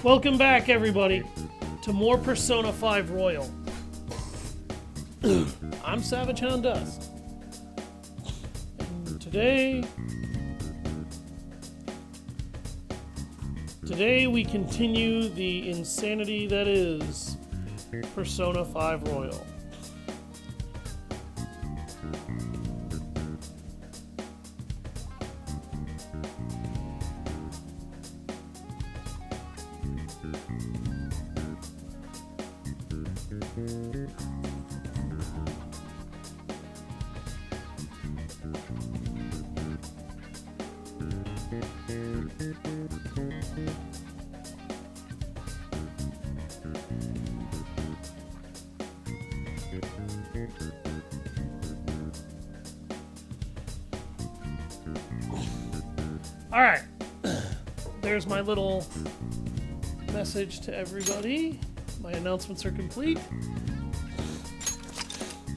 Welcome back, everybody, to more Persona 5 Royal. I'm Savage Hound Dust. And today we continue the insanity that is Persona 5 Royal. Alright, there's my little message to everybody. My announcements are complete.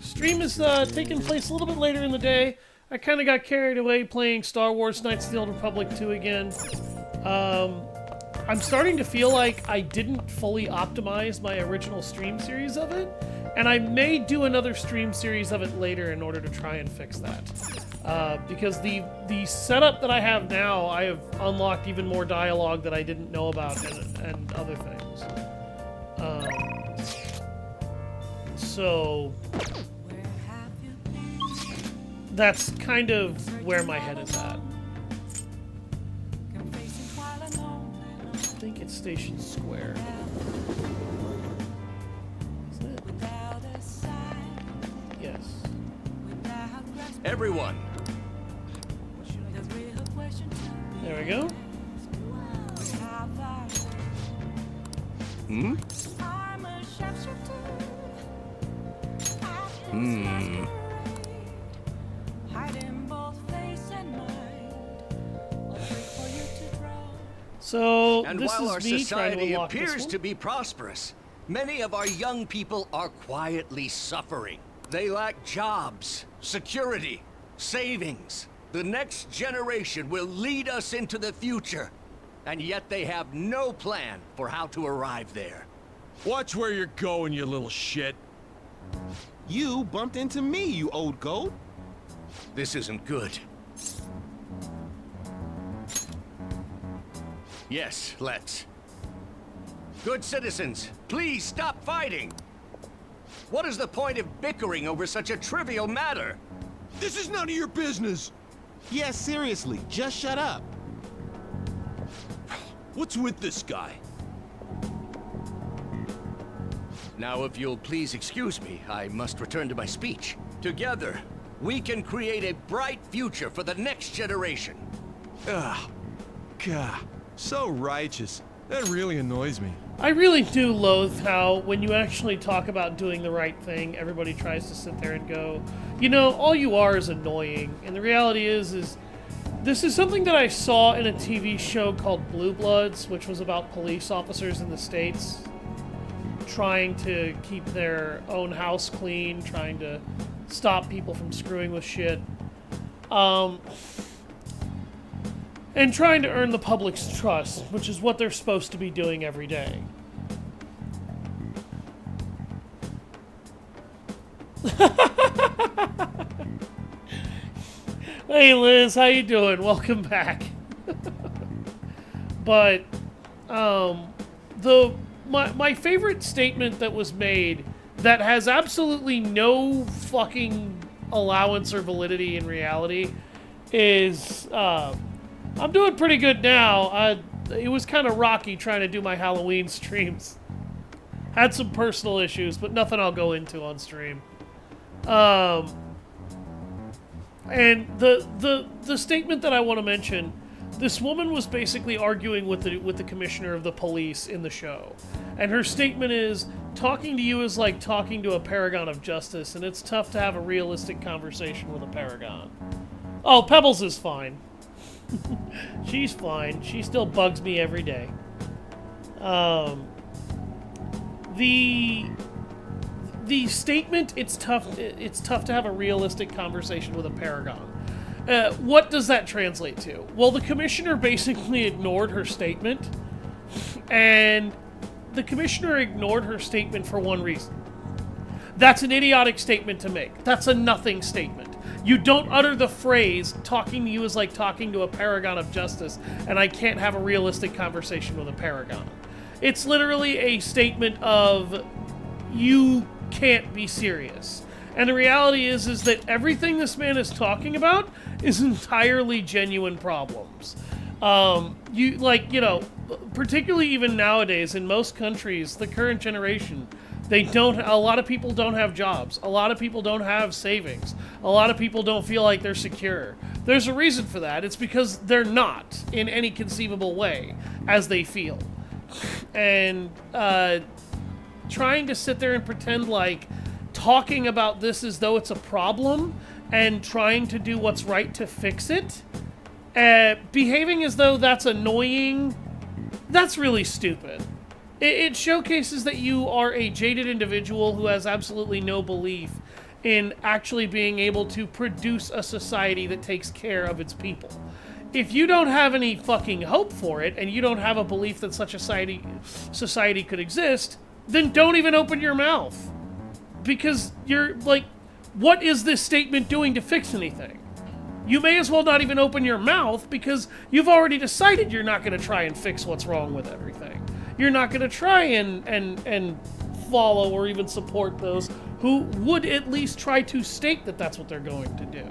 Stream is taking place a little bit later in the day. I kind of got carried away playing Star Wars Knights of the Old Republic 2 again. I'm starting to feel like I didn't fully optimize my original stream series of it, and I may do another stream series of it later in order to try and fix that. Because the setup that I have now, I have unlocked even more dialogue that I didn't know about and other things. So that's kind of where my head is at. I think it's Station Square. Is it? Yes. Everyone. There we go. Hmm? Hmm. So, and this while is our me trying to society unlock this appears one. to be prosperous, many of our young people are quietly suffering. They lack jobs, security, savings. The next generation will lead us into the future, and yet they have no plan for how to arrive there. Watch where you're going, you little shit. You bumped into me, you old goat. This isn't good. Yes, let's. Good citizens, please stop fighting. What is the point of bickering over such a trivial matter? This is none of your business. Yeah, seriously, just shut up. What's with this guy? Now, if you'll please excuse me, I must return to my speech. Together, we can create a bright future for the next generation. Ugh. God, so righteous. That really annoys me. I really do loathe how, when you actually talk about doing the right thing, everybody tries to sit there and go, you know, all you are is annoying. And the reality is this is something that I saw in a TV show called Blue Bloods, which was about police officers in the States trying to keep their own house clean, trying to stop people from screwing with shit. And trying to earn the public's trust, which is what they're supposed to be doing every day. Hey Liz, how you doing? Welcome back. But my favorite statement that was made that has absolutely no fucking allowance or validity in reality is I'm doing pretty good now. It was kind of rocky trying to do my Halloween streams. Had some personal issues, but nothing I'll go into on stream. And the statement that I want to mention, this woman was basically arguing with the commissioner of the police in the show. And her statement is, talking to you is like talking to a paragon of justice, and it's tough to have a realistic conversation with a paragon. Oh, Pebbles is fine. She's fine. She still bugs me every day. The statement, it's tough to have a realistic conversation with a paragon. What does that translate to? Well, the commissioner basically ignored her statement And the commissioner ignored her statement for one reason. That's an idiotic statement to make. That's a nothing statement. You don't utter the phrase, talking to you is like talking to a paragon of justice, and I can't have a realistic conversation with a paragon. It's literally a statement of, you can't be serious. And the reality is that everything this man is talking about is entirely genuine problems. Particularly even nowadays in most countries, the current generation, a lot of people don't have jobs. A lot of people don't have savings. A lot of people don't feel like they're secure. There's a reason for that. It's because they're not in any conceivable way as they feel. And trying to sit there and pretend like talking about this as though it's a problem and trying to do what's right to fix it, behaving as though that's annoying, that's really stupid. It showcases that you are a jaded individual who has absolutely no belief in actually being able to produce a society that takes care of its people. If you don't have any fucking hope for it, and you don't have a belief that such a society could exist, then don't even open your mouth. Because you're like, what is this statement doing to fix anything? You may as well not even open your mouth, because you've already decided you're not going to try and fix what's wrong with everything. You're not going to try and follow or even support those who would at least try to state that that's what they're going to do.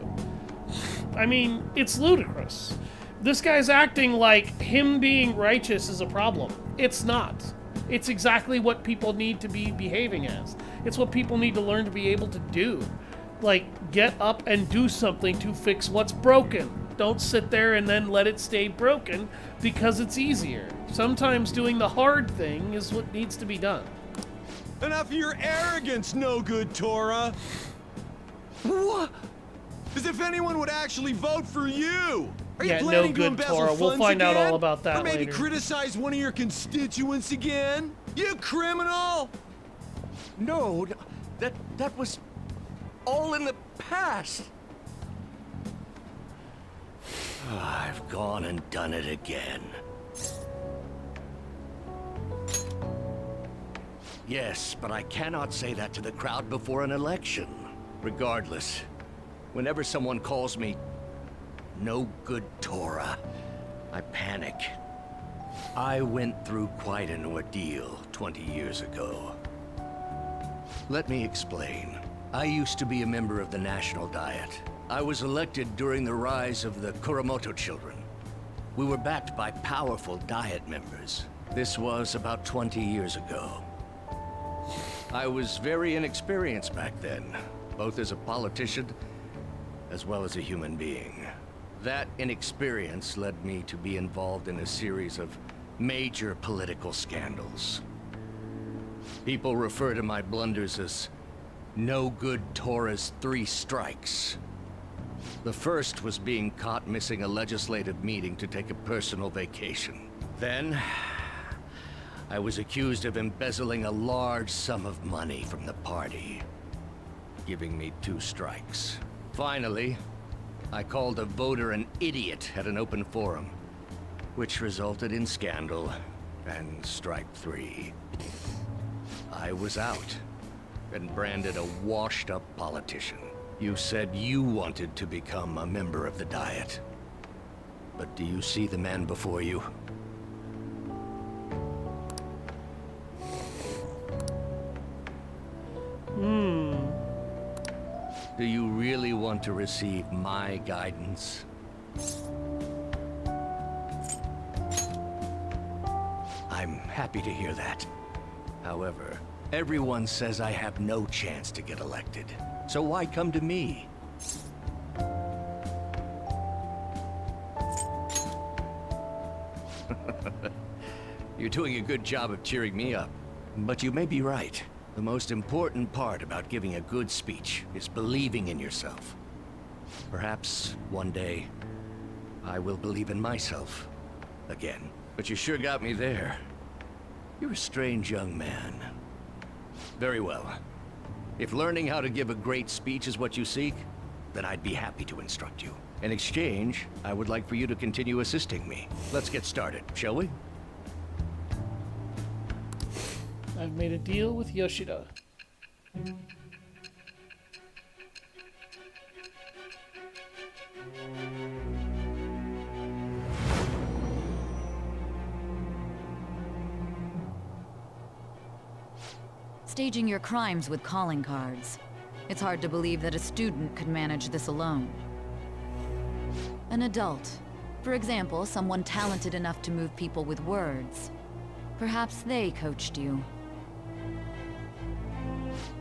I mean, it's ludicrous. This guy's acting like him being righteous is a problem. It's not. It's exactly what people need to be behaving as. It's what people need to learn to be able to do. Like, get up and do something to fix what's broken. Don't sit there and then let it stay broken because it's easier. Sometimes doing the hard thing is what needs to be done. Enough of your arrogance, no good Tora. What? As if anyone would actually vote for you. Are Yeah, you no planning to good embezzle Tora. We'll funds find out again? all about that Or maybe later. criticize one of your constituents again? You criminal! No, that was all in the past. I've gone and done it again. Yes, but I cannot say that to the crowd before an election. Regardless, whenever someone calls me no good Tora, I panic. I went through quite an ordeal 20 years ago. Let me explain. I used to be a member of the National Diet. I was elected during the rise of the Kuromoto children. We were backed by powerful Diet members. This was about 20 years ago. I was very inexperienced back then, both as a politician as well as a human being. That inexperience led me to be involved in a series of major political scandals. People refer to my blunders as no good Tora's 3 strikes. The first was being caught missing a legislative meeting to take a personal vacation. Then, I was accused of embezzling a large sum of money from the party, giving me 2 strikes. Finally, I called a voter an idiot at an open forum, which resulted in scandal and strike 3. I was out and branded a washed-up politician. You said you wanted to become a member of the Diet. But do you see the man before you? Do you really want to receive my guidance? I'm happy to hear that. However, everyone says I have no chance to get elected. So why come to me? You're doing a good job of cheering me up. But you may be right. The most important part about giving a good speech is believing in yourself. Perhaps one day, I will believe in myself again. But you sure got me there. You're a strange young man. Very well. If learning how to give a great speech is what you seek, then I'd be happy to instruct you. In exchange, I would like for you to continue assisting me. Let's get started, shall we? I've made a deal with Yoshida. Staging your crimes with calling cards. It's hard to believe that a student could manage this alone. An adult. For example, someone talented enough to move people with words. Perhaps they coached you.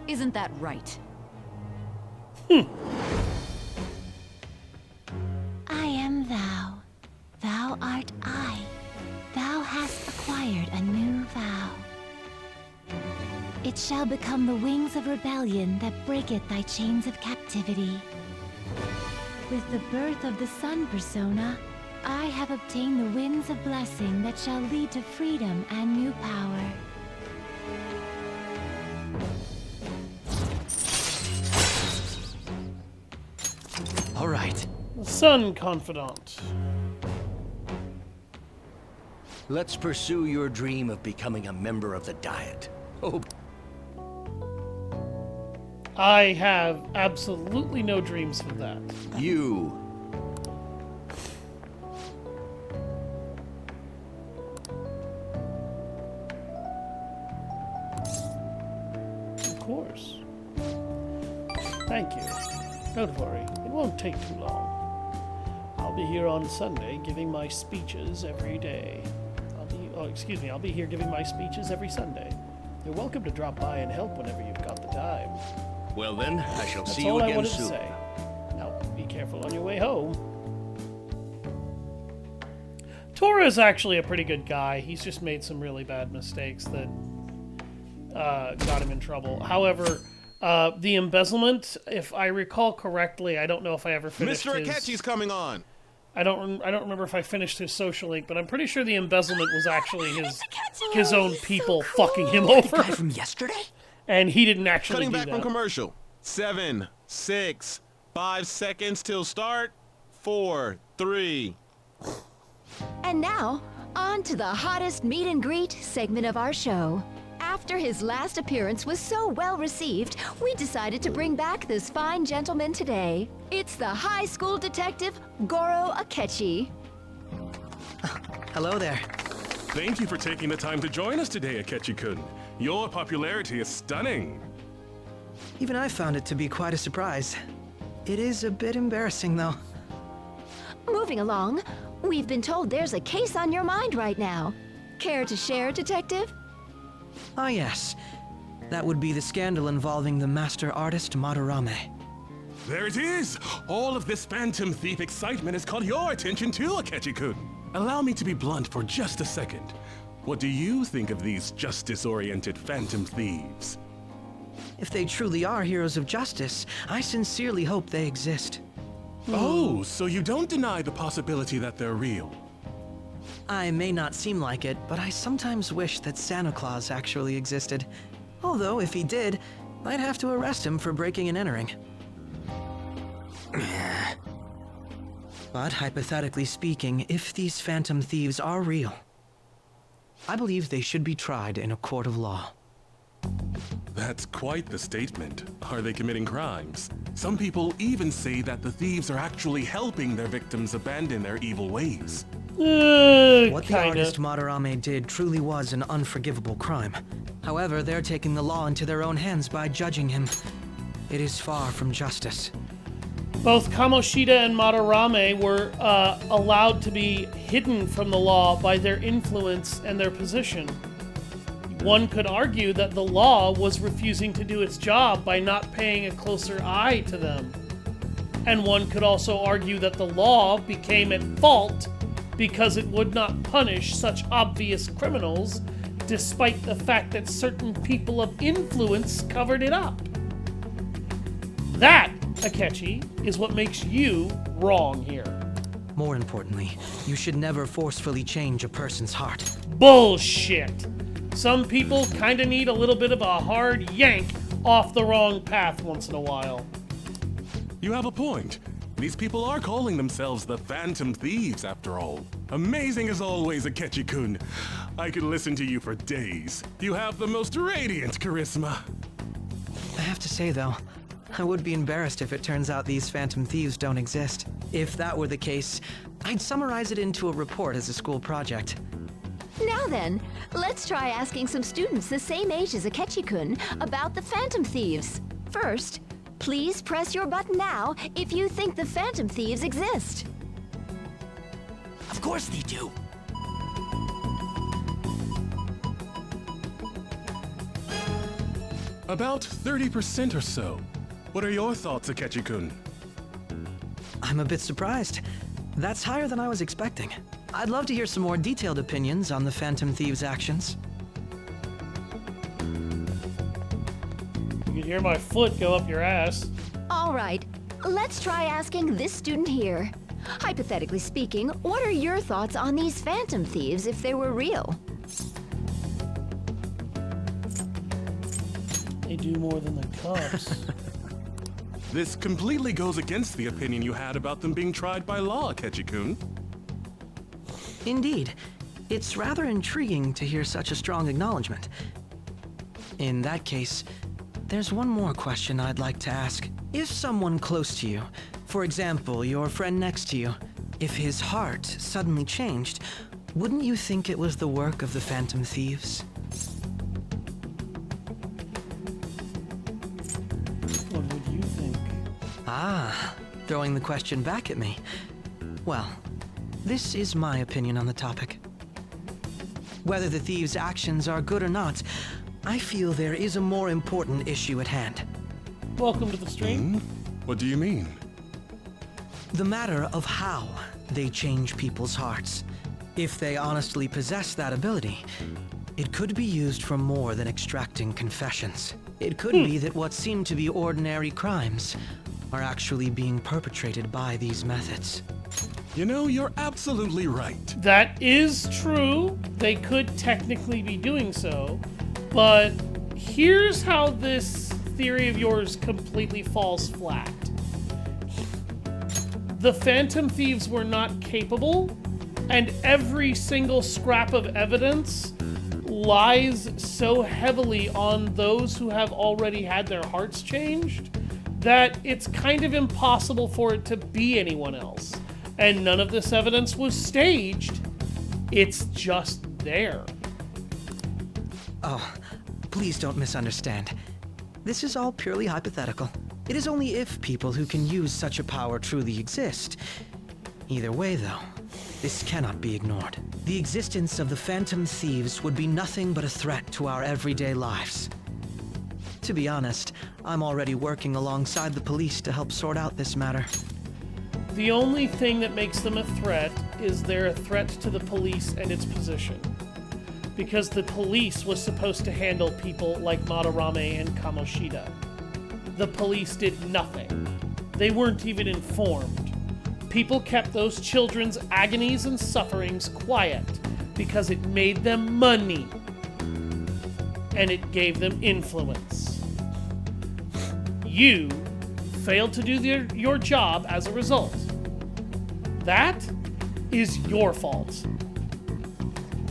Isn't that right? I am thou. Thou art I. Thou hast acquired a new vow. It shall become the wings of rebellion that breaketh thy chains of captivity. With the birth of the sun persona, I have obtained the winds of blessing that shall lead to freedom and new power. All right. Sun confidant. Let's pursue your dream of becoming a member of the Diet. Oh. I have absolutely no dreams for that. You. Of course. Thank you. Don't worry, it won't take too long. I'll be here on Sunday giving my speeches every day. I'll be here giving my speeches every Sunday. You're welcome to drop by and help whenever you've got the time. Well then, I shall That's see you all I again wanted soon. to say. Now, be careful on your way home. Tora's actually a pretty good guy. He's just made some really bad mistakes that got him in trouble. However, the embezzlement, if I recall correctly, I don't know if I ever finished Mr. Akechi's coming on. I don't remember if I finished his social link, but I'm pretty sure the embezzlement was actually his own people fucking him over. Guy from yesterday? And he didn't actually Cutting do back that. from commercial. 7, 6, 5 seconds till start. 4, 3. And now, on to the hottest meet and greet segment of our show. After his last appearance was so well received, we decided to bring back this fine gentleman today. It's the high school detective, Goro Akechi. Hello there. Thank you for taking the time to join us today, Akechi-kun. Your popularity is stunning. Even I found it to be quite a surprise. It is a bit embarrassing, though. Moving along, we've been told there's a case on your mind right now. Care to share, detective? Ah, yes. That would be the scandal involving the master artist Madarame. There it is! All of this Phantom Thief excitement has caught your attention too, Akechi-kun. Allow me to be blunt for just a second. What do you think of these justice-oriented Phantom Thieves? If they truly are heroes of justice, I sincerely hope they exist. Oh, so you don't deny the possibility that they're real? I may not seem like it, but I sometimes wish that Santa Claus actually existed. Although, if he did, I'd have to arrest him for breaking and entering. But hypothetically speaking, if these Phantom Thieves are real, I believe they should be tried in a court of law. That's quite the statement. Are they committing crimes? Some people even say that the thieves are actually helping their victims abandon their evil ways. What the Kinda. artist Madarame did truly was an unforgivable crime. However, they're taking the law into their own hands by judging him. It is far from justice. Both Kamoshida and Madarame were allowed to be hidden from the law by their influence and their position. One could argue that the law was refusing to do its job by not paying a closer eye to them. And one could also argue that the law became at fault because it would not punish such obvious criminals, despite the fact that certain people of influence covered it up. That, Akechi, is what makes you wrong here. More importantly, you should never forcefully change a person's heart. Bullshit! Some people kinda need a little bit of a hard yank off the wrong path once in a while. You have a point. These people are calling themselves the Phantom Thieves, after all. Amazing as always, Akechi-kun. I could listen to you for days. You have the most radiant charisma. I have to say, though, I would be embarrassed if it turns out these Phantom Thieves don't exist. If that were the case, I'd summarize it into a report as a school project. Now then, let's try asking some students the same age as Akechi-kun about the Phantom Thieves. First, please press your button now if you think the Phantom Thieves exist. Of course they do. About 30% or so. What are your thoughts, Akechi-kun? I'm a bit surprised. That's higher than I was expecting. I'd love to hear some more detailed opinions on the Phantom Thieves' actions. You can hear my foot go up your ass. All right, let's try asking this student here. Hypothetically speaking, what are your thoughts on these Phantom Thieves if they were real? They do more than the cops. This completely goes against the opinion you had about them being tried by law, Akechi-kun. Indeed. It's rather intriguing to hear such a strong acknowledgement. In that case, there's one more question I'd like to ask. If someone close to you, for example, your friend next to you, if his heart suddenly changed, wouldn't you think it was the work of the Phantom Thieves? What would you think? Ah, throwing the question back at me. Well, this is my opinion on the topic. Whether the thieves' actions are good or not, I feel there is a more important issue at hand. Welcome to the stream. What do you mean? The matter of how they change people's hearts. If they honestly possess that ability, it could be used for more than extracting confessions. It could be that what seem to be ordinary crimes are actually being perpetrated by these methods. You know, you're absolutely right. That is true. They could technically be doing so, but here's how this theory of yours completely falls flat. The Phantom Thieves were not capable, and every single scrap of evidence lies so heavily on those who have already had their hearts changed that it's kind of impossible for it to be anyone else. And none of this evidence was staged. It's just there. Oh, please don't misunderstand. This is all purely hypothetical. It is only if people who can use such a power truly exist. Either way, though, this cannot be ignored. The existence of the Phantom Thieves would be nothing but a threat to our everyday lives. To be honest, I'm already working alongside the police to help sort out this matter. The only thing that makes them a threat is they're a threat to the police and its position. Because the police was supposed to handle people like Madarame and Kamoshida. The police did nothing. They weren't even informed. People kept those children's agonies and sufferings quiet because it made them money. And it gave them influence. You failed to do your job as a result. That is your fault.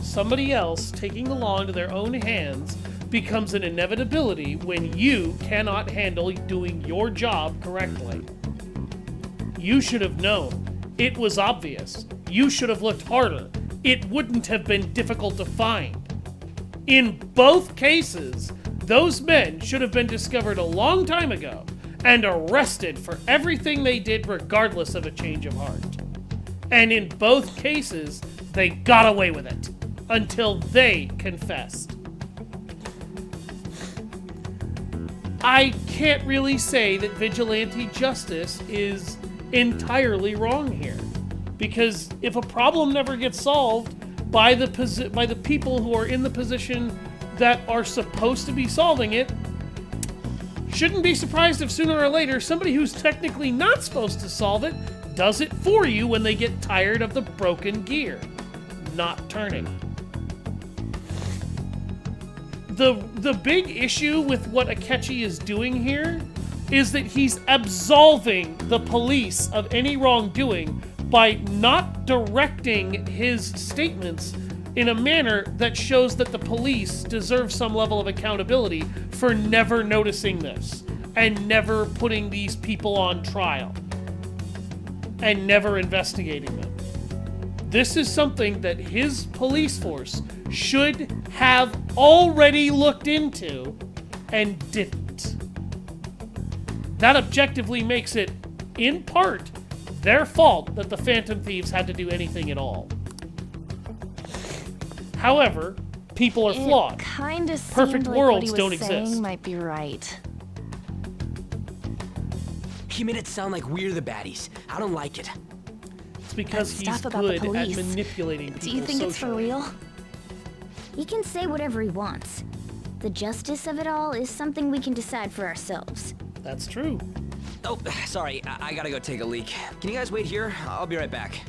Somebody else taking the law into their own hands becomes an inevitability when you cannot handle doing your job correctly. You should have known. It was obvious. You should have looked harder. It wouldn't have been difficult to find. In both cases, those men should have been discovered a long time ago and arrested for everything they did regardless of a change of heart. And in both cases, they got away with it until they confessed. I can't really say that vigilante justice is entirely wrong here, because if a problem never gets solved by the people who are in the position that are supposed to be solving it, shouldn't be surprised if sooner or later somebody who's technically not supposed to solve it does it for you when they get tired of the broken gear not turning. The big issue with what Akechi is doing here is that he's absolving the police of any wrongdoing by not directing his statements in a manner that shows that the police deserve some level of accountability for never noticing this and never putting these people on trial and never investigating them. This is something that his police force should have already looked into and didn't. That objectively makes it, in part, their fault that the Phantom Thieves had to do anything at all. However, people are flawed. Kinda Perfect seemed worlds like what he was don't saying exist. might be right. He made it sound like we're the baddies. I don't like it. It's because That he's stuff about the good at police. manipulating people Do you think it's for socially. real? He can say whatever he wants. The justice of it all is something we can decide for ourselves. That's true. Oh, sorry. I gotta go take a leak. Can you guys wait here? I'll be right back.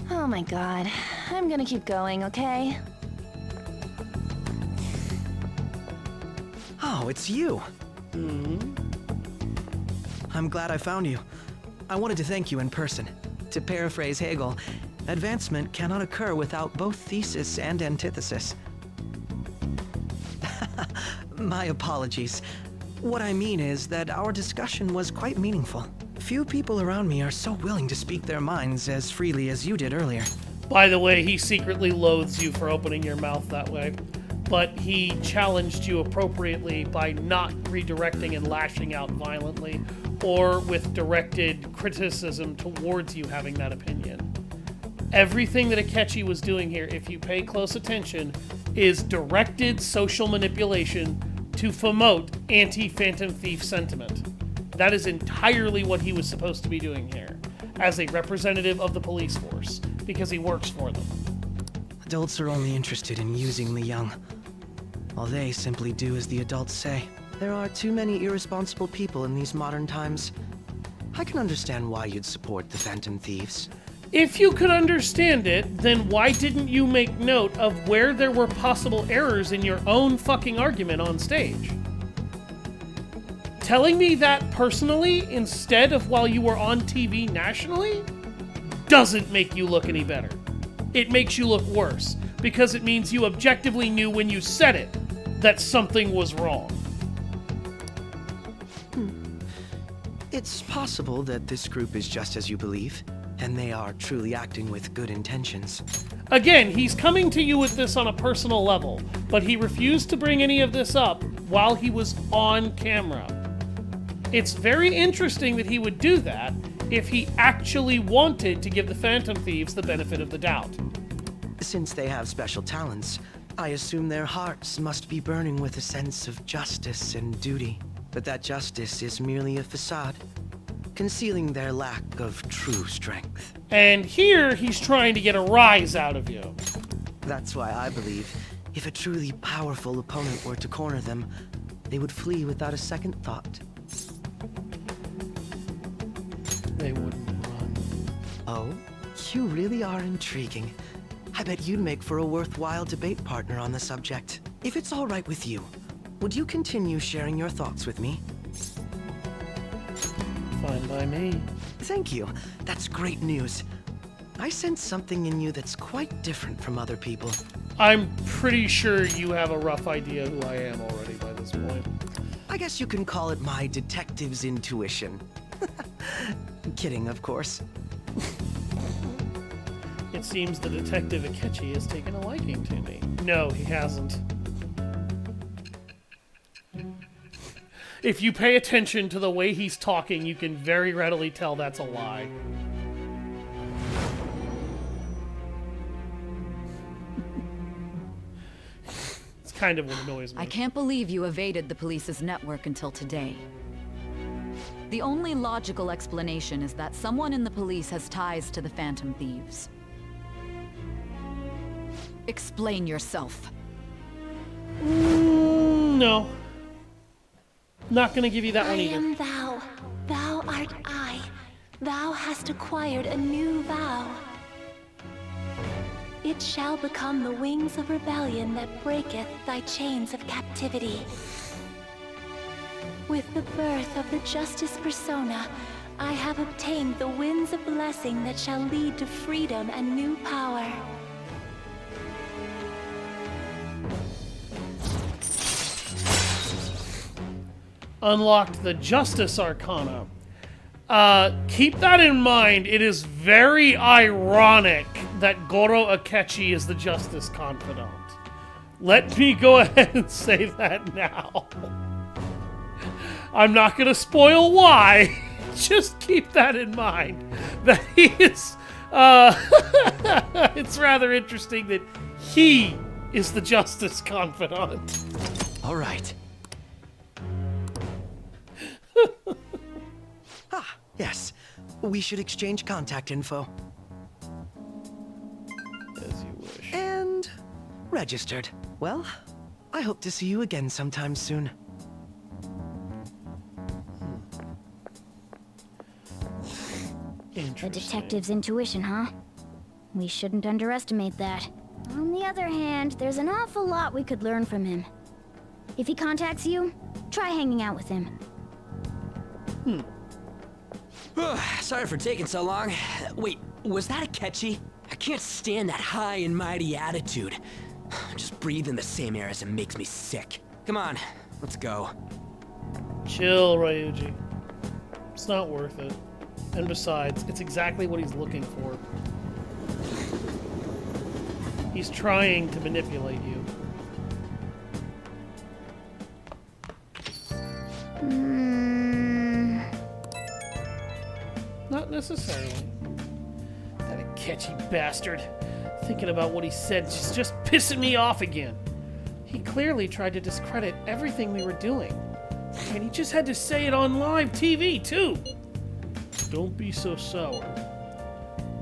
Oh my god. I'm gonna keep going, okay? Oh, it's you. I'm glad I found you. I wanted to thank you in person. To paraphrase Hegel, advancement cannot occur without both thesis and antithesis. My apologies. What I mean is that our discussion was quite meaningful. Few people around me are so willing to speak their minds as freely as you did earlier. By the way, he secretly loathes you for opening your mouth that way. But he challenged you appropriately by not redirecting and lashing out violently, or with directed criticism towards you having that opinion. Everything that Akechi was doing here, if you pay close attention, is directed social manipulation to promote anti-Phantom Thief sentiment. That is entirely what he was supposed to be doing here, as a representative of the police force, because he works for them. Adults are only interested in using the young. While they simply do as the adults say. There are too many irresponsible people in these modern times. I can understand why you'd support the Phantom Thieves. If you could understand it, then why didn't you make note of where there were possible errors in your own fucking argument on stage? Telling me that personally instead of while you were on TV nationally doesn't make you look any better. It makes you look worse, because it means you objectively knew when you said it that something was wrong. It's possible that this group is just as you believe, and they are truly acting with good intentions. Again, he's coming to you with this on a personal level, but he refused to bring any of this up while he was on camera. It's very interesting that he would do that if he actually wanted to give the Phantom Thieves the benefit of the doubt. Since they have special talents, I assume their hearts must be burning with a sense of justice and duty. But that justice is merely a facade, concealing their lack of true strength. And here he's trying to get a rise out of you. That's why I believe if a truly powerful opponent were to corner them, they would flee without a second thought. They wouldn't run. Oh, you really are intriguing. I bet you'd make for a worthwhile debate partner on the subject. If it's all right with you, would you continue sharing your thoughts with me? Fine by me. Thank you. That's great news. I sense something in you that's quite different from other people. I'm pretty sure you have a rough idea who I am already by this point. I guess you can call it my detective's intuition. Kidding, of course. It seems the Detective Akechi has taken a liking to me. No, he hasn't. If you pay attention to the way he's talking, you can very readily tell that's a lie. It's kind of what annoys me. I can't believe you evaded the police's network until today. The only logical explanation is that someone in the police has ties to the Phantom Thieves. Explain yourself. No. Not gonna give you that I one either. am thou. Thou art I. Thou hast acquired a new vow. It shall become the wings of rebellion that breaketh thy chains of captivity. With the birth of the Justice Persona, I have obtained the winds of blessing that shall lead to freedom and new power. Unlocked the Justice Arcana. Keep that in mind. It is very ironic that Goro Akechi is the Justice Confidant. Let me go ahead and say that now. I'm not going to spoil why. Just keep that in mind. That he is... it's rather interesting that he is the Justice Confidant. All right. Yes. We should exchange contact info. As you wish. And registered. Well, I hope to see you again sometime soon. The detective's intuition, huh? We shouldn't underestimate that. On the other hand, there's an awful lot we could learn from him. If he contacts you, try hanging out with him. Sorry for taking so long. Wait, was that Akechi? I can't stand that high and mighty attitude. Just breathing the same air as him makes me sick. Come on, let's go. Chill, Ryuji. It's not worth it. And besides, it's exactly what he's looking for. He's trying to manipulate you. Not necessarily. That Akechi bastard. Thinking about what he said is just pissing me off again. He clearly tried to discredit everything we were doing. And he just had to say it on live TV, too. Don't be so sour.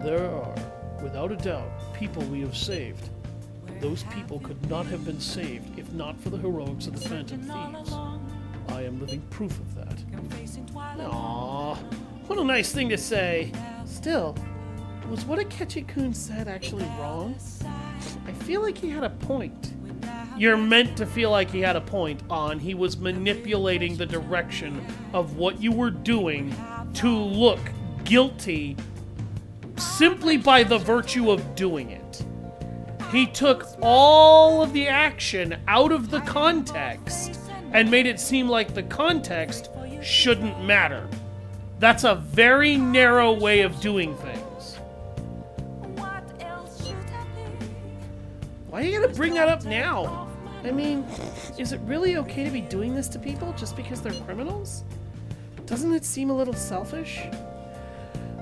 There are, without a doubt, people we have saved. Those people could not have been saved if not for the heroics of the Phantom Thieves. I am living proof of that. Aww, what a nice thing to say. Still, was what Akechi-kun said actually wrong? I feel like he had a point. You're meant to feel like he had a point on he was manipulating the direction of what you were doing to look guilty simply by the virtue of doing it. He took all of the action out of the context and made it seem like the context shouldn't matter. That's a very narrow way of doing things. Why are you gonna bring that up now? I mean, is it really okay to be doing this to people just because they're criminals? Doesn't it seem a little selfish?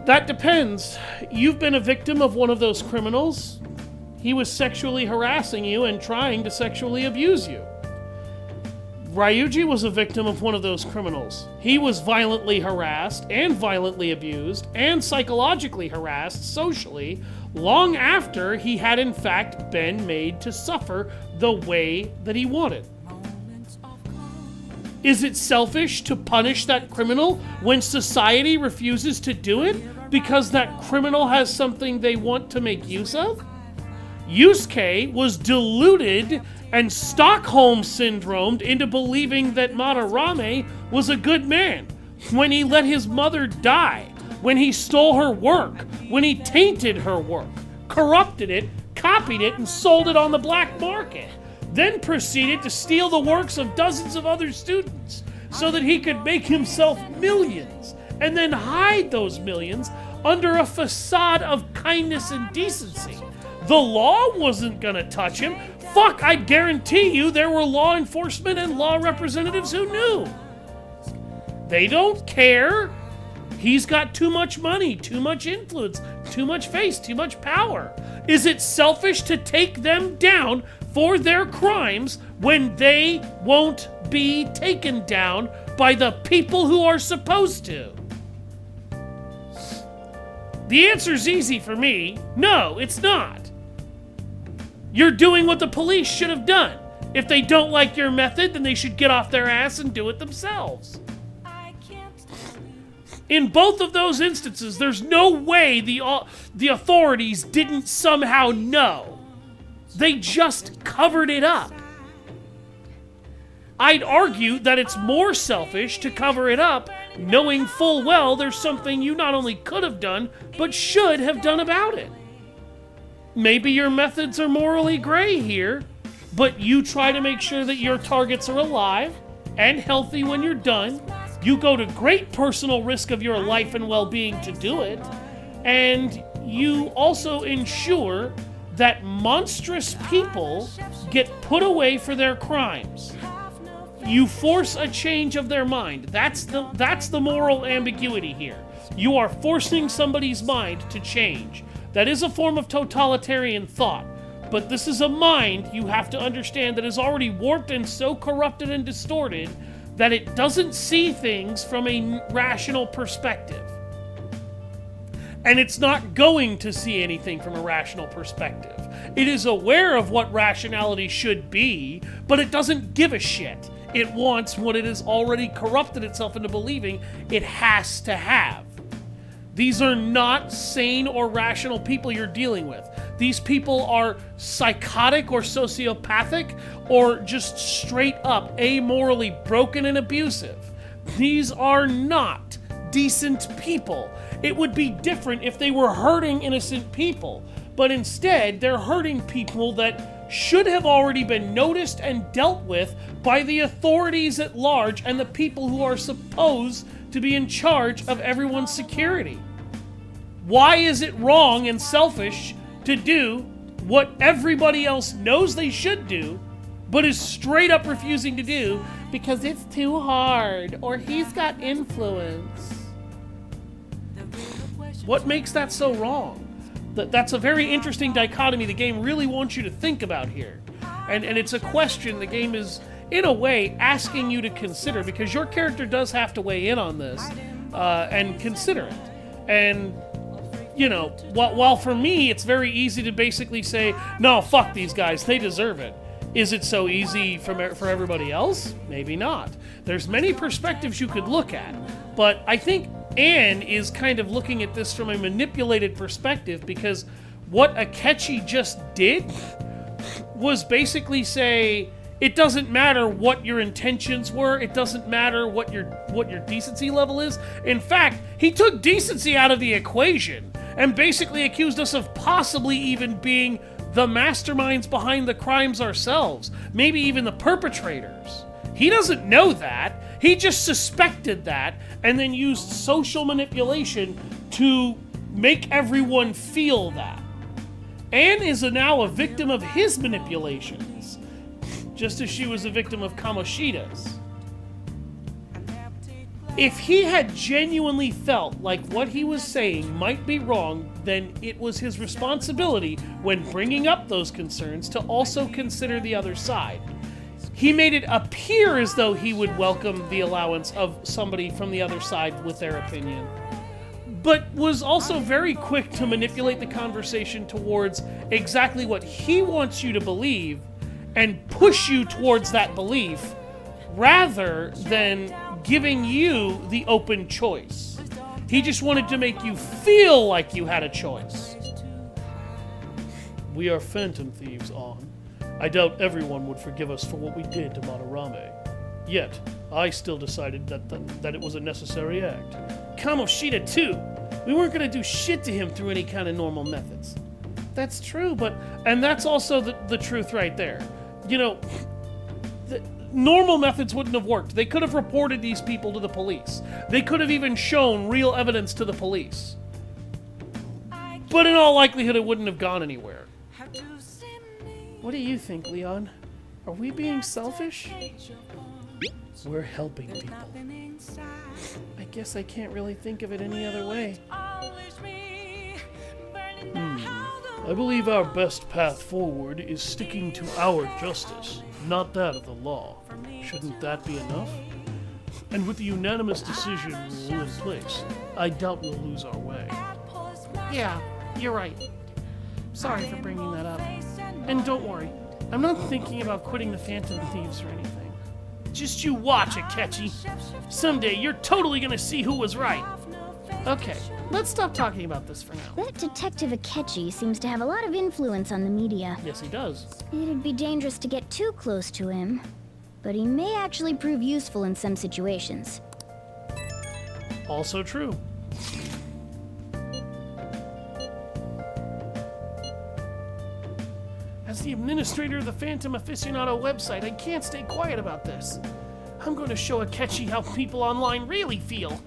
That depends. You've been a victim of one of those criminals. He was sexually harassing you and trying to sexually abuse you. Ryuji was a victim of one of those criminals. He was violently harassed and violently abused and psychologically harassed socially long after he had in fact been made to suffer the way that he wanted. Is it selfish to punish that criminal when society refuses to do it because that criminal has something they want to make use of? Yusuke was deluded and Stockholm syndromed into believing that Madarame was a good man when he let his mother die, when he stole her work, when he tainted her work, corrupted it, copied it, and sold it on the black market, then proceeded to steal the works of dozens of other students so that he could make himself millions and then hide those millions under a facade of kindness and decency. The law wasn't gonna touch him. Fuck, I guarantee you there were law enforcement and law representatives who knew. They don't care. He's got too much money, too much influence, too much face, too much power. Is it selfish to take them down for their crimes when they won't be taken down by the people who are supposed to? The answer's easy for me. No, it's not. You're doing what the police should have done. If they don't like your method, then they should get off their ass and do it themselves. In both of those instances, there's no way the authorities didn't somehow know. They just covered it up. I'd argue that it's more selfish to cover it up, knowing full well there's something you not only could have done, but should have done about it. Maybe your methods are morally gray here, but you try to make sure that your targets are alive and healthy when you're done. You go to great personal risk of your life and well-being to do it, and you also ensure that monstrous people get put away for their crimes. You force a change of their mind. That's the moral ambiguity here. You are forcing somebody's mind to change. That is a form of totalitarian thought, but this is a mind, you have to understand, that is already warped and so corrupted and distorted that it doesn't see things from a rational perspective. And it's not going to see anything from a rational perspective. It is aware of what rationality should be, but it doesn't give a shit. It wants what it has already corrupted itself into believing it has to have. These are not sane or rational people you're dealing with. These people are psychotic or sociopathic or just straight up amorally broken and abusive. These are not decent people. It would be different if they were hurting innocent people, but instead they're hurting people that should have already been noticed and dealt with by the authorities at large and the people who are supposed to be in charge of everyone's security. Why is it wrong and selfish to do what everybody else knows they should do, but is straight up refusing to do because it's too hard or he's got influence? What makes that so wrong? That's a very interesting dichotomy the game really wants you to think about here. And it's a question the game is, in a way, asking you to consider, because your character does have to weigh in on this and consider it. And, you know, while for me it's very easy to basically say, no, fuck these guys, they deserve it. Is it so easy for everybody else? Maybe not. There's many perspectives you could look at, but I think Anne is kind of looking at this from a manipulated perspective, because what Akechi just did was basically say, it doesn't matter what your intentions were, it doesn't matter what your decency level is. In fact, he took decency out of the equation and basically accused us of possibly even being the masterminds behind the crimes ourselves, maybe even the perpetrators. He doesn't know that. He just suspected that and then used social manipulation to make everyone feel that. Anne is now a victim of his manipulations, just as she was a victim of Kamoshida's. If he had genuinely felt like what he was saying might be wrong, then it was his responsibility when bringing up those concerns to also consider the other side. He made it appear as though he would welcome the allowance of somebody from the other side with their opinion, but was also very quick to manipulate the conversation towards exactly what he wants you to believe and push you towards that belief rather than giving you the open choice. He just wanted to make you feel like you had a choice. We are Phantom Thieves, Anne. I doubt everyone would forgive us for what we did to Madarame. Yet, I still decided that it was a necessary act. Kamoshida too! We weren't gonna do shit to him through any kind of normal methods. That's true, and that's also the truth right there. You know, normal methods wouldn't have worked. They could have reported these people to the police. They could have even shown real evidence to the police. But in all likelihood, it wouldn't have gone anywhere. What do you think, Leon? Are we being selfish? We're helping people. I guess I can't really think of it any other way. I believe our best path forward is sticking to our justice, not that of the law. Shouldn't that be enough? And with the unanimous decision rule in place, I doubt we'll lose our way. Yeah, you're right. Sorry for bringing that up. And don't worry, I'm not thinking about quitting the Phantom Thieves or anything. Just you watch, Akechi. Someday you're totally gonna see who was right. Okay, let's stop talking about this for now. That Detective Akechi seems to have a lot of influence on the media. Yes, he does. It'd be dangerous to get too close to him. but he may actually prove useful in some situations. Also true. As the administrator of the Phantom Aficionado website, I can't stay quiet about this. I'm going to show Akechi how people online really feel.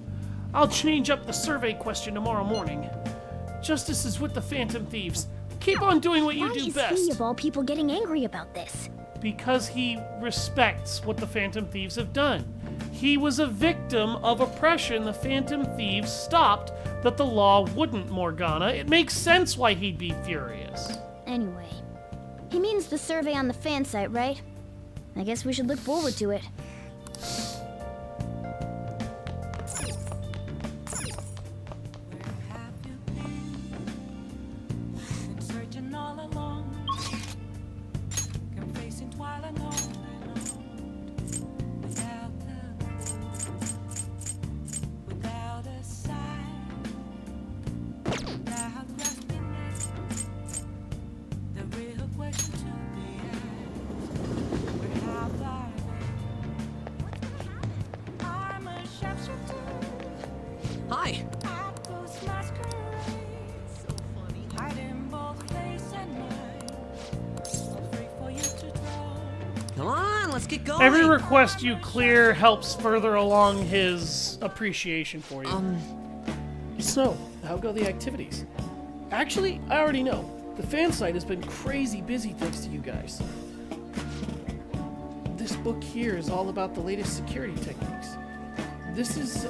I'll change up the survey question tomorrow morning. Justice is with the Phantom Thieves. Keep on doing what you do best. Why is he, of all people, getting angry about this? Because he respects what the Phantom Thieves have done. He was a victim of oppression the Phantom Thieves stopped that the law wouldn't, Morgana. It makes sense why he'd be furious. Anyway, he means the survey on the fan site, right? I guess we should look forward to it. Hi. Come on, let's get going. Every request you clear helps further along his appreciation for you. So, how go the activities? Actually, I already know. The fan site has been crazy busy thanks to you guys. This book here is all about the latest security techniques. This is,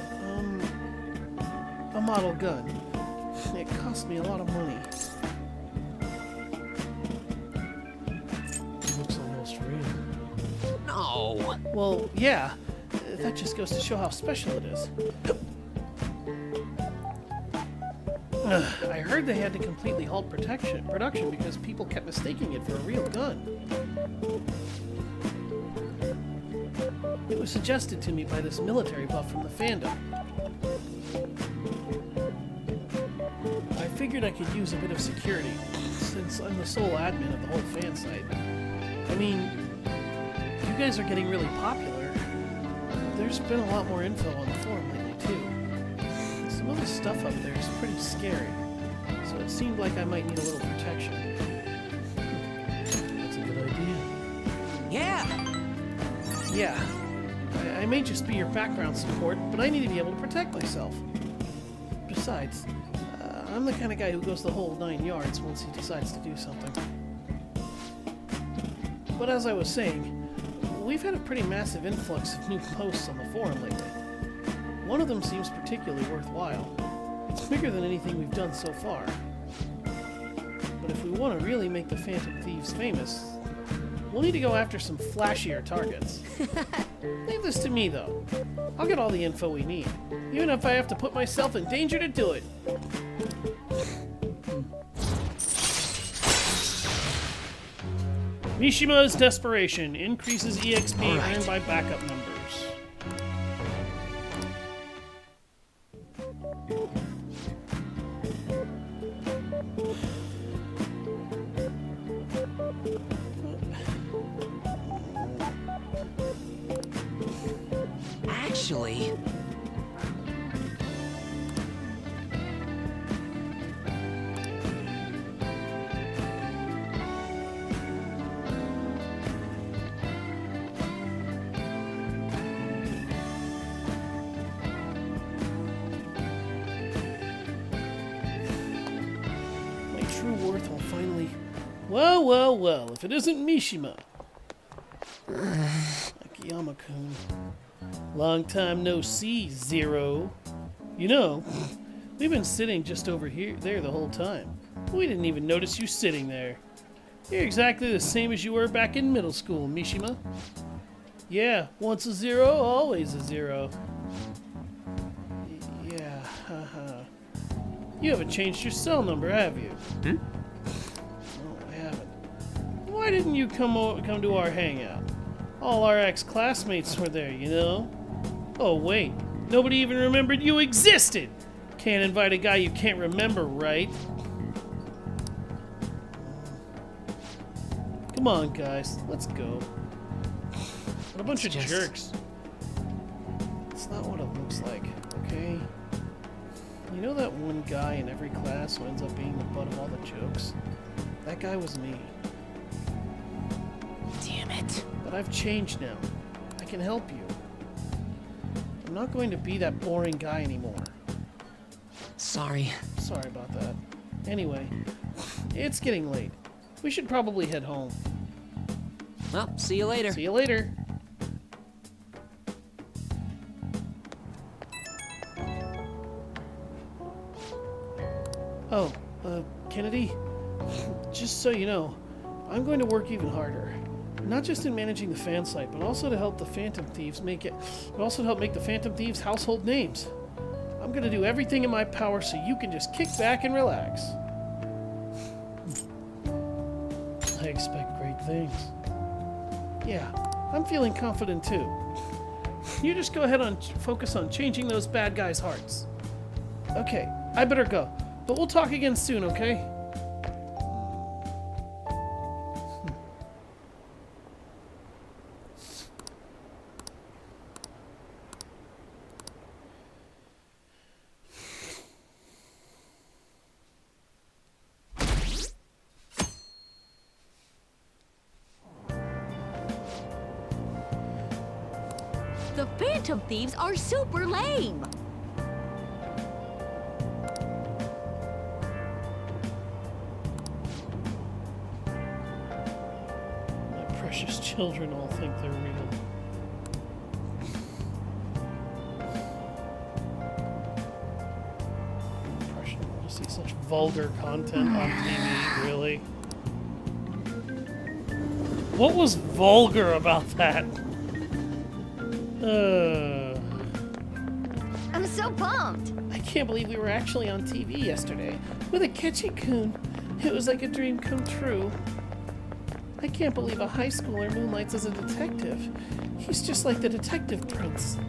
a model gun. It cost me a lot of money. It looks almost real. No. Well, yeah. That just goes to show how special it is. I heard they had to completely halt production because people kept mistaking it for a real gun. It was suggested to me by this military buff from the fandom. I figured I could use a bit of security, since I'm the sole admin of the whole fan site. I mean, you guys are getting really popular. There's been a lot more info on the forum lately, too. Some of the stuff up there is pretty scary, so it seemed like I might need a little protection. That's a good idea. Yeah. Yeah. I may just be your background support, but I need to be able to protect myself. Besides, I'm the kind of guy who goes the whole 9 yards once he decides to do something. But as I was saying, we've had a pretty massive influx of new posts on the forum lately. One of them seems particularly worthwhile. It's bigger than anything we've done so far. But if we want to really make the Phantom Thieves famous, we'll need to go after some flashier targets. Leave this to me, though. I'll get all the info we need, even if I have to put myself in danger to do it. Mishima's Desperation increases EXP earned by backup members. Actually... True worth will finally... Well, well, well, if it isn't Mishima. Akiyama-kun. Long time no see, Zero. You know, we've been sitting just over there the whole time. We didn't even notice you sitting there. You're exactly the same as you were back in middle school, Mishima. Yeah, once a zero, always a zero. Yeah, haha. You haven't changed your cell number, have you? Hmm? No, I haven't. Why didn't you come to our hangout? All our ex-classmates were there, you know? Oh, wait. Nobody even remembered you existed! Can't invite a guy you can't remember, right? Come on, guys. Let's go. a bunch of It's just- jerks. It's not what it looks like, okay? You know that one guy in every class who ends up being the butt of all the jokes? That guy was me. Damn it. But I've changed now. I can help you. I'm not going to be that boring guy anymore. Sorry. Sorry about that. Anyway, it's getting late. We should probably head home. Well, see you later. See you later. Oh, Kennedy? Just so you know, I'm going to work even harder. Not just in managing the fan site, but also to help the Phantom Thieves make the Phantom Thieves household names. I'm going to do everything in my power so you can just kick back and relax. I expect great things. Yeah, I'm feeling confident too. You just go ahead and focus on changing those bad guys' hearts. Okay, I better go. But we'll talk again soon, okay? The Phantom Thieves are super lame! My precious children all think they're real. Precious, you see such vulgar content on TV, really? What was vulgar about that? I'm so pumped! I can't believe we were actually on TV yesterday with a Ketchy-kun. It was like a dream come true. I can't believe a high schooler moonlights as a detective. He's just like the detective prince.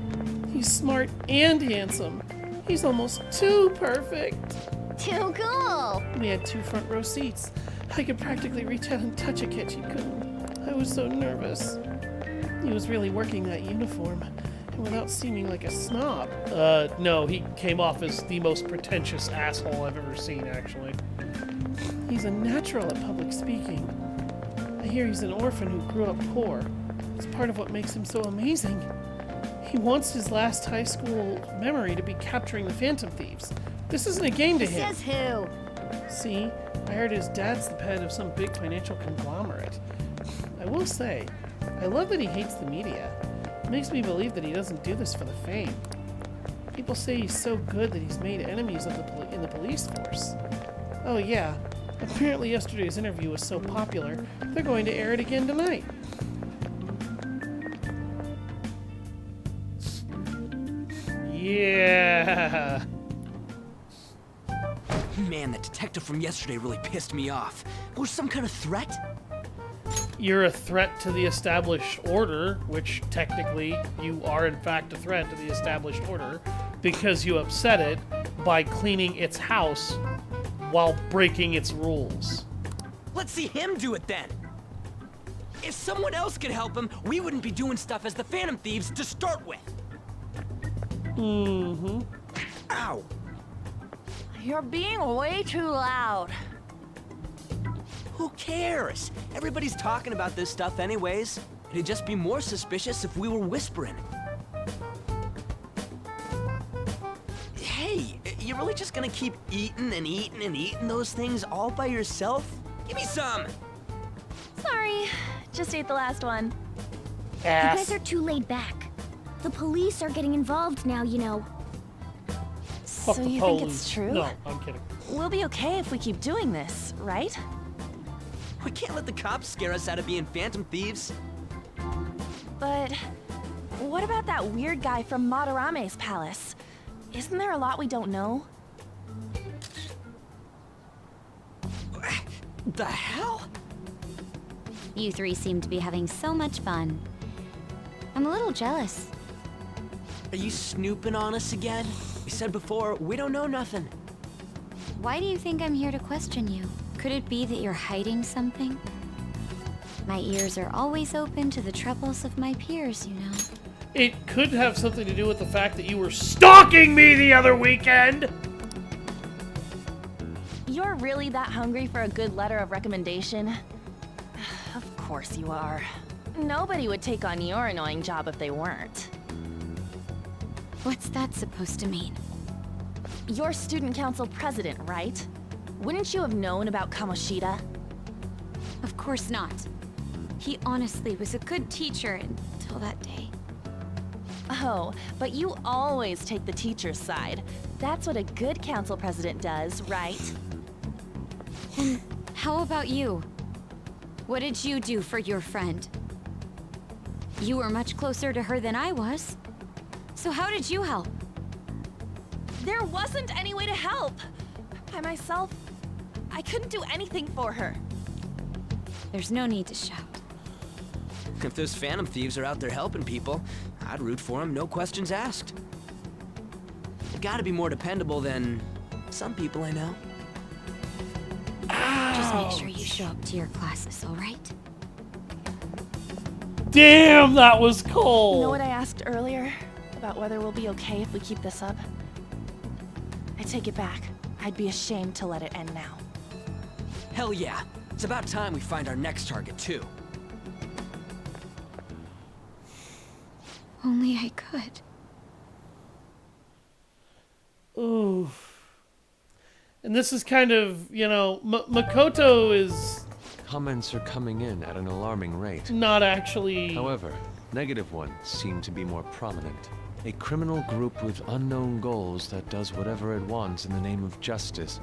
He's smart and handsome. He's almost too perfect. Too cool! We had 2 front row seats. I could practically reach out and touch a Ketchy-kun. I was so nervous. He was really working that uniform, and without seeming like a snob. No, he came off as the most pretentious asshole I've ever seen, actually. He's a natural at public speaking. I hear he's an orphan who grew up poor. It's part of what makes him so amazing. He wants his last high school memory to be capturing the Phantom Thieves. This isn't a game to him. Says who? See, I heard his dad's the head of some big financial conglomerate. I will say, I love that he hates the media. It makes me believe that he doesn't do this for the fame. People say he's so good that he's made enemies of in the police force. Oh yeah, apparently yesterday's interview was so popular, they're going to air it again tonight. Yeah. Man, that detective from yesterday really pissed me off. Was some kind of threat? You're a threat to the established order, which technically you are in fact a threat to the established order because you upset it by cleaning its house while breaking its rules. Let's see him do it then. If someone else could help him, we wouldn't be doing stuff as the Phantom Thieves to start with. Mm-hmm. Ow! You're being way too loud. Who cares? Everybody's talking about this stuff anyways. It'd just be more suspicious if we were whispering. Hey, you really just gonna keep eating and eating and eating those things all by yourself? Give me some! Sorry, just ate the last one. You guys are too laid back. The police are getting involved now, you know. Fuck So the you think police. it's true? No, I'm kidding. We'll be okay if we keep doing this, right? We can't let the cops scare us out of being Phantom Thieves. But what about that weird guy from Madarame's palace? Isn't there a lot we don't know? The hell? You 3 seem to be having so much fun. I'm a little jealous. Are you snooping on us again? We said before, we don't know nothing. Why do you think I'm here to question you? Could it be that you're hiding something? My ears are always open to the troubles of my peers, you know. It could have something to do with the fact that you were stalking me the other weekend! You're really that hungry for a good letter of recommendation? Of course you are. Nobody would take on your annoying job if they weren't. What's that supposed to mean? You're student council president, right? Wouldn't you have known about Kamoshida? Of course not. He honestly was a good teacher until that day. Oh, but you always take the teacher's side. That's what a good council president does, right? And how about you? What did you do for your friend? You were much closer to her than I was. So how did you help? There wasn't any way to help. By myself, I couldn't do anything for her. There's no need to shout. If those Phantom Thieves are out there helping people, I'd root for them, no questions asked. You gotta be more dependable than some people I know. Just make sure you show up to your classes, all right? Damn, that was cold! You know what I asked earlier? About whether we'll be okay if we keep this up? I take it back. I'd be ashamed to let it end now. Hell yeah. It's about time we find our next target, too. Only I could. Ooh. And this is kind of, you know, Makoto is Comments are coming in at an alarming rate. not actually... However, negative ones seem to be more prominent. A criminal group with unknown goals that does whatever it wants in the name of justice.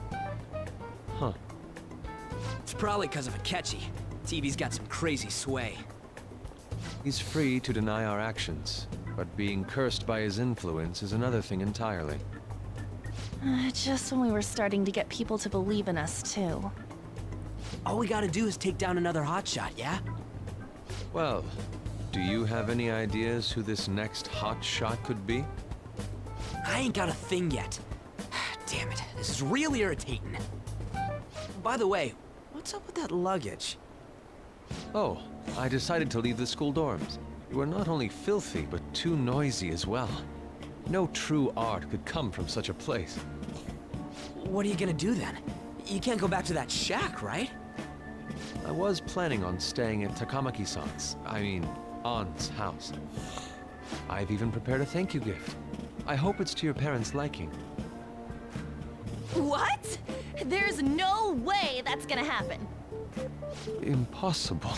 Huh. It's probably because of Akechi. TV's got some crazy sway. He's free to deny our actions, but being cursed by his influence is another thing entirely. Just when we were starting to get people to believe in us, too. All we gotta do is take down another hotshot, yeah? Well, do you have any ideas who this next hot shot could be? I ain't got a thing yet. Damn it, this is real irritating. By the way, what's up with that luggage? Oh, I decided to leave the school dorms. You are not only filthy, but too noisy as well. No true art could come from such a place. What are you gonna do then? You can't go back to that shack, right? I was planning on staying at Takamaki-san's, Ann's house. I've even prepared a thank you gift. I hope it's to your parents' liking. What? There's no way that's gonna happen. Impossible.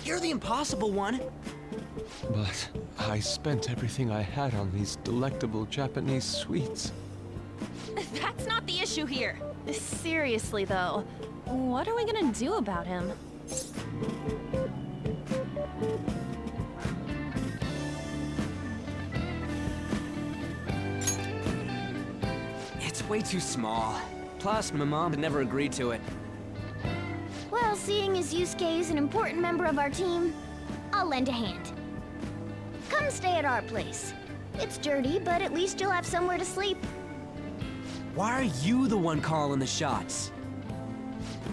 You're the impossible one. But I spent everything I had on these delectable Japanese sweets. That's not the issue here. Seriously, though, what are we gonna do about him? It's way too small. Plus, my mom had never agreed to it. Well, seeing as Yusuke is an important member of our team, I'll lend a hand. Come stay at our place. It's dirty, but at least you'll have somewhere to sleep. Why are you the one calling the shots?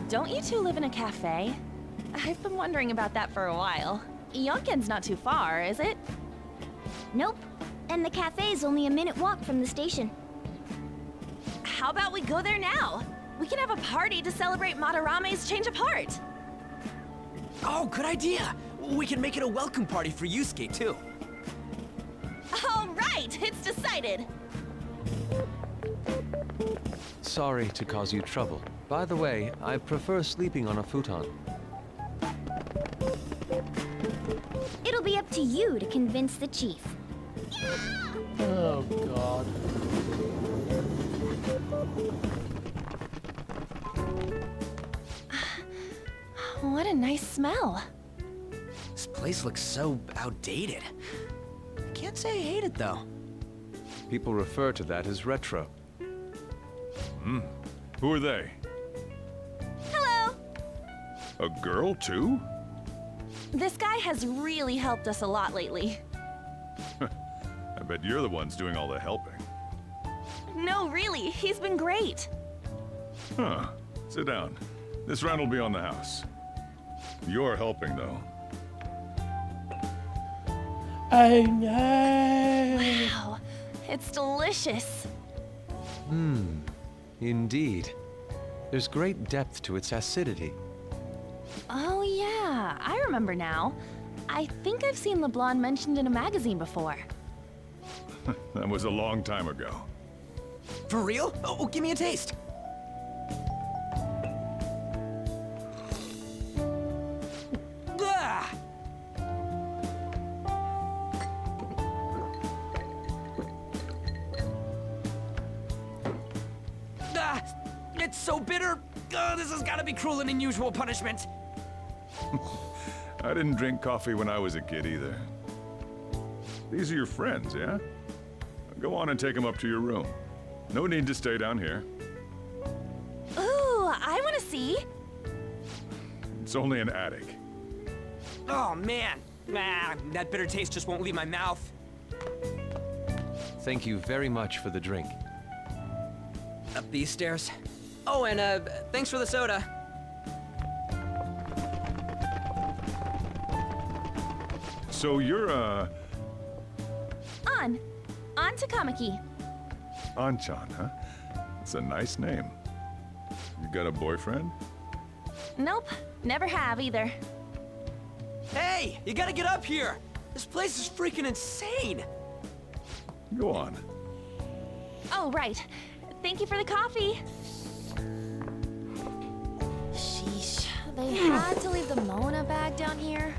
Don't you two live in a cafe? I've been wondering about that for a while. Yonken's not too far, is it? Nope. And the cafe's only a minute walk from the station. How about we go there now? We can have a party to celebrate Madarame's change of heart. Oh, good idea. We can make it a welcome party for Yusuke, too. All right, it's decided. Sorry to cause you trouble. By the way, I prefer sleeping on a futon. It'll be up to you to convince the chief. Oh, God. What a nice smell. This place looks so outdated. Can't say I hate it, though. People refer to that as retro. Who are they? Hello. A girl, too? This guy has really helped us a lot lately. I bet you're the ones doing all the helping. No, really, he's been great. Huh. Sit down. This round will be on the house. You're helping, though. Oh no! Wow, it's delicious. Indeed. There's great depth to its acidity. Oh yeah, I remember now. I think I've seen LeBlanc mentioned in a magazine before. That was a long time ago. For real? Oh, give me a taste. Ah! Ah, it's so bitter. This has got to be cruel and unusual punishment. I didn't drink coffee when I was a kid either. These are your friends, yeah? Go on and take them up to your room. No need to stay down here. Ooh, I want to see. It's only an attic. Oh man, that bitter taste just won't leave my mouth. Thank you very much for the drink. Up these stairs. Oh, and thanks for the soda. So you're, On to Kamiki. Anchan, huh? It's a nice name. You got a boyfriend? Nope, never have either. Hey, you gotta get up here. This place is freaking insane. Go on. Oh, right. Thank you for the coffee. Sheesh, they had to leave the Mona bag down here.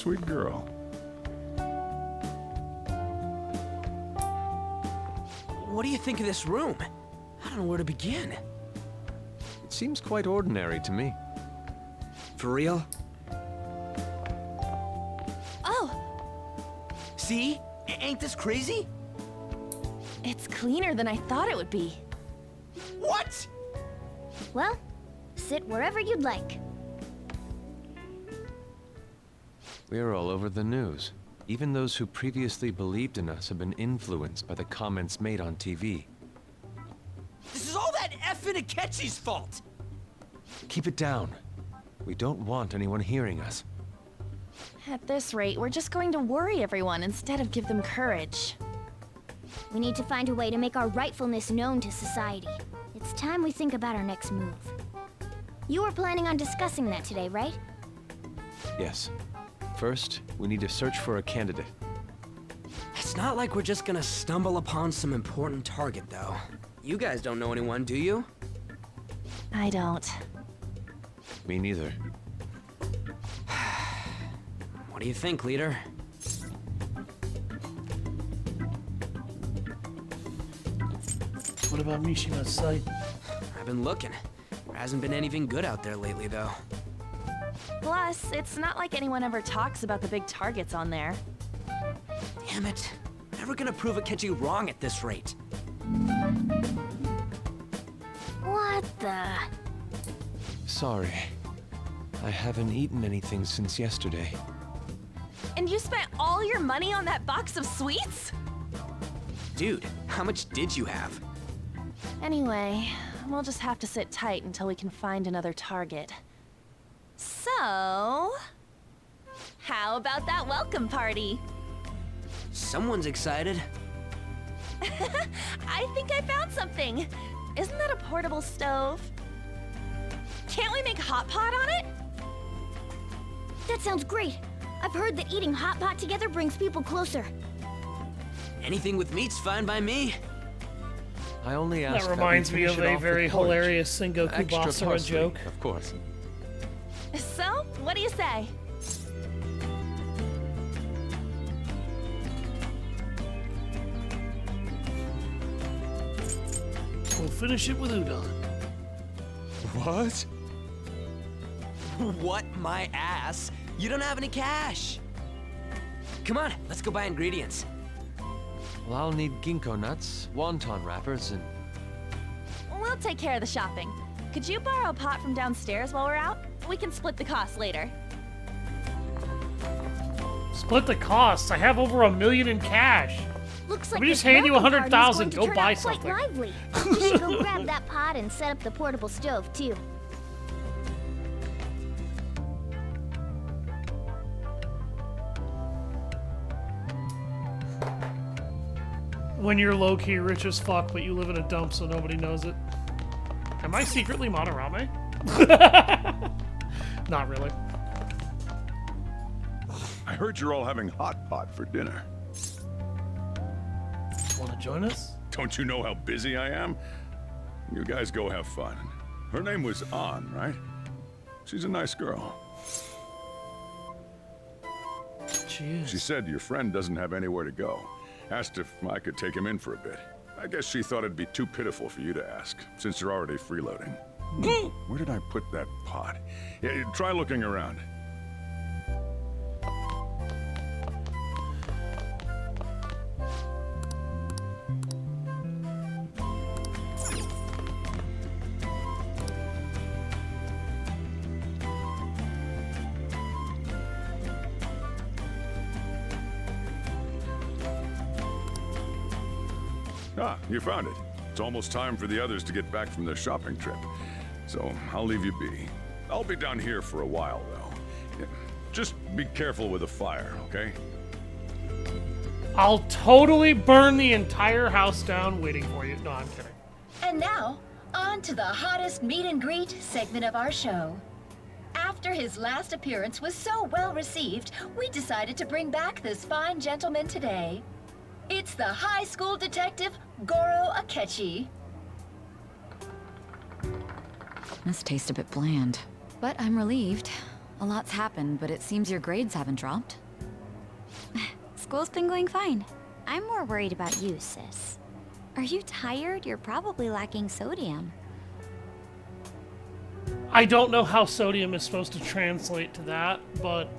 Sweet girl. What do you think of this room? I don't know where to begin. It seems quite ordinary to me. For real? Oh, See? Ain't this crazy? it's cleaner than I thought it would be. What? Well, sit wherever you'd like. We're all over the news. Even those who previously believed in us have been influenced by the comments made on TV. This is all that effing Akechi's fault! Keep it down. We don't want anyone hearing us. At this rate, we're just going to worry everyone instead of give them courage. We need to find a way to make our rightfulness known to society. It's time we think about our next move. You were planning on discussing that today, right? Yes. First, we need to search for a candidate. It's not like we're just gonna stumble upon some important target, though. You guys don't know anyone, do you? I don't. Me neither. What do you think, leader? What about Mishima's site? I've been looking. There hasn't been anything good out there lately, though. Plus, it's not like anyone ever talks about the big targets on there. Damn it. Never gonna prove Akechi wrong at this rate. What the? Sorry. I haven't eaten anything since yesterday. And you spent all your money on that box of sweets? Dude, how much did you have? Anyway, we'll just have to sit tight until we can find another target. So, how about that welcome party? Someone's excited. I think I found something. Isn't that a portable stove? Can't we make hot pot on it? That sounds great. I've heard that eating hot pot together brings people closer. Anything with meat's fine by me. I only asked That reminds me of a very hilarious Sengoku Extra Basara parsley, joke. of course. So, what do you say? We'll finish it with udon. What? What my ass? You don't have any cash. Come on, let's go buy ingredients. Well, I'll need ginkgo nuts, wonton wrappers, and... We'll take care of the shopping. Could you borrow a pot from downstairs while we're out? We can split the cost later. Split the costs. I have over $1 million in cash. Looks like me just this hand you mountain garden is 100,000. going to Go turn buy out quite something. lively. We should go grab that pot and set up the portable stove too. When you're low-key rich as fuck, but you live in a dump so nobody knows it. Am I secretly Monorame? Not really. I heard you're all having hot pot for dinner. Want to join us? Don't you know how busy I am? You guys go have fun. Her name was An, right? She's a nice girl. Jeez. She said your friend doesn't have anywhere to go. Asked if I could take him in for a bit. I guess she thought it'd be too pitiful for you to ask, since you're already freeloading. Where did I put that pot? Yeah, try looking around. Ah, you found it. It's almost time for the others to get back from their shopping trip. So I'll leave you be. I'll be down here for a while, though. Yeah, just be careful with the fire, okay? I'll totally burn the entire house down waiting for you. No, I'm kidding. And now, on to the hottest meet and greet segment of our show. After his last appearance was so well received, we decided to bring back this fine gentleman today. It's the high school detective, Goro Akechi. This tastes a bit bland. But I'm relieved. A lot's happened, but it seems your grades haven't dropped. School's been going fine. I'm more worried about you, sis. Are you tired? You're probably lacking sodium. I don't know how sodium is supposed to translate to that, but,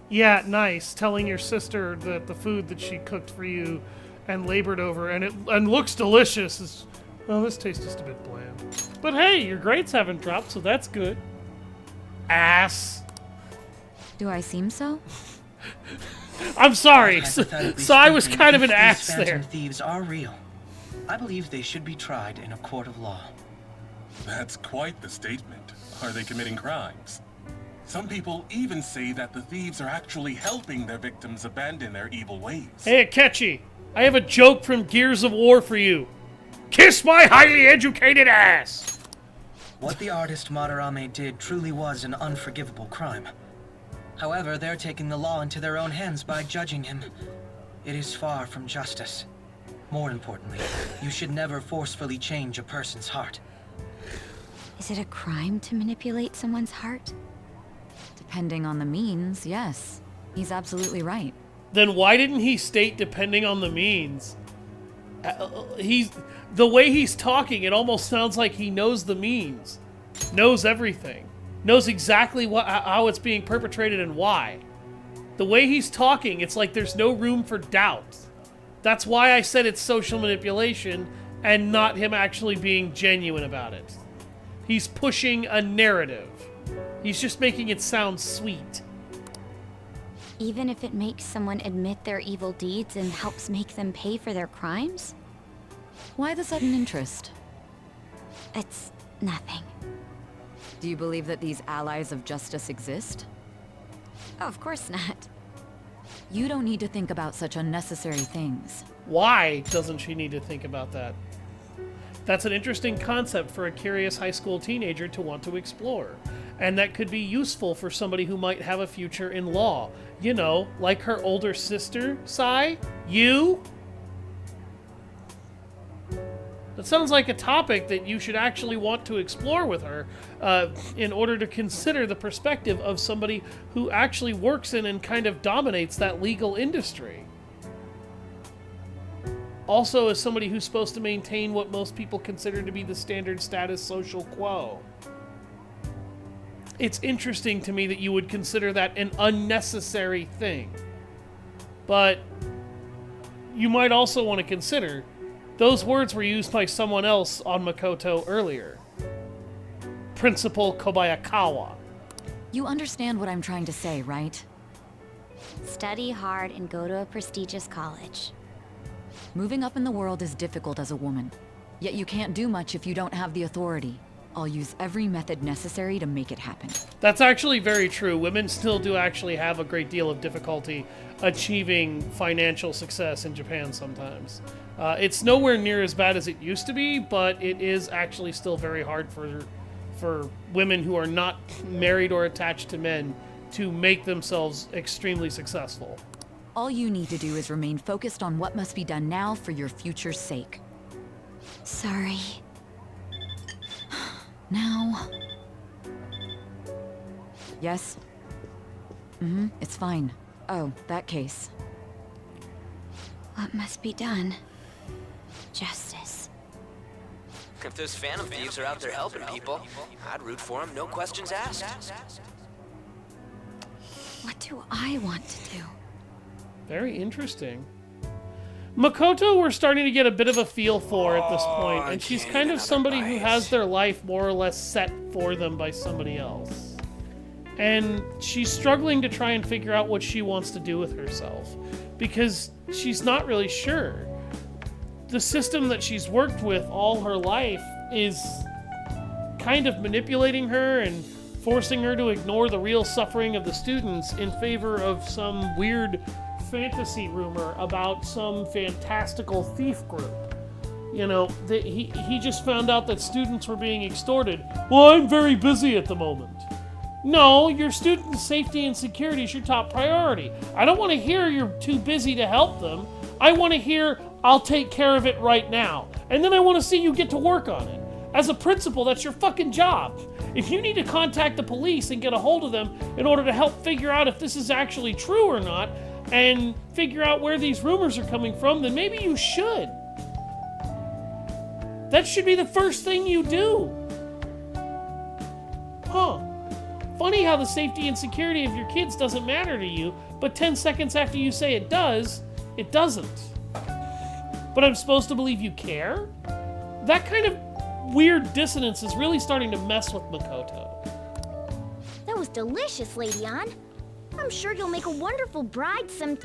yeah, nice. Telling your sister that the food that she cooked for you and labored over and looks delicious is, well, this tastes just a bit bland. But hey, your grades haven't dropped, so that's good. Ass. Do I seem so? I'm sorry. So I was kind of an ass Phantom there. Thieves are real. I believe they should be tried in a court of law. That's quite the statement. Are they committing crimes? Some people even say that the thieves are actually helping their victims abandon their evil ways. Hey, Akechi, I have a joke from Gears of War for you. Kiss my highly educated ass! What the artist Madarame did truly was an unforgivable crime. However, they're taking the law into their own hands by judging him. It is far from justice. More importantly, you should never forcefully change a person's heart. Is it a crime to manipulate someone's heart? Depending on the means, yes. He's absolutely right. Then why didn't he state depending on the means? The way he's talking, it almost sounds like he knows the means. Knows everything. Knows exactly how it's being perpetrated and why. The way he's talking, it's like there's no room for doubt. That's why I said it's social manipulation and not him actually being genuine about it. He's pushing a narrative. He's just making it sound sweet. Even if it makes someone admit their evil deeds and helps make them pay for their crimes? Why the sudden interest? It's nothing. Do you believe that these allies of justice exist? Oh, of course not. You don't need to think about such unnecessary things. Why doesn't she need to think about that? That's an interesting concept for a curious high school teenager to want to explore. And that could be useful for somebody who might have a future in law. You know, like her older sister, Sai? You? That sounds like a topic that you should actually want to explore with her in order to consider the perspective of somebody who actually works in and kind of dominates that legal industry. Also, as somebody who's supposed to maintain what most people consider to be the standard status social quo. It's interesting to me that you would consider that an unnecessary thing. But you might also want to consider those words were used by someone else on Makoto earlier. Principal Kobayakawa. You understand what I'm trying to say, right? Study hard and go to a prestigious college. Moving up in the world is difficult as a woman. Yet you can't do much if you don't have the authority. I'll use every method necessary to make it happen. That's actually very true. Women still do actually have a great deal of difficulty achieving financial success in Japan sometimes. It's nowhere near as bad as it used to be, but it is actually still very hard for women who are not married or attached to men to make themselves extremely successful. All you need to do is remain focused on what must be done now for your future's sake. Sorry. Now... Yes? It's fine. Oh, that case. What must be done? Justice. If those Phantom Thieves are out there helping people, I'd root for them, no questions asked. What do I want to do? Very interesting. Makoto, we're starting to get a bit of a feel for at this point, and she's kind of somebody who has their life more or less set for them by somebody else. And she's struggling to try and figure out what she wants to do with herself, because she's not really sure. The system that she's worked with all her life is kind of manipulating her and forcing her to ignore the real suffering of the students in favor of some weird fantasy rumor about some fantastical thief group. You know, he just found out that students were being extorted. Well, I'm very busy at the moment. No, your students' safety and security is your top priority. I don't want to hear you're too busy to help them. I want to hear, I'll take care of it right now. And then I want to see you get to work on it. As a principal, that's your fucking job. If you need to contact the police and get a hold of them in order to help figure out if this is actually true or not, and figure out where these rumors are coming from, then maybe you should. That should be the first thing you do. Huh. Funny how the safety and security of your kids doesn't matter to you, but 10 seconds after you say it does, it doesn't. But I'm supposed to believe you care? That kind of weird dissonance is really starting to mess with Makoto. That was delicious, Lady Ann. I'm sure you'll make a wonderful bride some...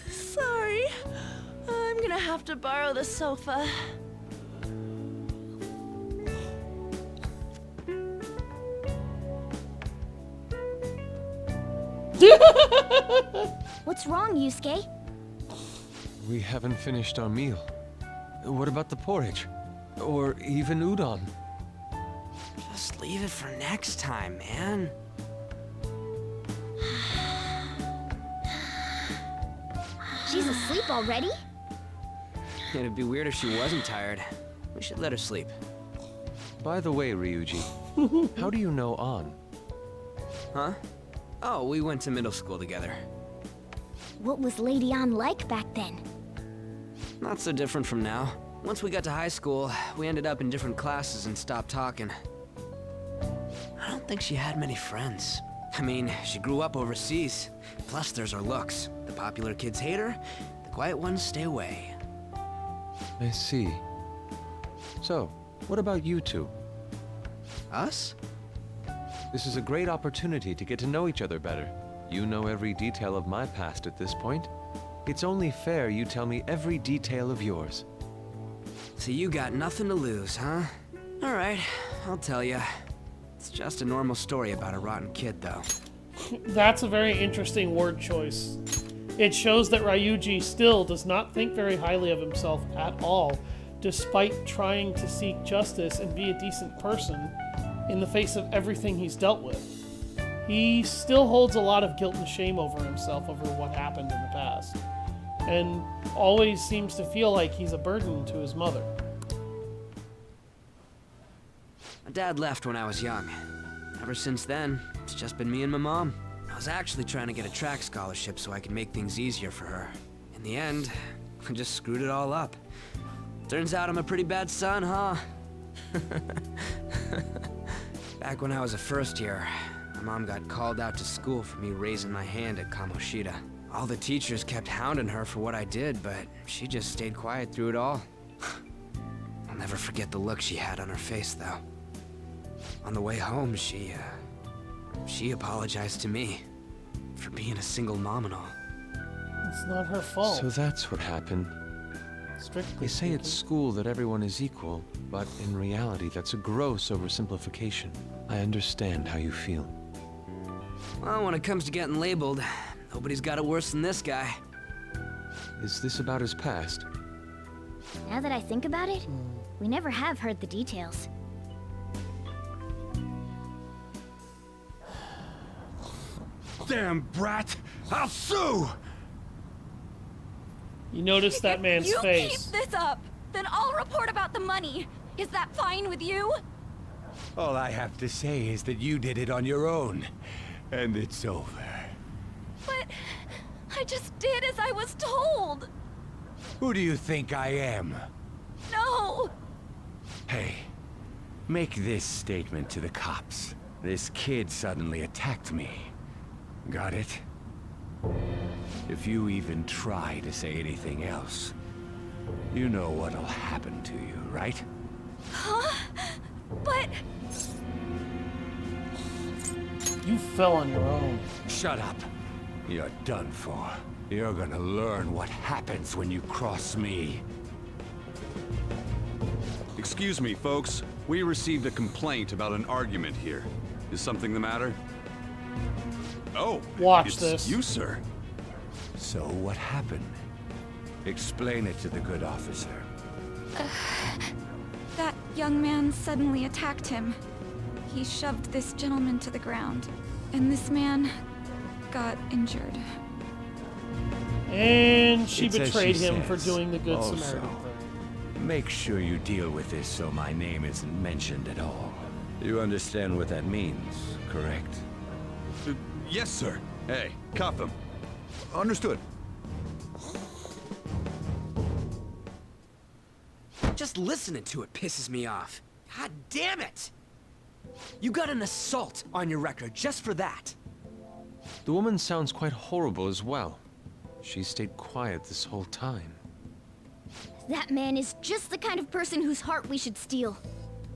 Sorry. I'm gonna have to borrow the sofa. What's wrong, Yusuke? We haven't finished our meal. What about the porridge? Or even udon? Just leave it for next time, man. She's asleep already? It'd be weird if she wasn't tired. We should let her sleep. By the way, Ryuji, how do you know An? Huh? Oh, we went to middle school together. What was Lady Ann like back then? Not so different from now. Once we got to high school, we ended up in different classes and stopped talking. I don't think she had many friends. I mean, she grew up overseas. Plus, there's her looks. The popular kids hate her, the quiet ones stay away. I see. So, what about you two? Us? This is a great opportunity to get to know each other better. You know every detail of my past at this point. It's only fair you tell me every detail of yours. So you got nothing to lose, huh? Alright, I'll tell you. It's just a normal story about a rotten kid, though. That's a very interesting word choice. It shows that Ryuji still does not think very highly of himself at all, despite trying to seek justice and be a decent person in the face of everything he's dealt with. He still holds a lot of guilt and shame over himself over what happened in the past, and always seems to feel like he's a burden to his mother. My dad left when I was young. Ever since then, it's just been me and my mom. I was actually trying to get a track scholarship so I could make things easier for her. In the end, I just screwed it all up. Turns out I'm a pretty bad son, huh? Back when I was a first year, my mom got called out to school for me raising my hand at Kamoshida. All the teachers kept hounding her for what I did, but she just stayed quiet through it all. I'll never forget the look she had on her face, though. On the way home, she apologized to me. for being a single mom and all. It's not her fault. So that's what happened. Strictly They say speaking. at school that everyone is equal, but in reality, that's a gross oversimplification. I understand how you feel. Well, when it comes to getting labeled, nobody's got it worse than this guy. Is this about his past? Now that I think about it, we never have heard the details. Damn brat! I'll sue! You notice that man's you face. keep this up, then I'll report about the money. Is that fine with you? All I have to say is that you did it on your own, and it's over. But I just did as I was told. Who do you think I am? No! Hey, make this statement to the cops. This kid suddenly attacked me. Got it? If you even try to say anything else, you know what'll happen to you, right? Huh? But... You fell on your own. Shut up. You're done for. You're gonna learn what happens when you cross me. Excuse me, folks. We received a complaint about an argument here. Is something the matter? Oh, Watch it's this. you, sir. So what happened? Explain it to the good officer. That young man suddenly attacked him. He shoved this gentleman to the ground, and this man got injured. And she It's as betrayed she him for says. doing the good Also, Samaritan thing. Make sure you deal with this so my name isn't mentioned at all. You understand what that means, correct? Yes, sir. Hey, cuff him. Understood. Just listening to it pisses me off. God damn it! You got an assault on your record just for that. The woman sounds quite horrible as well. She stayed quiet this whole time. That man is just the kind of person whose heart we should steal.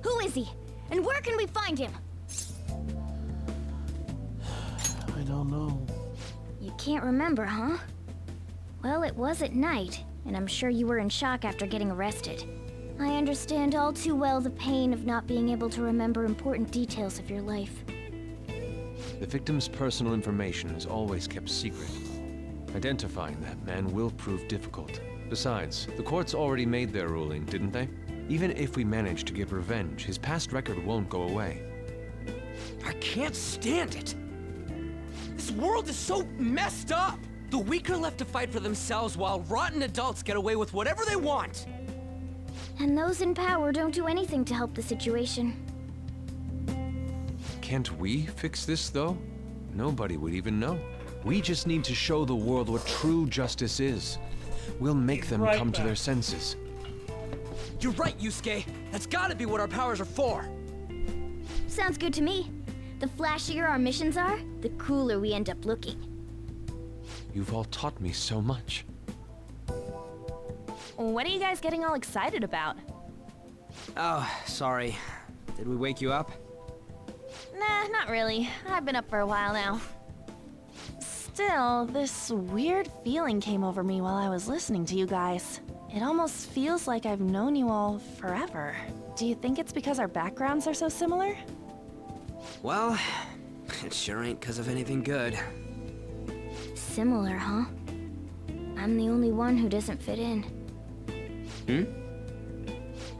Who is he? And where can we find him? I don't know. You can't remember, huh? Well, it was at night, and I'm sure you were in shock after getting arrested. I understand all too well the pain of not being able to remember important details of your life. The victim's personal information is always kept secret. Identifying that man will prove difficult. Besides, the courts already made their ruling, didn't they? Even if we manage to get revenge, his past record won't go away. I can't stand it. This world is so messed up. The weak are left to fight for themselves while rotten adults get away with whatever they want. And those in power don't do anything to help the situation. Can't we fix this, though? Nobody would even know. We just need to show the world what true justice is. We'll make them come to their senses. You're right, Yusuke. That's gotta be what our powers are for. Sounds good to me. The flashier our missions are, the cooler we end up looking. You've all taught me so much. What are you guys getting all excited about? Oh, sorry. Did we wake you up? Nah, not really. I've been up for a while now. Still, this weird feeling came over me while I was listening to you guys. It almost feels like I've known you all forever. Do you think it's because our backgrounds are so similar? Well, it sure ain't because of anything good. Similar, huh? I'm the only one who doesn't fit in.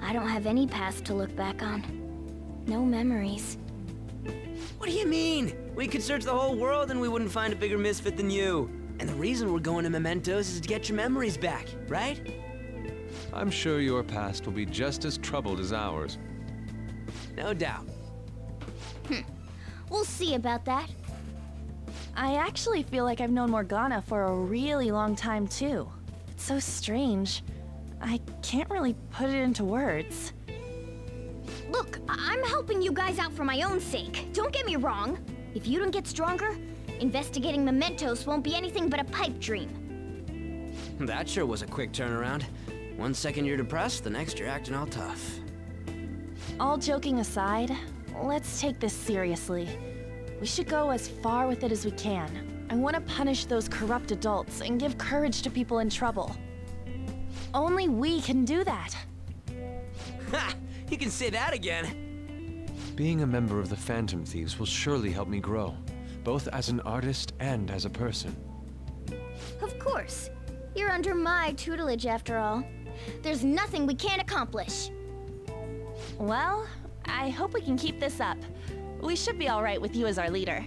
I don't have any past to look back on. No memories. What do you mean? We could search the whole world and we wouldn't find a bigger misfit than you. And the reason we're going to Mementos is to get your memories back, right? I'm sure your past will be just as troubled as ours. No doubt. We'll see about that. I actually feel like I've known Morgana for a really long time, too. It's so strange. I can't really put it into words. Look, I'm helping you guys out for my own sake. Don't get me wrong. If you don't get stronger, investigating Mementos won't be anything but a pipe dream. That sure was a quick turnaround. 1 second you're depressed, the next you're acting all tough. All joking aside, let's take this seriously. We should go as far with it as we can. I want to punish those corrupt adults and give courage to people in trouble. Only we can do that. Ha! You can say that again. Being a member of the Phantom Thieves will surely help me grow, both as an artist and as a person. Of course. You're under my tutelage after all. There's nothing we can't accomplish. Well, I hope we can keep this up. We should be all right with you as our leader.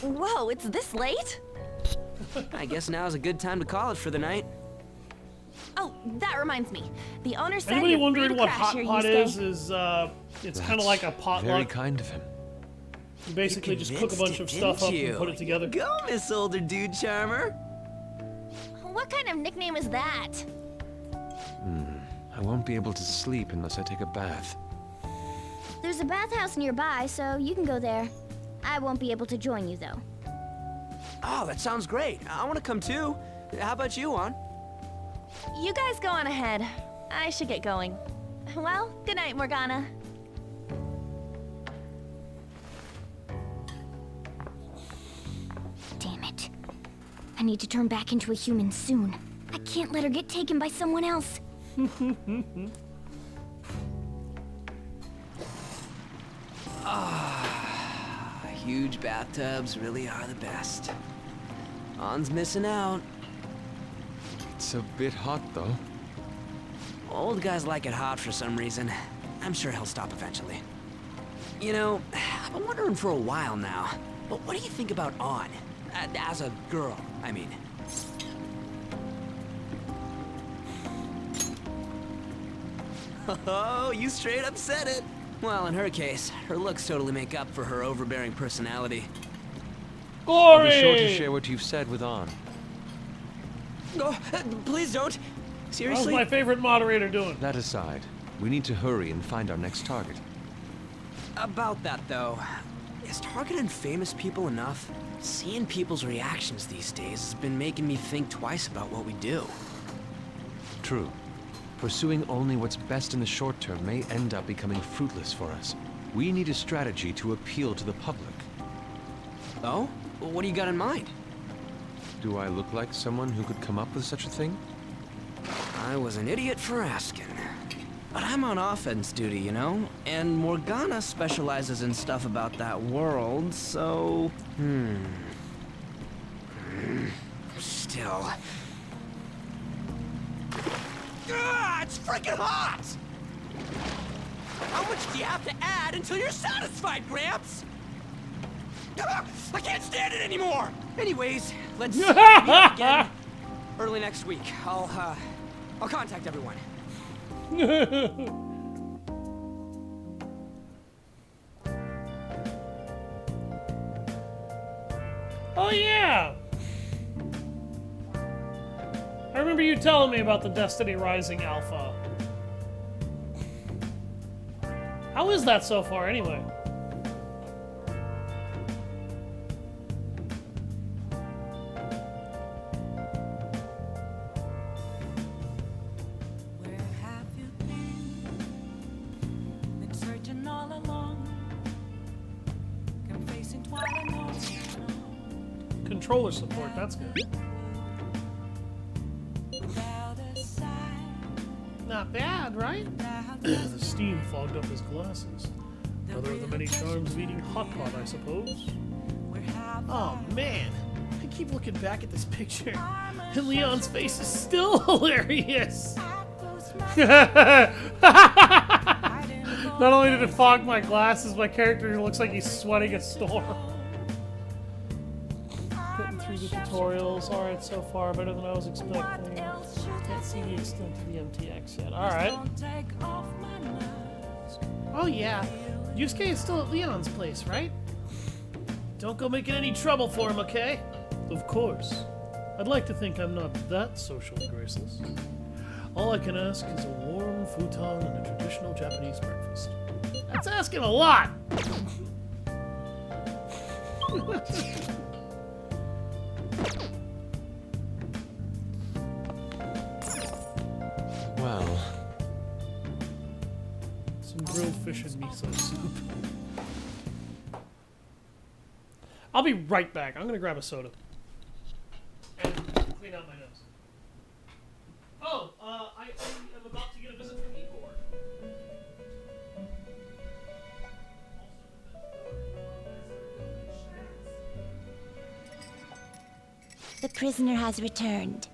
Whoa, it's this late? I guess now's a good time to call it for the night. Oh, that reminds me. The owner said Anybody you're free wondering to what crash hot here, pot you is? stay. It's kind of like a potluck. Very kind of him. You basically just cook a bunch of stuff up and put it together. Go, Miss Older Dude Charmer. What kind of nickname is that? I won't be able to sleep unless I take a bath. There's a bathhouse nearby, so you can go there. I won't be able to join you, though. Oh, that sounds great. I want to come too. How about you, Juan? You guys go on ahead. I should get going. Well, good night, Morgana. Damn it. I need to turn back into a human soon. I can't let her get taken by someone else. Huge bathtubs really are the best. Juan's missing out. It's a bit hot, though. Old guys like it hot for some reason. I'm sure he'll stop eventually. You know, I've been wondering for a while now, but what do you think about On? As a girl, I mean. Oh, you straight up said it. Well, in her case, her looks totally make up for her overbearing personality. I'll be sure to share what you've said with On. Oh, please don't. Seriously? How's my favorite moderator doing? That aside, we need to hurry and find our next target. About that, though, is targeting famous people enough? Seeing people's reactions these days has been making me think twice about what we do. True. Pursuing only what's best in the short term may end up becoming fruitless for us. We need a strategy to appeal to the public. Oh? What do you got in mind? Do I look like someone who could come up with such a thing? I was an idiot for asking. But I'm on offense duty, you know? And Morgana specializes in stuff about that world, so... Still... Ah, it's freaking hot! How much do you have to add until you're satisfied, Gramps? Ah, I can't stand it anymore! Anyways, let's meet again early next week. I'll contact everyone. Oh yeah! I remember you telling me about the Destiny Rising Alpha. How is that so far, anyway? controller support. That's good. Not bad, right? The steam fogged up his glasses. Another of the many charms of eating hot pot, I suppose. Oh man, I keep looking back at this picture, and Leon's face is still hilarious. Not only did it fog my glasses, my character looks like he's sweating a storm. Getting through the tutorials, alright so far, better than I was expecting. Can't see the extent of the MTX yet. Alright. Oh yeah, Yusuke is still at Leon's place, right? Don't go making any trouble for him, okay? Of course. I'd like to think I'm not that socially graceless. All I can ask is a warm futon and a traditional Japanese breakfast. That's asking a lot! Well... Some grilled fish and miso soup. I'll be right back. I'm gonna grab a soda. And clean out my nose. Oh, I am about to get a visit from Igor. The prisoner has returned.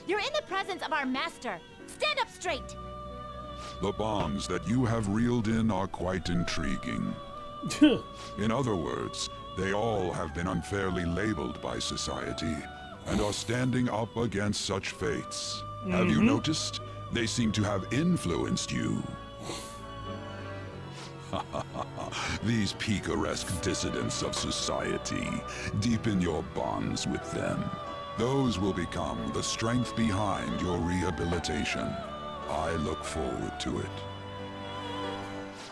You're in the presence of our master. Stand up straight. The bonds that you have reeled in are quite intriguing. In other words, they all have been unfairly labeled by society and are standing up against such fates. Have you noticed? They seem to have influenced you. These picaresque dissidents of society, deepen your bonds with them. Those will become the strength behind your rehabilitation. I look forward to it.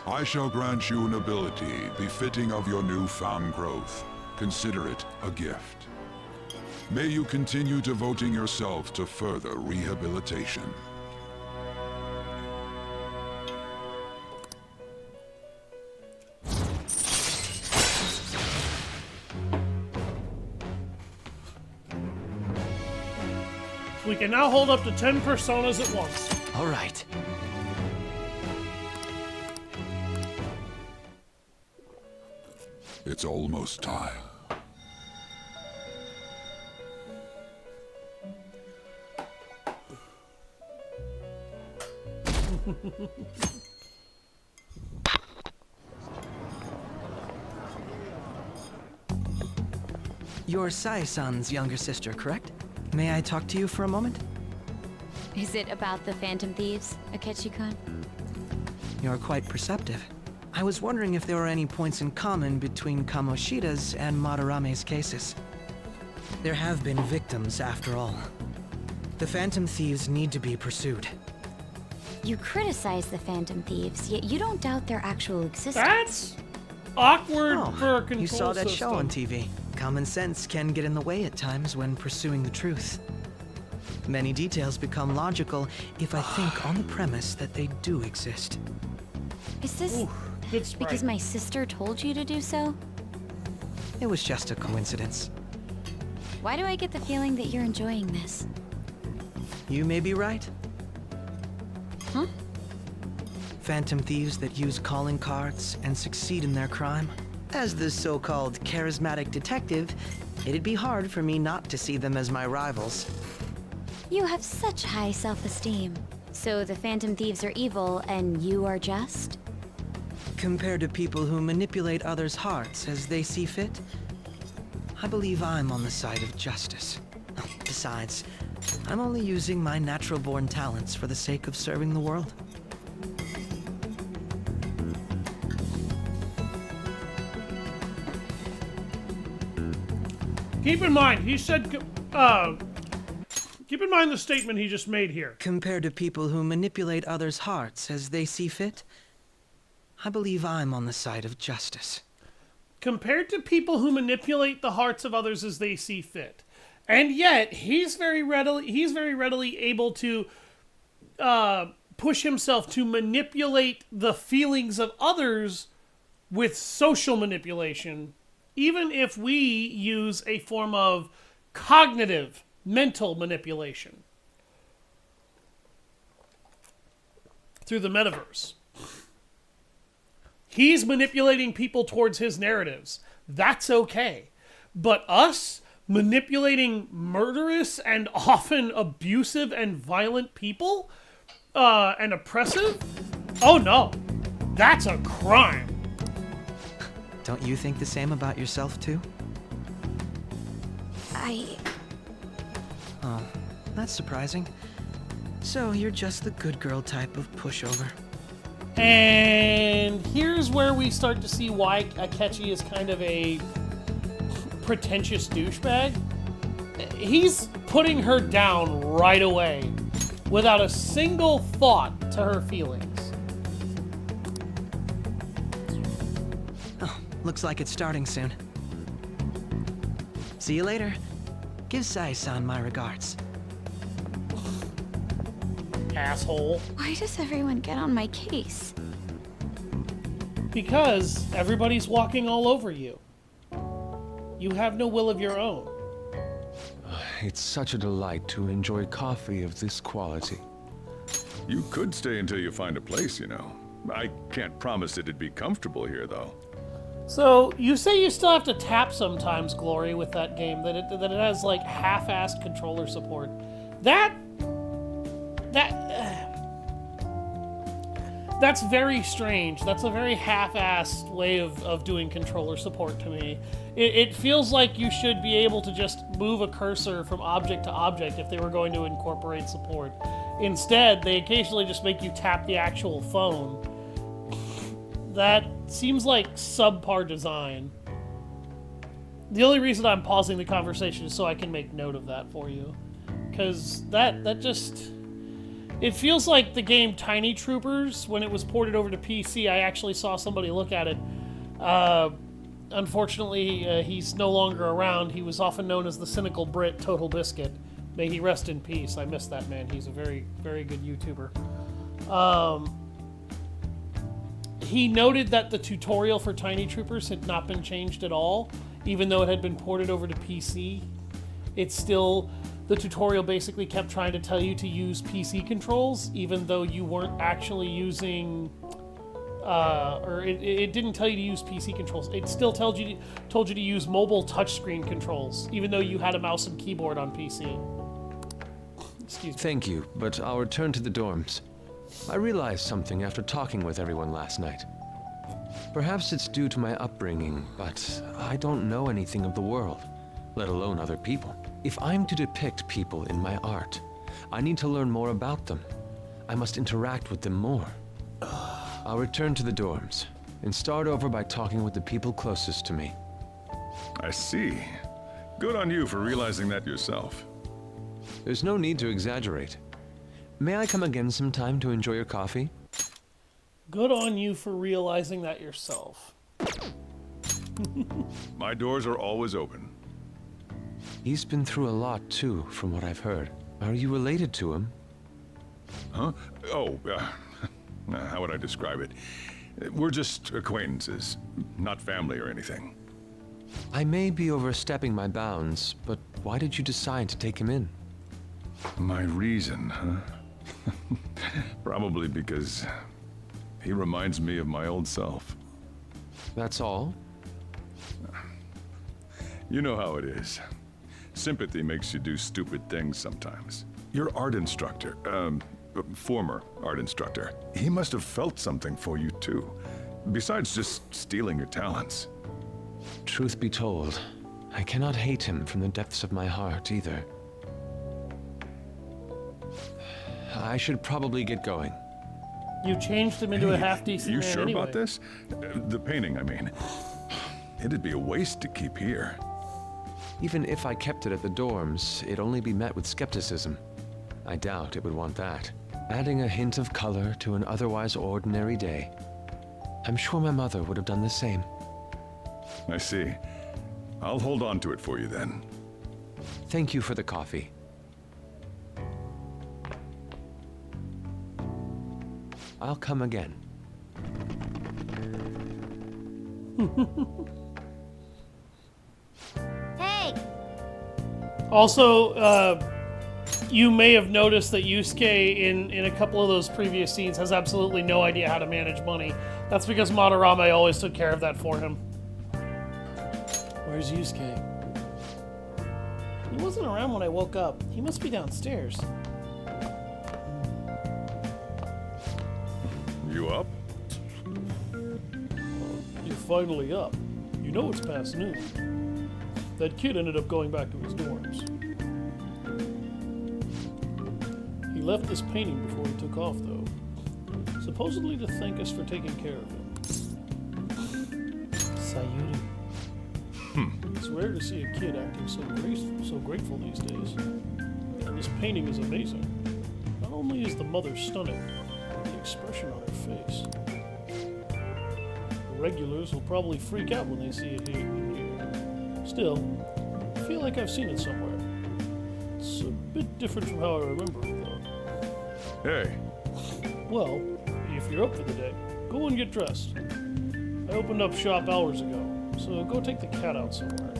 I shall grant you an ability befitting of your newfound growth. Consider it a gift. May you continue devoting yourself to further rehabilitation. We can now hold up to 10 personas at once. All right. It's almost time. You're Sai-san's younger sister, correct? May I talk to you for a moment? Is it about the Phantom Thieves, Akechi-kun? You're quite perceptive. I was wondering if there were any points in common between Kamoshida's and Madarame's cases. There have been victims, after all. The Phantom Thieves need to be pursued. You criticize the Phantom Thieves, yet you don't doubt their actual existence. That's awkward Oh, for a control you saw that show on system. TV. Common sense can get in the way at times when pursuing the truth. Many details become logical if I think on the premise that they do exist. Is this because my sister told you to do so? It was just a coincidence. Why do I get the feeling that you're enjoying this? You may be right. Huh? Phantom thieves that use calling cards and succeed in their crime. As the so-called charismatic detective, it'd be hard for me not to see them as my rivals. You have such high self-esteem. So the Phantom Thieves are evil and you are just? Compared to people who manipulate others' hearts as they see fit, I believe I'm on the side of justice. Besides, I'm only using my natural-born talents for the sake of serving the world. Keep in mind, he said, keep in mind the statement he just made here. Compared to people who manipulate others' hearts as they see fit, I believe I'm on the side of justice. Compared to people who manipulate the hearts of others as they see fit. And yet, he's very readily able to push himself to manipulate the feelings of others with social manipulation, even if we use a form of cognitive, mental manipulation through the metaverse. He's manipulating people towards his narratives. That's okay. But us manipulating murderous and often abusive and violent people and oppressive? Oh no, that's a crime. Don't you think the same about yourself too? Oh, that's surprising. So you're just the good girl type of pushover. And here's where we start to see why Akechi is kind of a pretentious douchebag. He's putting her down right away without a single thought to her feelings. Oh, looks like it's starting soon. See you later. Give Sai-san my regards. Asshole. Why does everyone get on my case? Because everybody's walking all over you. You have no will of your own. It's such a delight to enjoy coffee of this quality. You could stay until you find a place, you know. I can't promise it'd be comfortable here, though. So, you say you still have to tap sometimes, Glory, with that game, that it has, like, half-assed controller support. That's very strange. That's a very half-assed way of doing controller support to me. It feels like you should be able to just move a cursor from object to object if they were going to incorporate support. Instead, they occasionally just make you tap the actual phone. That seems like subpar design. The only reason I'm pausing the conversation is so I can make note of that for you. Because that just... It feels like the game Tiny Troopers, when it was ported over to PC, I actually saw somebody look at it. Unfortunately, he's no longer around. He was often known as the cynical Brit Total Biscuit. May he rest in peace. I miss that man. He's a very, very good YouTuber. He noted that the tutorial for Tiny Troopers had not been changed at all, even though it had been ported over to PC. It's still... The tutorial basically kept trying to tell you to use PC controls, even though you weren't actually using... it didn't tell you to use PC controls. It still told you to use mobile touchscreen controls, even though you had a mouse and keyboard on PC. Excuse me. Thank you, but I'll return to the dorms. I realized something after talking with everyone last night. Perhaps it's due to my upbringing, but I don't know anything of the world, let alone other people. If I'm to depict people in my art, I need to learn more about them. I must interact with them more. I'll return to the dorms and start over by talking with the people closest to me. I see. Good on you for realizing that yourself. There's no need to exaggerate. May I come again sometime to enjoy your coffee? Good on you for realizing that yourself. My doors are always open. He's been through a lot, too, from what I've heard. Are you related to him? Huh? Oh, how would I describe it? We're just acquaintances, not family or anything. I may be overstepping my bounds, but why did you decide to take him in? My reason, huh? Probably because he reminds me of my old self. That's all? You know how it is. Sympathy makes you do stupid things sometimes. Your art instructor, former art instructor, he must have felt something for you too. Besides just stealing your talents. Truth be told, I cannot hate him from the depths of my heart either. I should probably get going. You changed him into a half-decent man You sure anyway. about this? The painting, I mean. It'd be a waste to keep here. Even if I kept it at the dorms, it'd only be met with skepticism. I doubt it would want that. Adding a hint of color to an otherwise ordinary day. I'm sure my mother would have done the same. I see. I'll hold on to it for you then. Thank you for the coffee. I'll come again. Hey! Also, you may have noticed that Yusuke in a couple of those previous scenes has absolutely no idea how to manage money. That's because Madarame always took care of that for him. Where's Yusuke? He wasn't around when I woke up. He must be downstairs. You up? You're finally up. You know it's past noon. That kid ended up going back to his dorms. He left this painting before he took off, though. Supposedly to thank us for taking care of him. Sayuri. It's rare to see a kid acting so grateful these days. And this painting is amazing. Not only is the mother stunning, but the expression on her face. The regulars will probably freak out when they see it here. Still, I feel like I've seen it somewhere. It's a bit different from how I remember it, though. Hey. Well, if you're up for the day, go and get dressed. I opened up shop hours ago, so go take the cat out somewhere.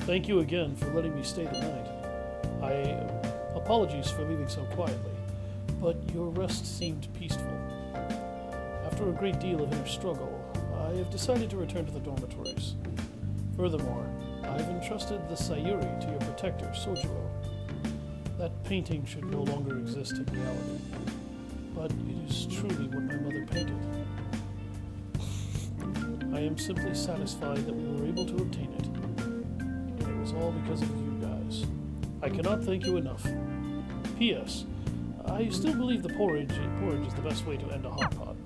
Thank you again for letting me stay the night. Apologies for leaving so quietly, but your rest seemed peaceful. After a great deal of inner struggle, I have decided to return to the dormitories. Furthermore, I've entrusted the Sayuri to your protector, Sojiro. That painting should no longer exist in reality, but it is truly what my mother painted. I am simply satisfied that we were able to obtain it. And it was all because of you guys. I cannot thank you enough. P.S. I still believe the porridge is the best way to end a hot pot.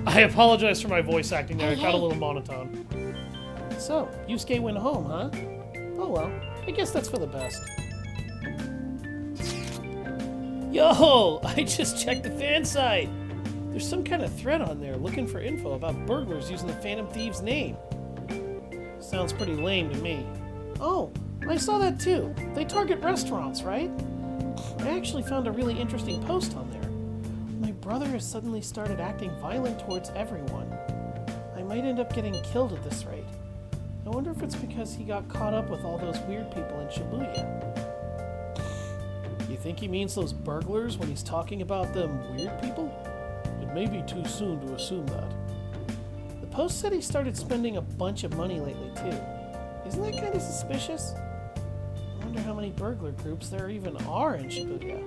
I apologize for my voice acting there. It got a little monotone. So, Yusuke went home, huh? Oh well, I guess that's for the best. Yo! I just checked the fan site! There's some kind of thread on there looking for info about burglars using the Phantom Thieves name. Sounds pretty lame to me. Oh, I saw that too. They target restaurants, right? I actually found a really interesting post on there. My brother has suddenly started acting violent towards everyone. I might end up getting killed at this rate. I wonder if it's because he got caught up with all those weird people in Shibuya. You think he means those burglars when he's talking about them weird people? It may be too soon to assume that. The post said he started spending a bunch of money lately too. Isn't that kind of suspicious? I wonder how many burglar groups there even are in Shibuya.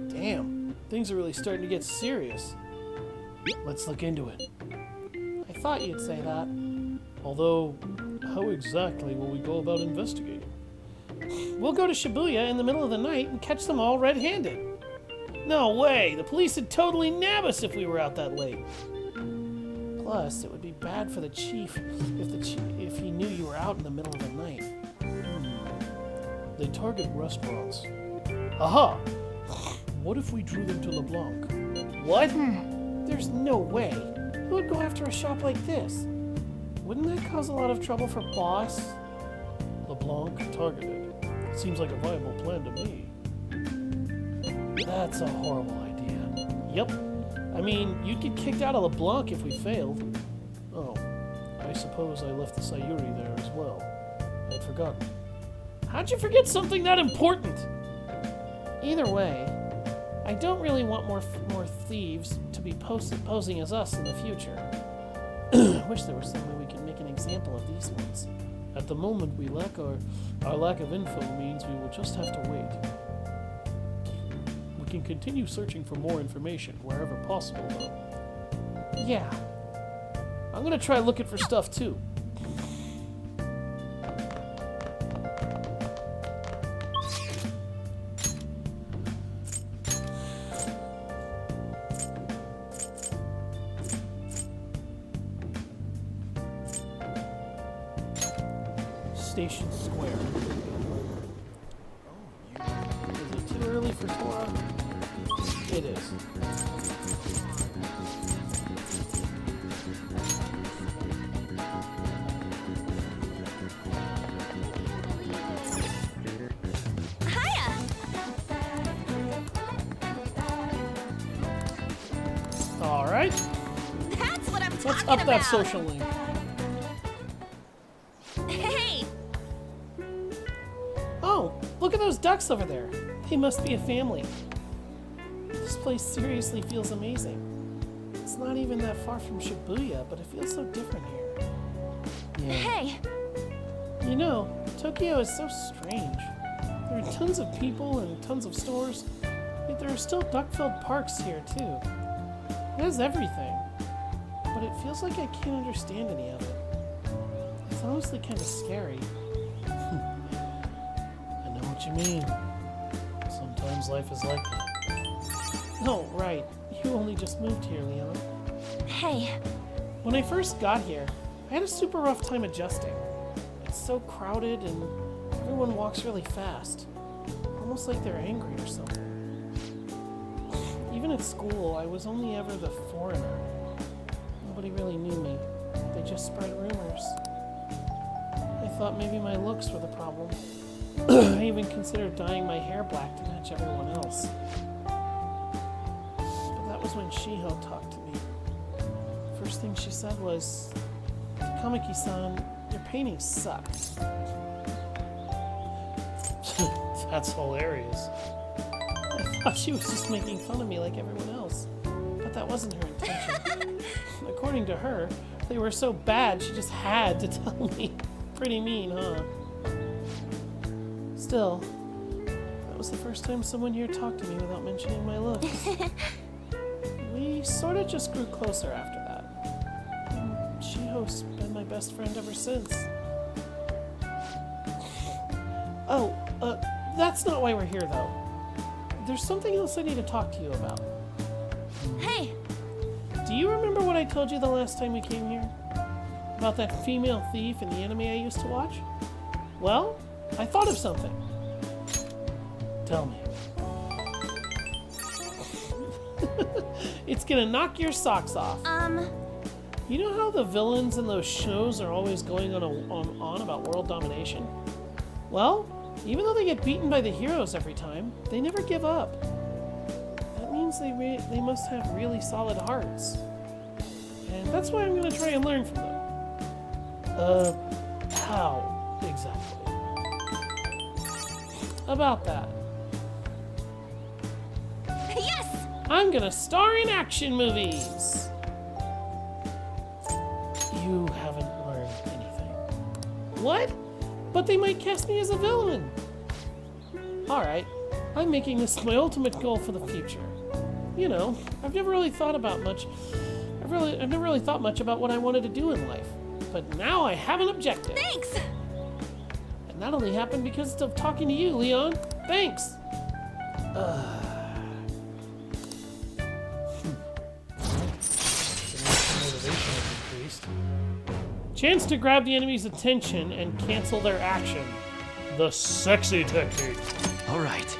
Damn, things are really starting to get serious. Let's look into it. I thought you'd say that. Although, how exactly will we go about investigating? We'll go to Shibuya in the middle of the night and catch them all red-handed. No way! The police would totally nab us if we were out that late. Plus, it would be bad for the chief if he knew you were out in the middle of the night. They target restaurants. Aha! What if we drew them to LeBlanc? What? There's no way. Who would go after a shop like this? Wouldn't that cause a lot of trouble for Boss? LeBlanc targeted. Seems like a viable plan to me. That's a horrible idea. Yep. I mean, you'd get kicked out of LeBlanc if we failed. Oh, I suppose I left the Sayuri there as well. I'd forgotten. How'd you forget something that important? Either way, I don't really want more thieves to be posing as us in the future. Wish there was some way we could make an example of these ones. At the moment, our lack of info means we will just have to wait. We can continue searching for more information wherever possible, though. Yeah. I'm gonna try looking for stuff, too. Station Square. Oh, is it too early for Torah? It is. Hiya! All right. That's what I'm Let's talking up about. that social link. Hey! Oh, look at those ducks over there. They must be a family. This place seriously feels amazing. It's not even that far from Shibuya, but it feels so different here. Yeah. Hey! You know, Tokyo is so strange. There are tons of people and tons of stores, yet there are still duck-filled parks here, too. It has everything, but it feels like I can't understand any of it. It's honestly kind of scary. I know what you mean. Sometimes life is like that. Oh, right. You only just moved here, Leon. Hey. When I first got here, I had a super rough time adjusting. It's so crowded and everyone walks really fast. Almost like they're angry or something. Even at school, I was only ever the foreigner. Nobody really knew me. They just spread rumors. I thought maybe my looks were the problem. I even considered dyeing my hair black to match everyone else. But that was when Shiho talked to me. First thing she said was, "Kamiki-san, your paintings suck." That's hilarious. I thought she was just making fun of me like everyone else. But that wasn't her intention. According to her, they were so bad she just had to tell me. Pretty mean, huh? Still, that was the first time someone here talked to me without mentioning my looks. We sort of just grew closer after that. And Shiho's been my best friend ever since. Oh, that's not why we're here, though. There's something else I need to talk to you about. Hey! Do you remember what I told you the last time we came here? About that female thief in the anime I used to watch? Well, I thought of something. Tell me. It's gonna knock your socks off. You know how the villains in those shows are always going on about world domination? Well, even though they get beaten by the heroes every time, they never give up. That means they must have really solid hearts. And that's why I'm gonna try and learn from them. How exactly? About that. Yes! I'm gonna star in action movies! You haven't learned anything. What? But they might cast me as a villain! Alright, I'm making this my ultimate goal for the future. You know, I've never really thought much about what I wanted to do in life. But now I have an objective. Thanks! And that only happened because of talking to you, Leon. Thanks! Chance to grab the enemy's attention and cancel their action. The sexy technique. All right.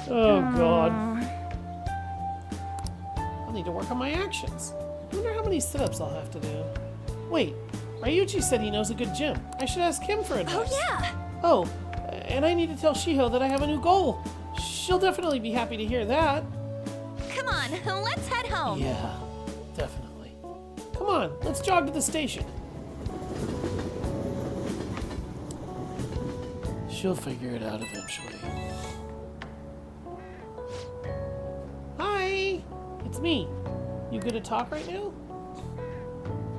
Oh, God. I'll need to work on my actions. I wonder how many sit-ups I'll have to do. Wait, Ryuichi said he knows a good gym. I should ask him for advice. Oh, yeah! Oh, and I need to tell Shiho that I have a new goal. She'll definitely be happy to hear that. Come on, let's head home. Yeah, definitely. Come on, let's jog to the station. She'll figure it out eventually. Hi! It's me. You good to talk right now?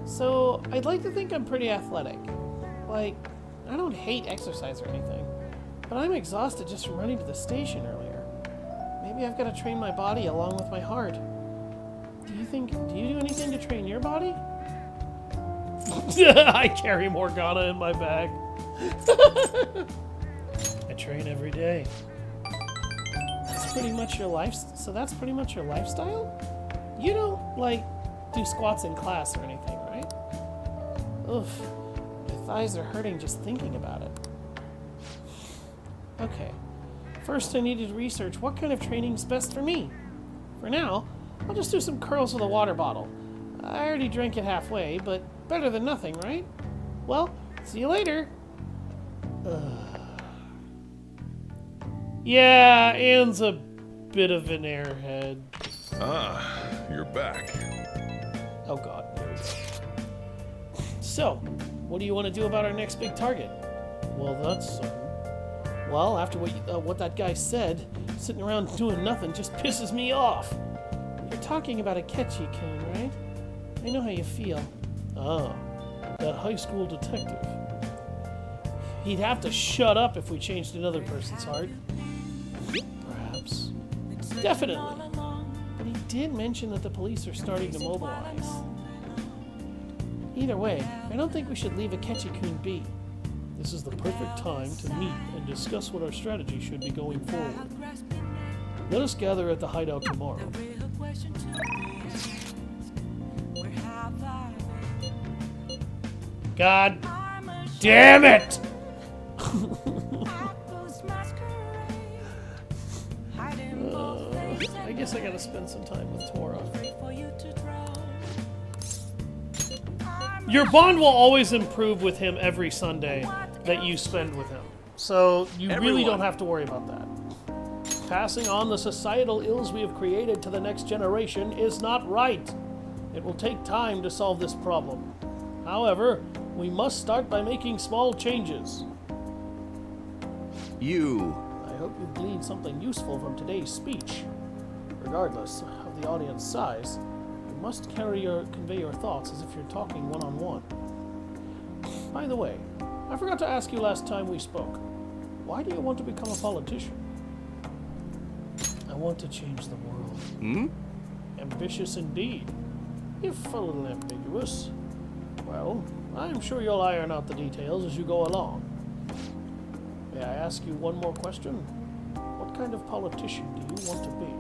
So, I'd like to think I'm pretty athletic. Like, I don't hate exercise or anything, but I'm exhausted just from running to the station earlier. Maybe I've got to train my body along with my heart. Do you do anything to train your body? I carry Morgana in my bag. I train every day. That's pretty much your life. So that's pretty much your lifestyle? You don't, like, do squats in class or anything, right? Oof. My thighs are hurting just thinking about it. Okay. First, I needed to research what kind of training's best for me. For now, I'll just do some curls with a water bottle. I already drank it halfway, but better than nothing, right? Well, see you later. Yeah, Anne's a bit of an airhead. Ah, you're back. Oh god. So, what do you want to do about our next big target? Well, that's well, after what that guy said, sitting around doing nothing just pisses me off. You're talking about Akechi-kun, right? I know how you feel. Oh, that high school detective. He'd have to shut up if we changed another person's heart. Perhaps. Definitely. But he did mention that the police are starting to mobilize. Either way, I don't think we should leave Akechi-kun be. This is the perfect time to meet and discuss what our strategy should be going forward. Let us gather at the hideout tomorrow. God damn it! I guess I gotta spend some time with Tora. Your bond will always improve with him every Sunday that you spend with him. So you really don't have to worry about that. Passing on the societal ills we have created to the next generation is not right. It will take time to solve this problem. However, we must start by making small changes. I hope you gleaned something useful from today's speech. Regardless of the audience size, you must convey your thoughts as if you're talking one-on-one. By the way, I forgot to ask you last time we spoke. Why do you want to become a politician? I want to change the world. Ambitious indeed, if a little ambiguous. Well, I'm sure you'll iron out the details as you go along. May I ask you one more question? What kind of politician do you want to be?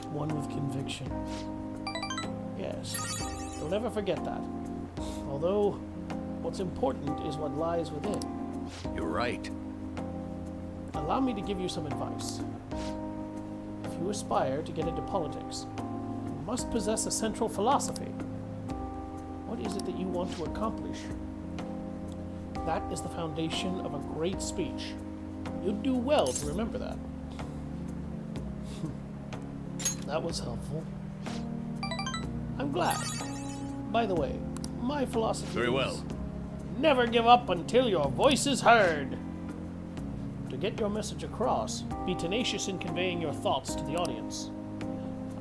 One with conviction. Yes, don't ever forget that. Although, what's important is what lies within. You're right. Allow me to give you some advice. If you aspire to get into politics, you must possess a central philosophy. What is it that you want to accomplish? That is the foundation of a great speech. You'd do well to remember that. That was helpful. I'm glad. By the way, my philosophy Very well. is never give up until your voice is heard. To get your message across, be tenacious in conveying your thoughts to the audience.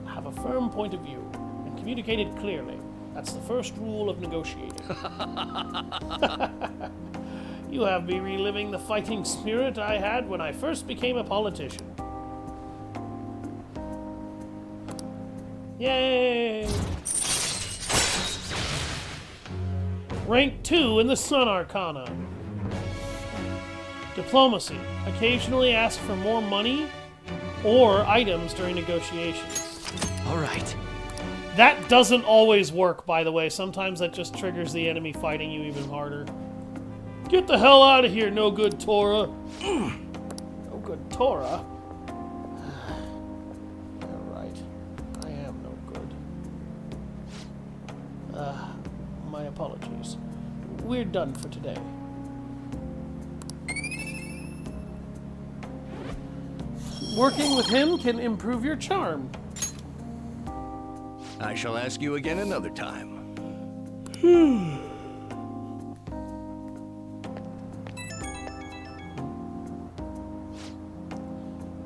Have a firm point of view and communicate it clearly. That's the first rule of negotiating. You have me reliving the fighting spirit I had when I first became a politician. Yay! Rank 2 in the Sun Arcana. Diplomacy. Occasionally ask for more money or items during negotiations. All right. That doesn't always work, by the way. Sometimes that just triggers the enemy fighting you even harder. Get the hell out of here, no good Tora. No good Tora? You're right. I am no good. My apologies. We're done for today. Working with him can improve your charm. I shall ask you again another time.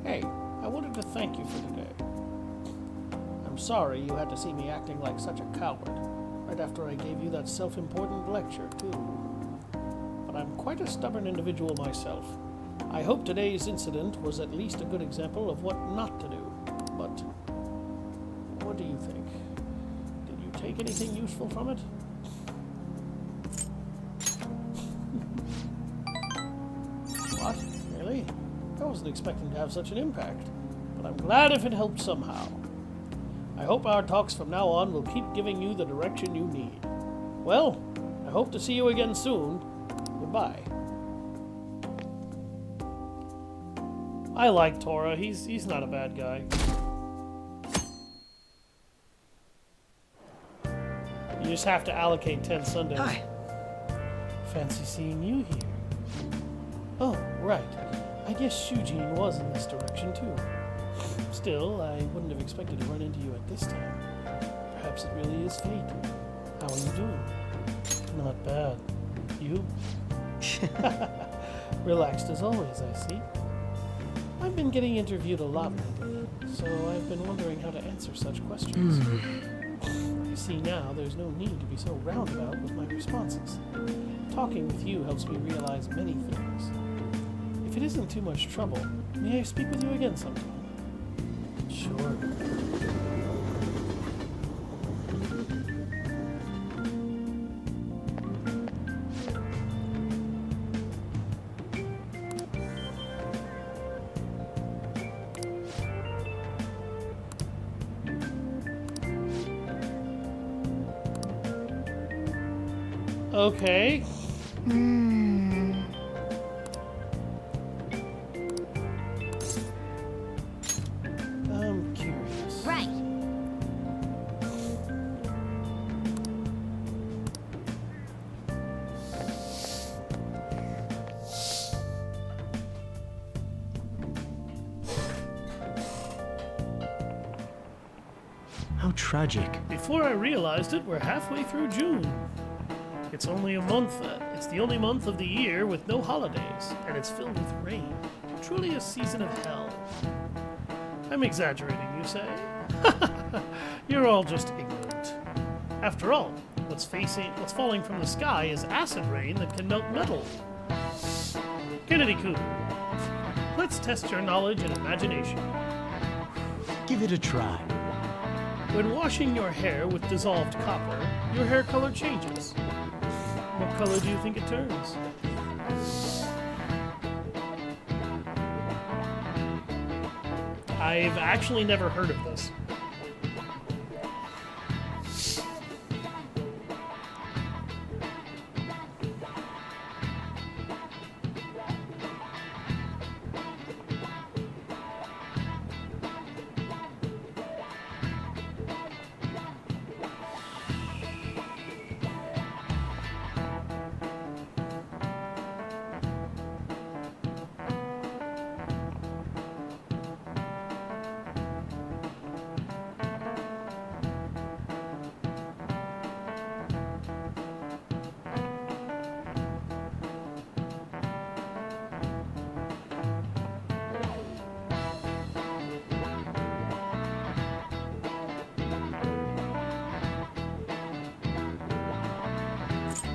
Hey, I wanted to thank you for today. I'm sorry you had to see me acting like such a coward, right after I gave you that self-important lecture, too. But I'm quite a stubborn individual myself. I hope today's incident was at least a good example of what not to do. But what do you think? Did you take anything useful from it? What? Really? I wasn't expecting to have such an impact, but I'm glad if it helped somehow. I hope our talks from now on will keep giving you the direction you need. Well, I hope to see you again soon. Goodbye. I like Tora. He's not a bad guy. You just have to allocate 10 Sundays. Hi. Fancy seeing you here. Oh, right. I guess Shujin was in this direction too. Still, I wouldn't have expected to run into you at this time. Perhaps it really is fate. How are you doing? Not bad. You? Relaxed as always, I see. I've been getting interviewed a lot lately, so I've been wondering how to answer such questions. You see now, there's no need to be so roundabout with my responses. Talking with you helps me realize many things. If it isn't too much trouble, may I speak with you again sometime? Sure. Okay. I'm curious. Right. How tragic. Before I realized it, we're halfway through June. It's only a month. It's the only month of the year with no holidays, and it's filled with rain. Truly a season of hell. I'm exaggerating, you say? You're all just ignorant. After all, what's falling from the sky is acid rain that can melt metal. Kennedy-kun, let's test your knowledge and imagination. Give it a try. When washing your hair with dissolved copper, your hair color changes. What color do you think it turns? I've actually never heard of this.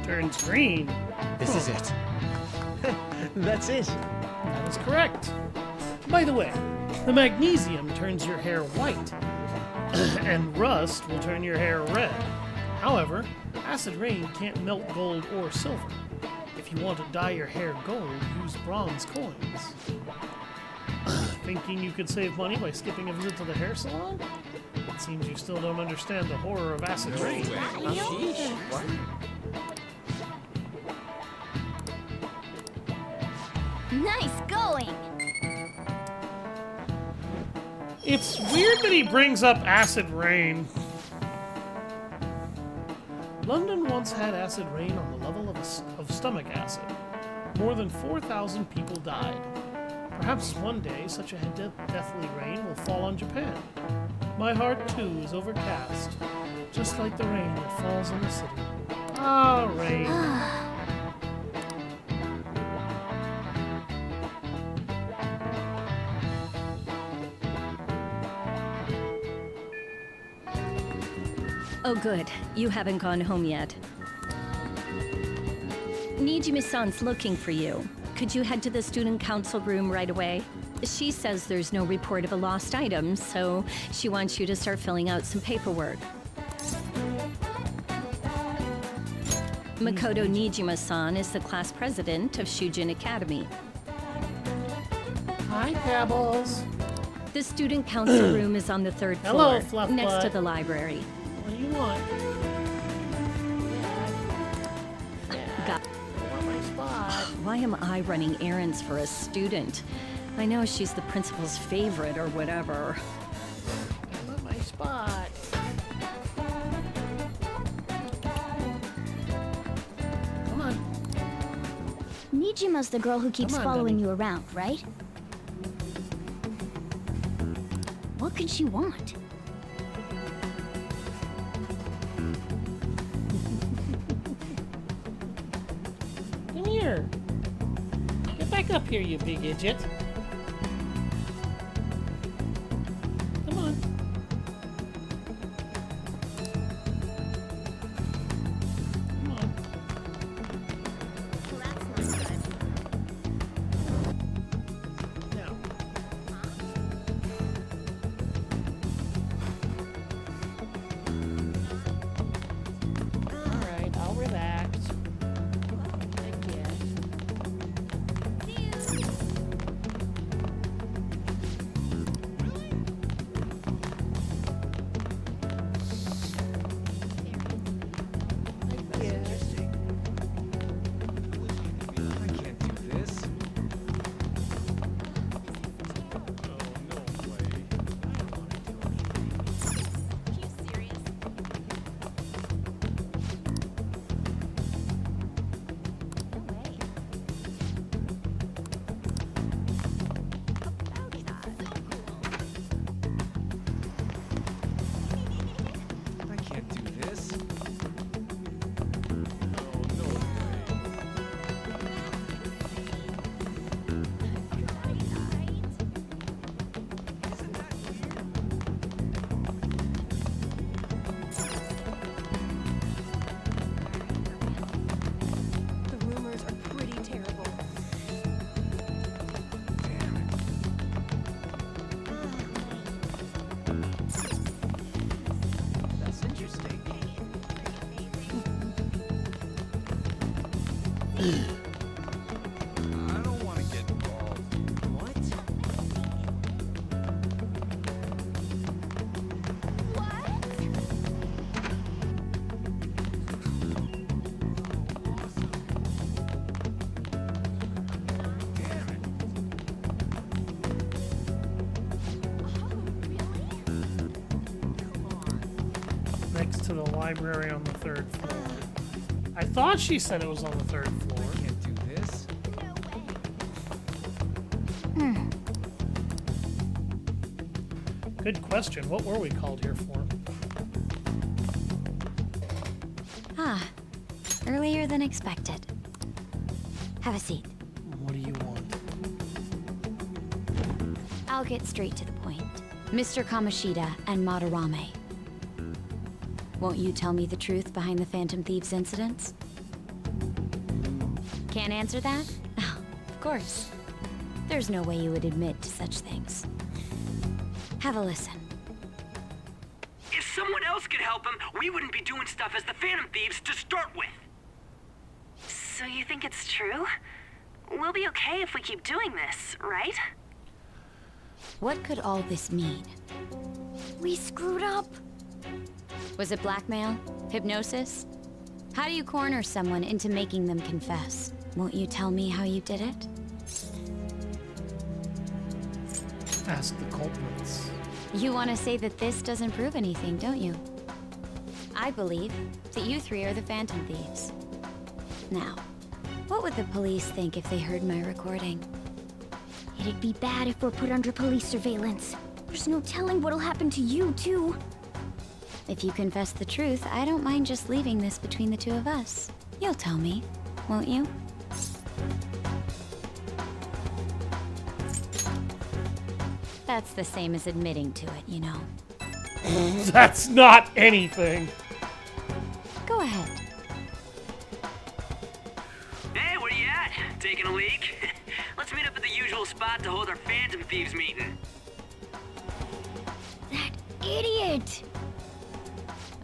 Turns green. This is it. That's it. That is correct. By the way, the magnesium turns your hair white, and rust will turn your hair red. However, acid rain can't melt gold or silver. If you want to dye your hair gold, use bronze coins. Thinking you could save money by skipping a visit to the hair salon? It seems you still don't understand the horror of acid rain. Nice going! It's weird that he brings up acid rain. London once had acid rain on the level of stomach acid. More than 4,000 people died. Perhaps one day such a deathly rain will fall on Japan. My heart too is overcast, just like the rain that falls in the city. Ah, rain. Oh good, you haven't gone home yet. Nijima-san's looking for you. Could you head to the student council room right away? She says there's no report of a lost item, so she wants you to start filling out some paperwork. Makoto Nijima-san is the class president of Shujin Academy. Hi, Pebbles. The student council room is on the third Hello, floor, Fluffbutt. next to the library. What do you want? Got my spot. Why am I running errands for a student? I know she's the principal's favorite or whatever. I want my spot. Come on. Nijima's the girl who keeps Come on, following Dummy. you around, right? What could she want? Come here. Get back up here, you big idiot. Come on. Come on. Now. All right, I'll relax. I don't want to get involved. What? Next to the library on the third floor. I thought she said it was on the third floor. I can't do this. Good question. What were we called here for? Ah, earlier than expected. Have a seat. What do you want? I'll get straight to the point. Mr. Kamoshida and Madarame. Won't you tell me the truth behind the Phantom Thieves incidents? Can't answer that? Oh, of course. There's no way you would admit to such things. Have a listen. If someone else could help him, we wouldn't be doing stuff as the Phantom Thieves to start with. So you think it's true? We'll be okay if we keep doing this, right? What could all this mean? We screwed up. Was it blackmail? Hypnosis? How do you corner someone into making them confess? Won't you tell me how you did it? Ask the culprits. You want to say that this doesn't prove anything, don't you? I believe that you three are the Phantom Thieves. Now, what would the police think if they heard my recording? It'd be bad if we're put under police surveillance. There's no telling what'll happen to you, too. If you confess the truth, I don't mind just leaving this between the two of us. You'll tell me, won't you? That's the same as admitting to it, you know. That's not anything. Go ahead. Hey, where you at? Taking a leak? Let's meet up at the usual spot to hold our Phantom Thieves meeting. That idiot!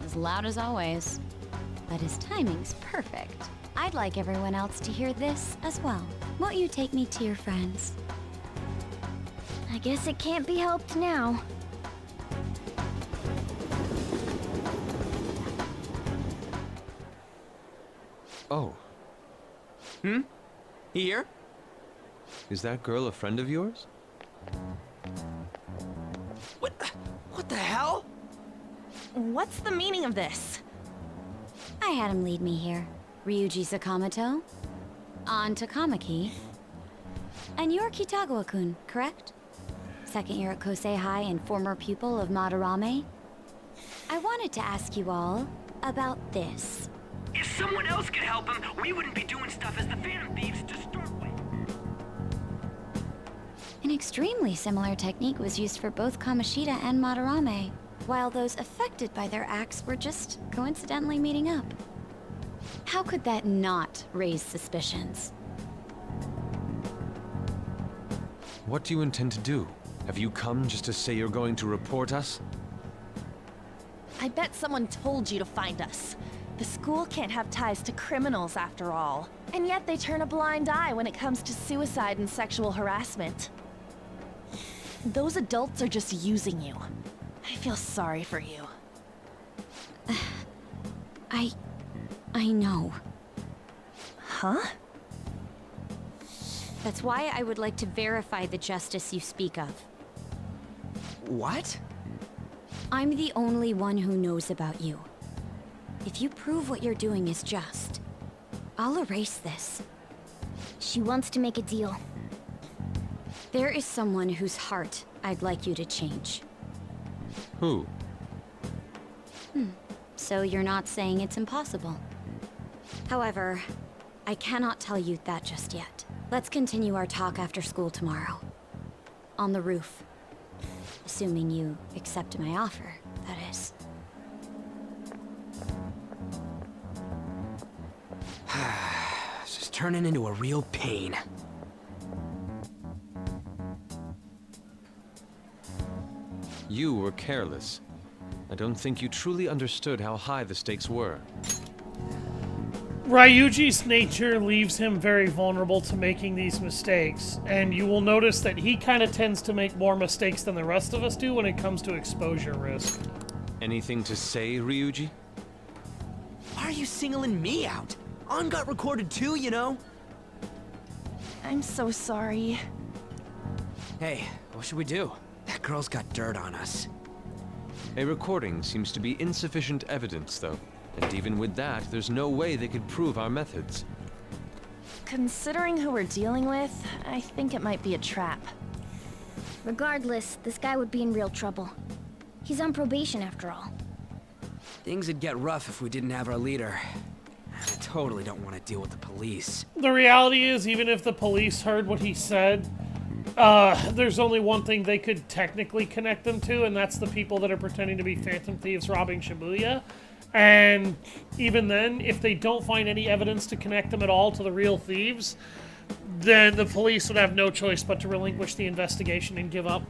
As loud as always. But his timing's perfect. I'd like everyone else to hear this as well. Won't you take me to your friends? I guess it can't be helped now. Oh. Here? Is that girl a friend of yours? What the hell? What's the meaning of this? I had him lead me here. Ryuji Sakamoto, on Takamaki, and you're Kitagawa-kun, correct? Second year at Kosei High and former pupil of Madarame. I wanted to ask you all about this. If someone else could help him, we wouldn't be doing stuff as the Phantom Thieves to start with. An extremely similar technique was used for both Kamoshida and Madarame, while those affected by their acts were just coincidentally meeting up. How could that not raise suspicions? What do you intend to do? Have you come just to say you're going to report us? I bet someone told you to find us. The school can't have ties to criminals after all. And yet they turn a blind eye when it comes to suicide and sexual harassment. Those adults are just using you. I feel sorry for you. I know. Huh? That's why I would like to verify the justice you speak of. What? I'm the only one who knows about you. If you prove what you're doing is just, I'll erase this. She wants to make a deal. There is someone whose heart I'd like you to change. Who? So you're not saying it's impossible. However, I cannot tell you that just yet. Let's continue our talk after school tomorrow. On the roof. Assuming you accept my offer, that is. This is turning into a real pain. You were careless. I don't think you truly understood how high the stakes were. Ryuji's nature leaves him very vulnerable to making these mistakes, and you will notice that he kind of tends to make more mistakes than the rest of us do when it comes to exposure risk. Anything to say, Ryuji? Why are you singling me out? On got recorded too, you know? I'm so sorry. Hey, what should we do? That girl's got dirt on us. A recording seems to be insufficient evidence, though. And even with that, there's no way they could prove our methods. Considering who we're dealing with, I think it might be a trap. Regardless, this guy would be in real trouble. He's on probation after all. Things would get rough if we didn't have our leader. I totally don't want to deal with the police. The reality is, even if the police heard what he said, there's only one thing they could technically connect them to, and that's the people that are pretending to be Phantom Thieves robbing Shibuya. And even then, if they don't find any evidence to connect them at all to the real thieves, then the police would have no choice but to relinquish the investigation and give up.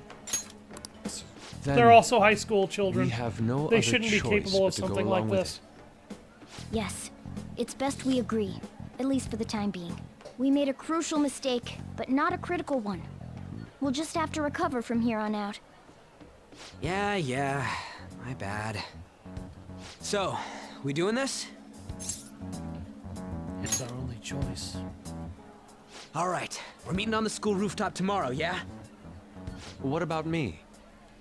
Then they're also high school children. We have no they other shouldn't be choice capable of but to go something like along with this. Yes, it's best we agree, at least for the time being. We made a crucial mistake, but not a critical one. We'll just have to recover from here on out. Yeah, my bad. So, we doing this? It's our only choice. All right, we're meeting on the school rooftop tomorrow, yeah? What about me?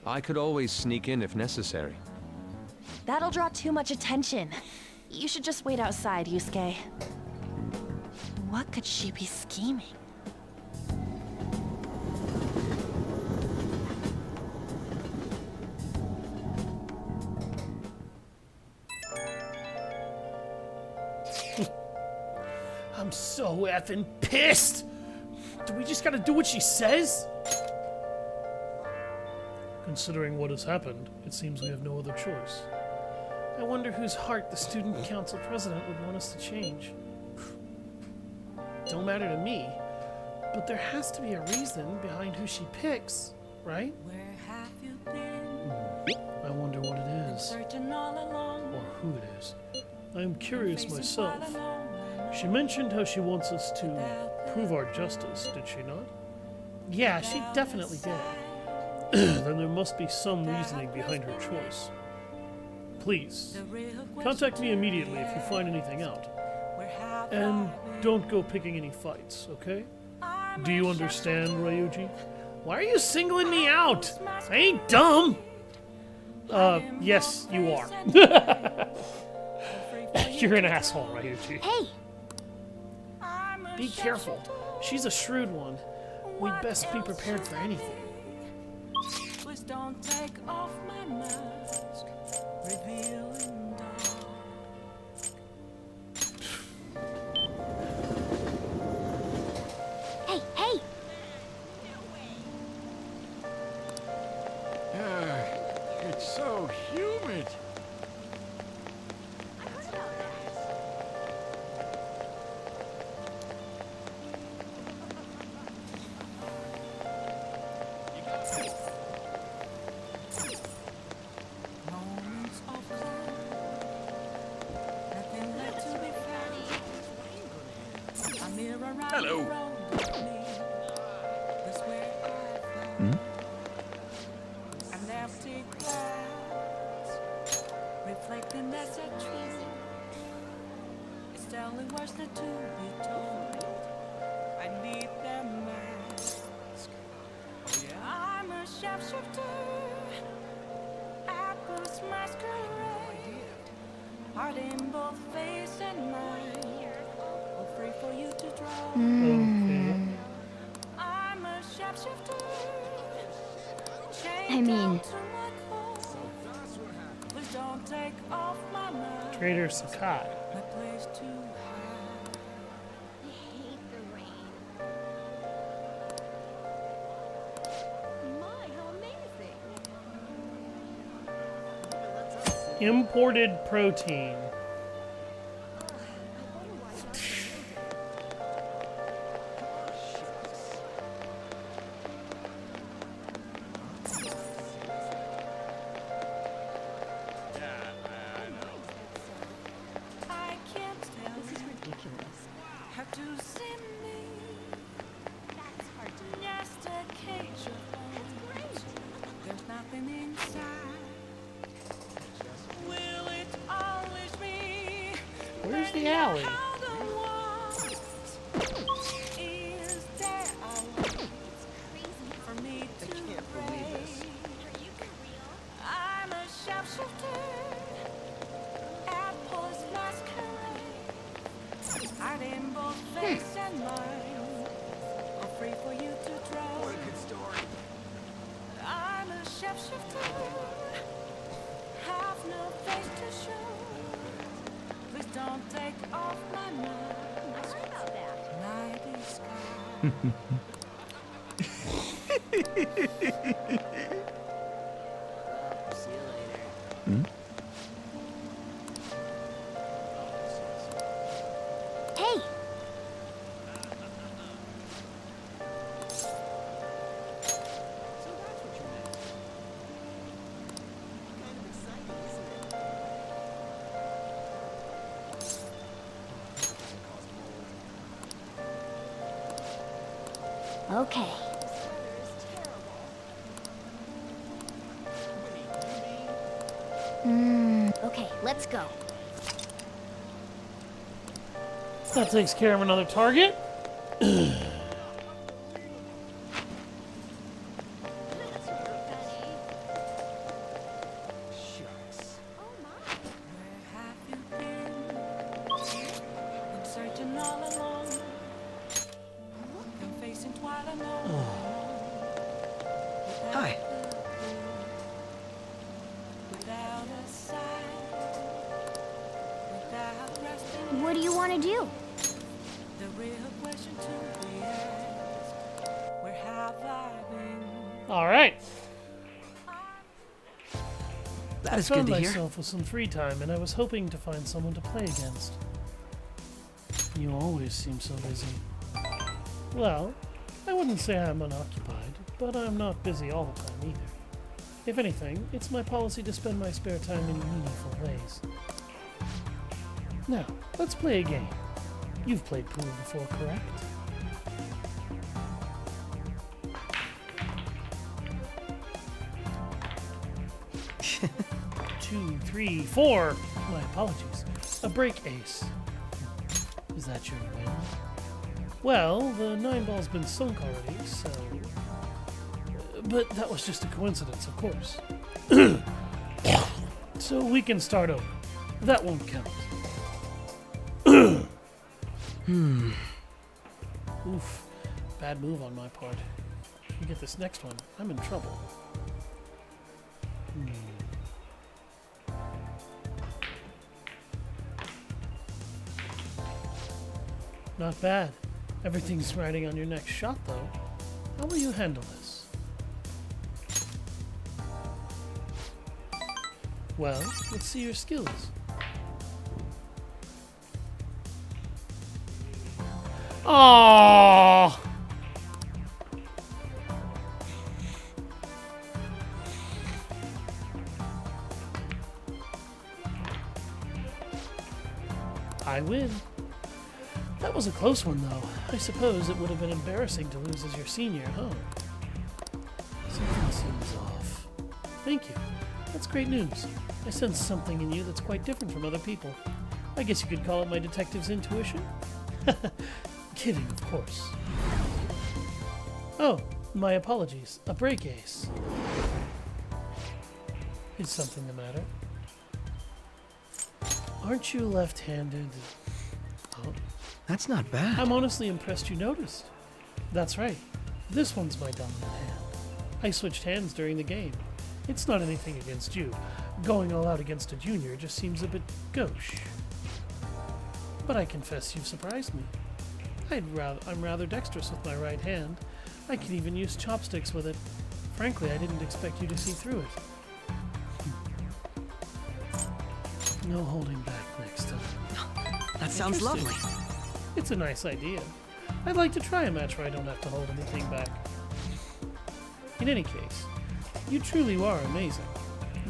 I could always sneak in if necessary. That'll draw too much attention. You should just wait outside, Yusuke. What could she be scheming? I'm so effing pissed! Do we just gotta do what she says? Considering what has happened, it seems we have no other choice. I wonder whose heart the student council president would want us to change. Don't matter to me, but there has to be a reason behind who she picks, right? I wonder what it is, or who it is. I am curious myself. She mentioned how she wants us to prove our justice, did she not? Yeah, she definitely did. Then there must be some reasoning behind her choice. Please, contact me immediately if you find anything out. And don't go picking any fights, okay? Do you understand, Ryuji? Why are you singling me out? I ain't dumb! Yes, you are. You're an asshole, Ryuji. Hey! Be careful. She's a shrewd one. We'd best be prepared for anything. Please don't take off my mask, revealing dark. Hey! It's so humid. Hello. An empty glass, reflecting that's a truth. It's telling words not to be told. I need that mask. Oh yeah, I'm a sharpshooter. Apples masquerade. Heart in both face and mind. All free for you to draw. I'm a sharpshooter. I mean, Please don't take off my mask. Trader Sakai. My place to hide. I hate the rain. My, how amazing! Imported protein. I can't tell. This is ridiculous. Have to see me. That's hard to just a cage of bones. There's nothing inside. Will it always be? Where's the alley? How the walls is there a light for me to break? I'm a sharpshooter. Apples masquerade. Heart in both face and mind. Are free for you to draw. What a good story. I'm a sharpshooter. Have no face to show. Please don't take off my mask. I heard about that. Night is sky. See you later. Hey! Okay. Okay, let's go. That takes care of another target. Hi. What do you want to do? All right. That is I good found to hear. myself with some free time, and I was hoping to find someone to play against. You always seem so busy. Well, I wouldn't say I'm unoccupied, but I'm not busy all the time either. If anything, it's my policy to spend my spare time in meaningful ways. Now, let's play a game. You've played pool before, correct? Two, three, four. My apologies. A break ace. Is that your win? Well, the 9 ball's been sunk already, so... But that was just a coincidence, of course. So we can start over. That won't count. Oof. Bad move on my part. If you get this next one, I'm in trouble. Not bad. Everything's riding on your next shot, though. How will you handle this? Well, let's see your skills. Aww. I win. That was a close one, though. I suppose it would have been embarrassing to lose as your senior, huh? Something seems off. Thank you. That's great news. I sense something in you that's quite different from other people. I guess you could call it my detective's intuition? Kidding, of course. Oh, my apologies. A break ace. Is something the matter? Aren't you left-handed? Oh. That's not bad. I'm honestly impressed you noticed. That's right. This one's my dominant hand. I switched hands during the game. It's not anything against you. Going all out against a junior just seems a bit gauche. But I confess you've surprised me. I'm rather dexterous with my right hand. I can even use chopsticks with it. Frankly, I didn't expect you to see through it. No holding back next time. That sounds lovely. It's a nice idea. I'd like to try a match where I don't have to hold anything back. In any case, you truly are amazing.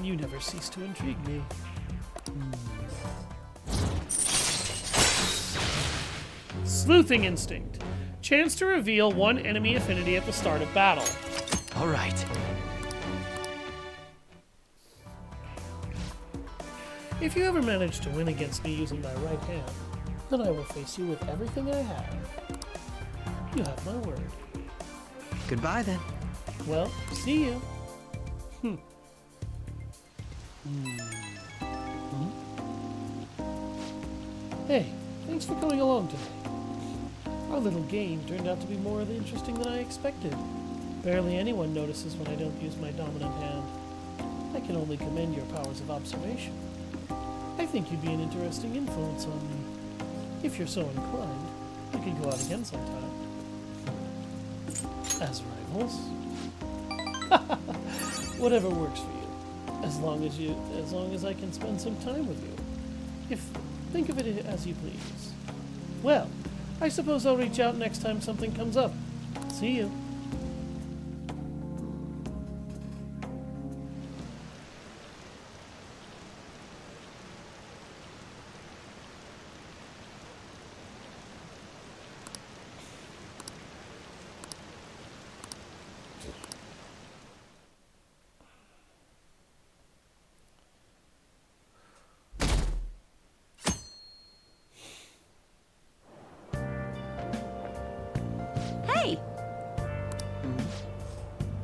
You never cease to intrigue me. Sleuthing instinct. Chance to reveal one enemy affinity at the start of battle. All right. If you ever manage to win against me using my right hand, then I will face you with everything I have. You have my word. Goodbye, then. Well, see you. Hey, thanks for coming along today. Our little game turned out to be more interesting than I expected. Barely anyone notices when I don't use my dominant hand. I can only commend your powers of observation. I think you'd be an interesting influence on me. If you're so inclined, we could go out again sometime. As rivals? Whatever works for you. As long as I can spend some time with you. Think of it as you please. Well, I suppose I'll reach out next time something comes up. See you.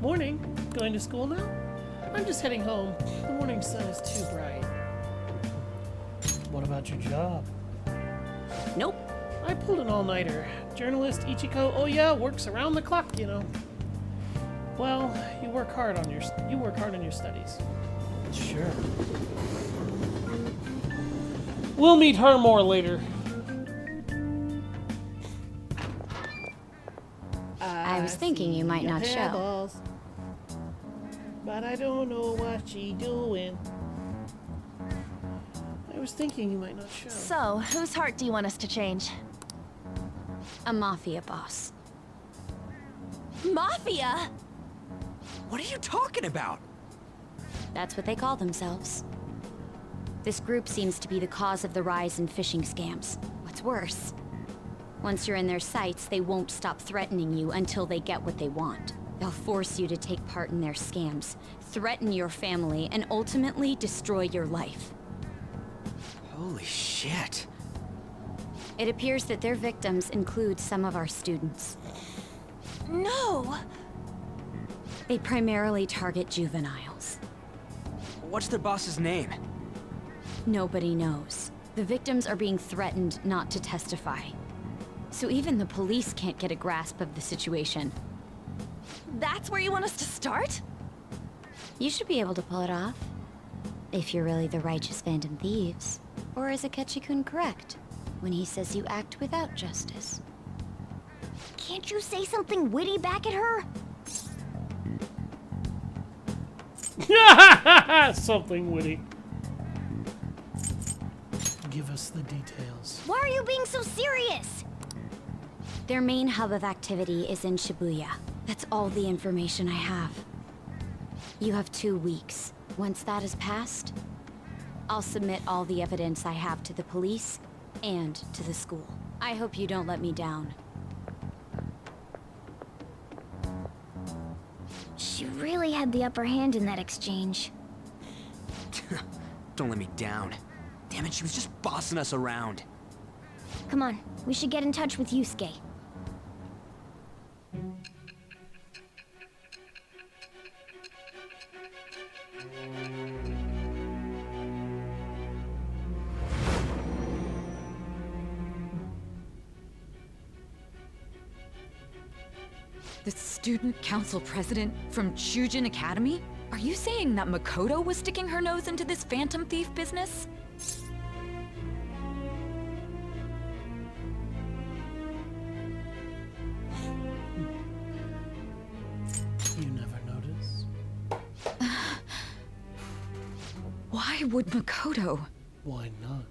Morning. Going to school now? I'm just heading home. The morning sun is too bright. What about your job? Nope. I pulled an all-nighter. Journalist Ichiko, oh yeah, works around the clock, you know. Well, you work hard on your studies. Sure. We'll meet her more later. I was thinking you might not show. Balls, but I don't know what she doing. I was thinking you might not show. So, whose heart do you want us to change? A mafia boss. Mafia? What are you talking about? That's what they call themselves. This group seems to be the cause of the rise in phishing scams. What's worse, once you're in their sights, they won't stop threatening you until they get what they want. They'll force you to take part in their scams, threaten your family, and ultimately destroy your life. Holy shit. It appears that their victims include some of our students. No! They primarily target juveniles. What's their boss's name? Nobody knows. The victims are being threatened not to testify. So even the police can't get a grasp of the situation. That's where you want us to start? You should be able to pull it off. If you're really the righteous Phantom Thieves. Or is Akechi-kun correct when he says you act without justice? Can't you say something witty back at her? Something witty. Give us the details. Why are you being so serious? Their main hub of activity is in Shibuya. That's all the information I have. You have 2 weeks. Once that is passed, I'll submit all the evidence I have to the police and to the school. I hope you don't let me down. She really had the upper hand in that exchange. Don't let me down. Damn it, she was just bossing us around. Come on, we should get in touch with Yusuke. The student council president from Chujin Academy? Are you saying that Makoto was sticking her nose into this Phantom Thief business? You never notice? Why would Makoto? Why not?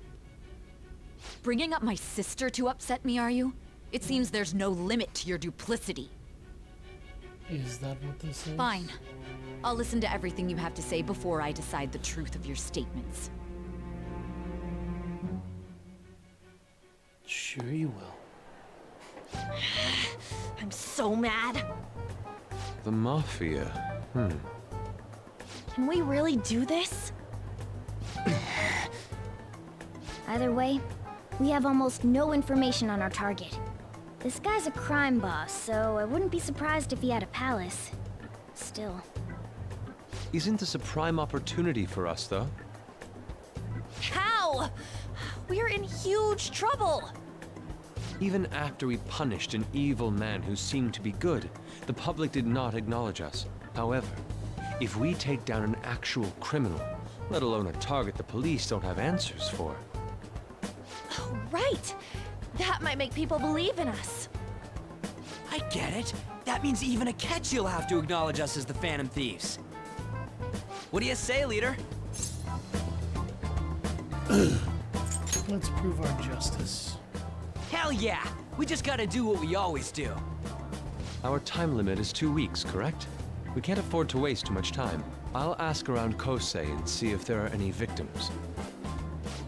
Bringing up my sister to upset me, are you? It seems there's no limit to your duplicity. Is that what this is? Fine. I'll listen to everything you have to say before I decide the truth of your statements. Sure you will. I'm so mad. The Mafia. Can we really do this? Either way, we have almost no information on our target. This guy's a crime boss, so I wouldn't be surprised if he had a palace. Still. Isn't this a prime opportunity for us, though? How? We're in huge trouble. Even after we punished an evil man who seemed to be good, the public did not acknowledge us. However, if we take down an actual criminal, let alone a target the police don't have answers for. Right. That might make people believe in us. I get it. That means even Akechi will have to acknowledge us as the Phantom Thieves. What do you say, leader? Let's prove our justice. Hell yeah! We just gotta do what we always do. Our time limit is 2 weeks, correct? We can't afford to waste too much time. I'll ask around Kosei and see if there are any victims.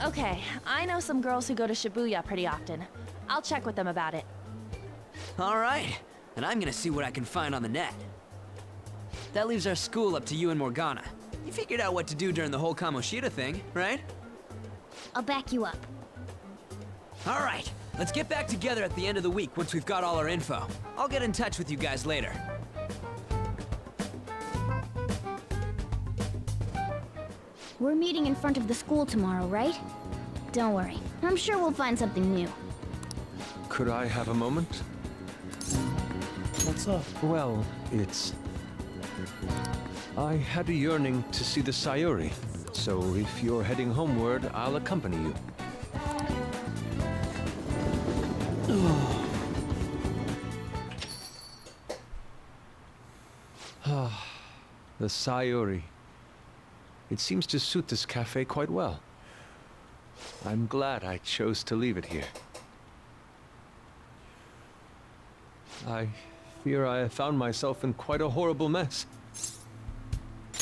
Okay, I know some girls who go to Shibuya pretty often. I'll check with them about it. All right, and I'm gonna see what I can find on the net. That leaves our school up to you and Morgana. You figured out what to do during the whole Kamoshida thing, right? I'll back you up. All right, let's get back together at the end of the week once we've got all our info. I'll get in touch with you guys later. We're meeting in front of the school tomorrow, right? Don't worry. I'm sure we'll find something new. Could I have a moment? What's up? Well, it's... I had a yearning to see the Sayuri, so if you're heading homeward, I'll accompany you. The Sayuri. It seems to suit this cafe quite well. I'm glad I chose to leave it here. I fear I have found myself in quite a horrible mess.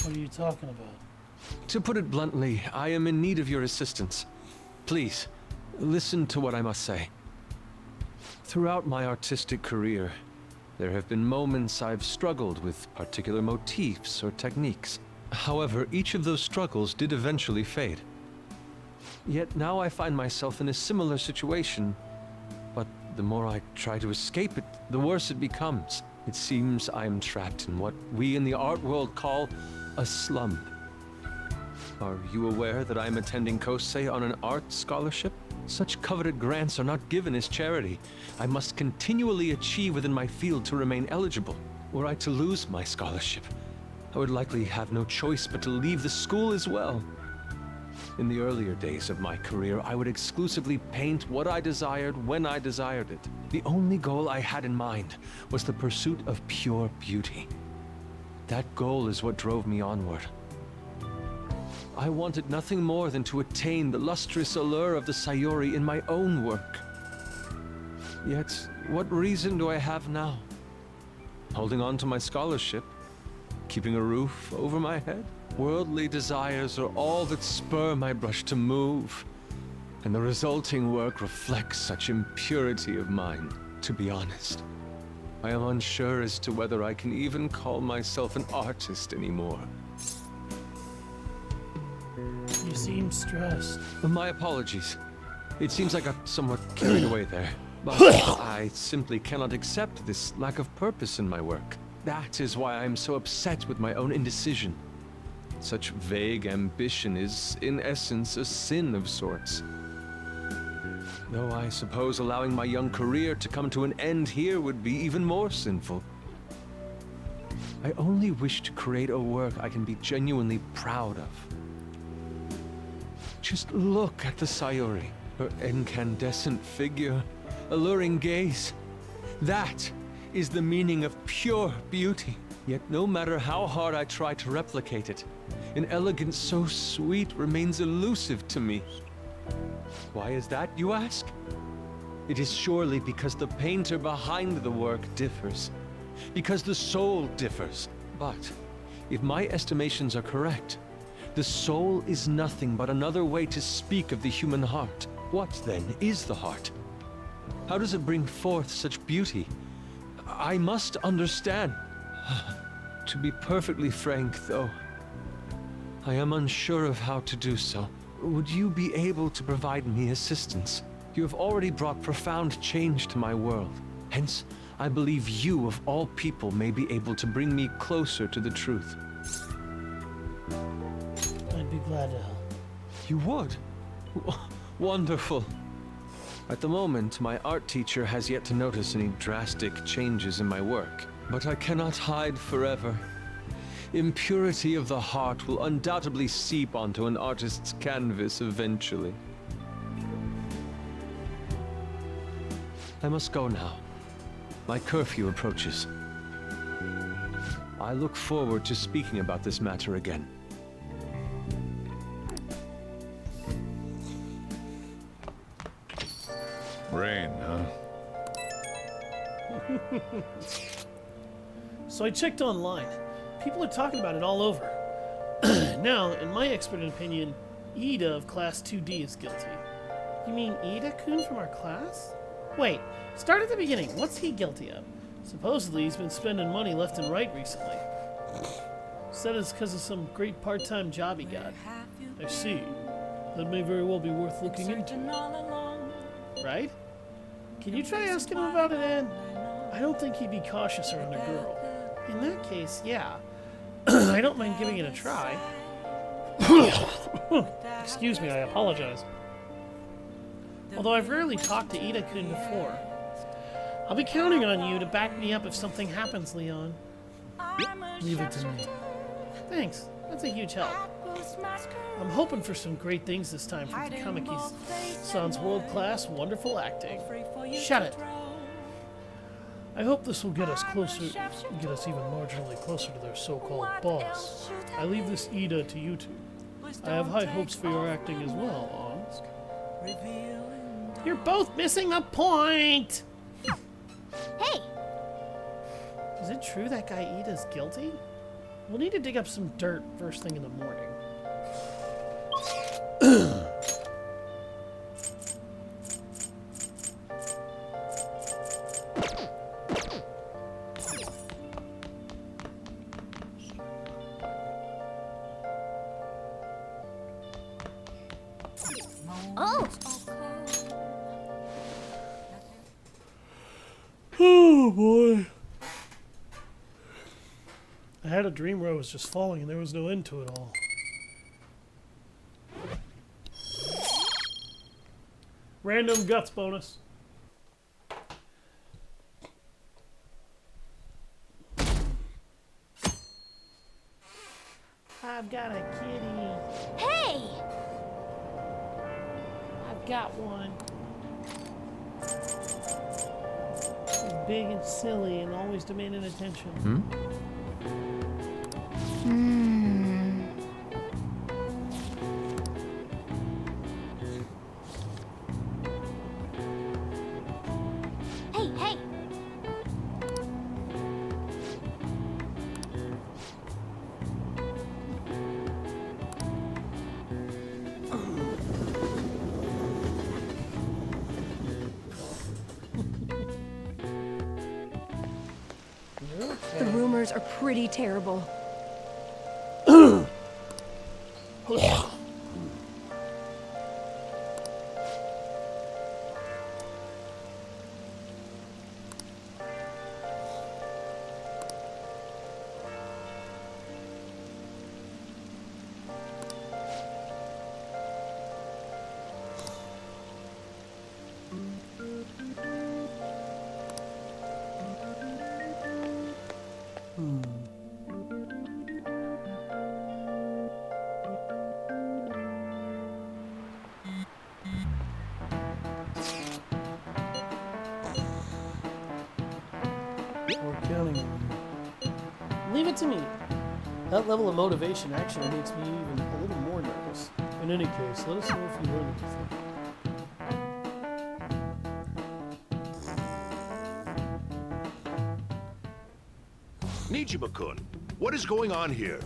What are you talking about? To put it bluntly, I am in need of your assistance. Please, listen to what I must say. Throughout my artistic career, there have been moments I've struggled with particular motifs or techniques. However, each of those struggles did eventually fade. Yet now I find myself in a similar situation, but the more I try to escape it, the worse it becomes. It seems I am trapped in what we in the art world call a slum. Are you aware that I am attending Kosei on an art scholarship? Such coveted grants are not given as charity. I must continually achieve within my field to remain eligible. Were I to lose my scholarship, I would likely have no choice but to leave the school as well. In the earlier days of my career, I would exclusively paint what I desired when I desired it. The only goal I had in mind was the pursuit of pure beauty. That goal is what drove me onward. I wanted nothing more than to attain the lustrous allure of the Sayuri in my own work. Yet, what reason do I have now? Holding on to my scholarship? Keeping a roof over my head? Worldly desires are all that spur my brush to move, and the resulting work reflects such impurity of mind. To be honest, I am unsure as to whether I can even call myself an artist anymore. You seem stressed. My apologies. It seems I got somewhat carried away there. But I simply cannot accept this lack of purpose in my work. That is why I am so upset with my own indecision. Such vague ambition is, in essence, a sin of sorts. Though I suppose allowing my young career to come to an end here would be even more sinful. I only wish to create a work I can be genuinely proud of. Just look at the Sayuri, her incandescent figure, alluring gaze. That is the meaning of pure beauty. Yet no matter how hard I try to replicate it, an elegance so sweet remains elusive to me. Why is that, you ask? It is surely because the painter behind the work differs. Because the soul differs. But if my estimations are correct, the soul is nothing but another way to speak of the human heart. What, then, is the heart? How does it bring forth such beauty? I must understand. To be perfectly frank, though, I am unsure of how to do so. Would you be able to provide me assistance? You have already brought profound change to my world. Hence, I believe you, of all people, may be able to bring me closer to the truth. I'd be glad to help. You would? Wonderful. At the moment, my art teacher has yet to notice any drastic changes in my work. But I cannot hide forever. Impurity of the heart will undoubtedly seep onto an artist's canvas eventually. I must go now. My curfew approaches. I look forward to speaking about this matter again. Rain, huh? So I checked online. People are talking about it all over. Now, in my expert opinion, Ida of Class 2D is guilty. You mean Ida-kun from our class? Wait, start at the beginning. What's he guilty of? Supposedly, he's been spending money left and right recently. Said it's because of some great part-time job he got. I see. That may very well be worth looking into. Right? Can you try asking him about it, Anne? I don't think he'd be cautious around a girl. In that case, yeah. I don't mind giving it a try. Excuse me, I apologize. Although I've rarely talked to Ida-kun before. I'll be counting on you to back me up if something happens, Leon. Leave it to me. Thanks. That's a huge help. I'm hoping for some great things this time from Takamaki-san's world-class, wonderful acting. Shut it. I hope this will get us closer, get us even marginally closer to their so-called boss. I leave this Ida to you two. I have high hopes for your acting as well, Ansk. You're both missing the point! Hey! Is it true that guy Ida's guilty? We'll need to dig up some dirt first thing in the morning. Oh! Oh boy. I had a dream where I was just falling and there was no end to it all. Random guts bonus. I've got a kitty. Hey! I've got one. He's big and silly and always demanding attention. Hey, hey! The rumors are pretty terrible. We're counting on you. Leave it to me. That level of motivation actually makes me even a little more nervous. In any case, let us know if you learn anything. Nijima-kun, what is going on here?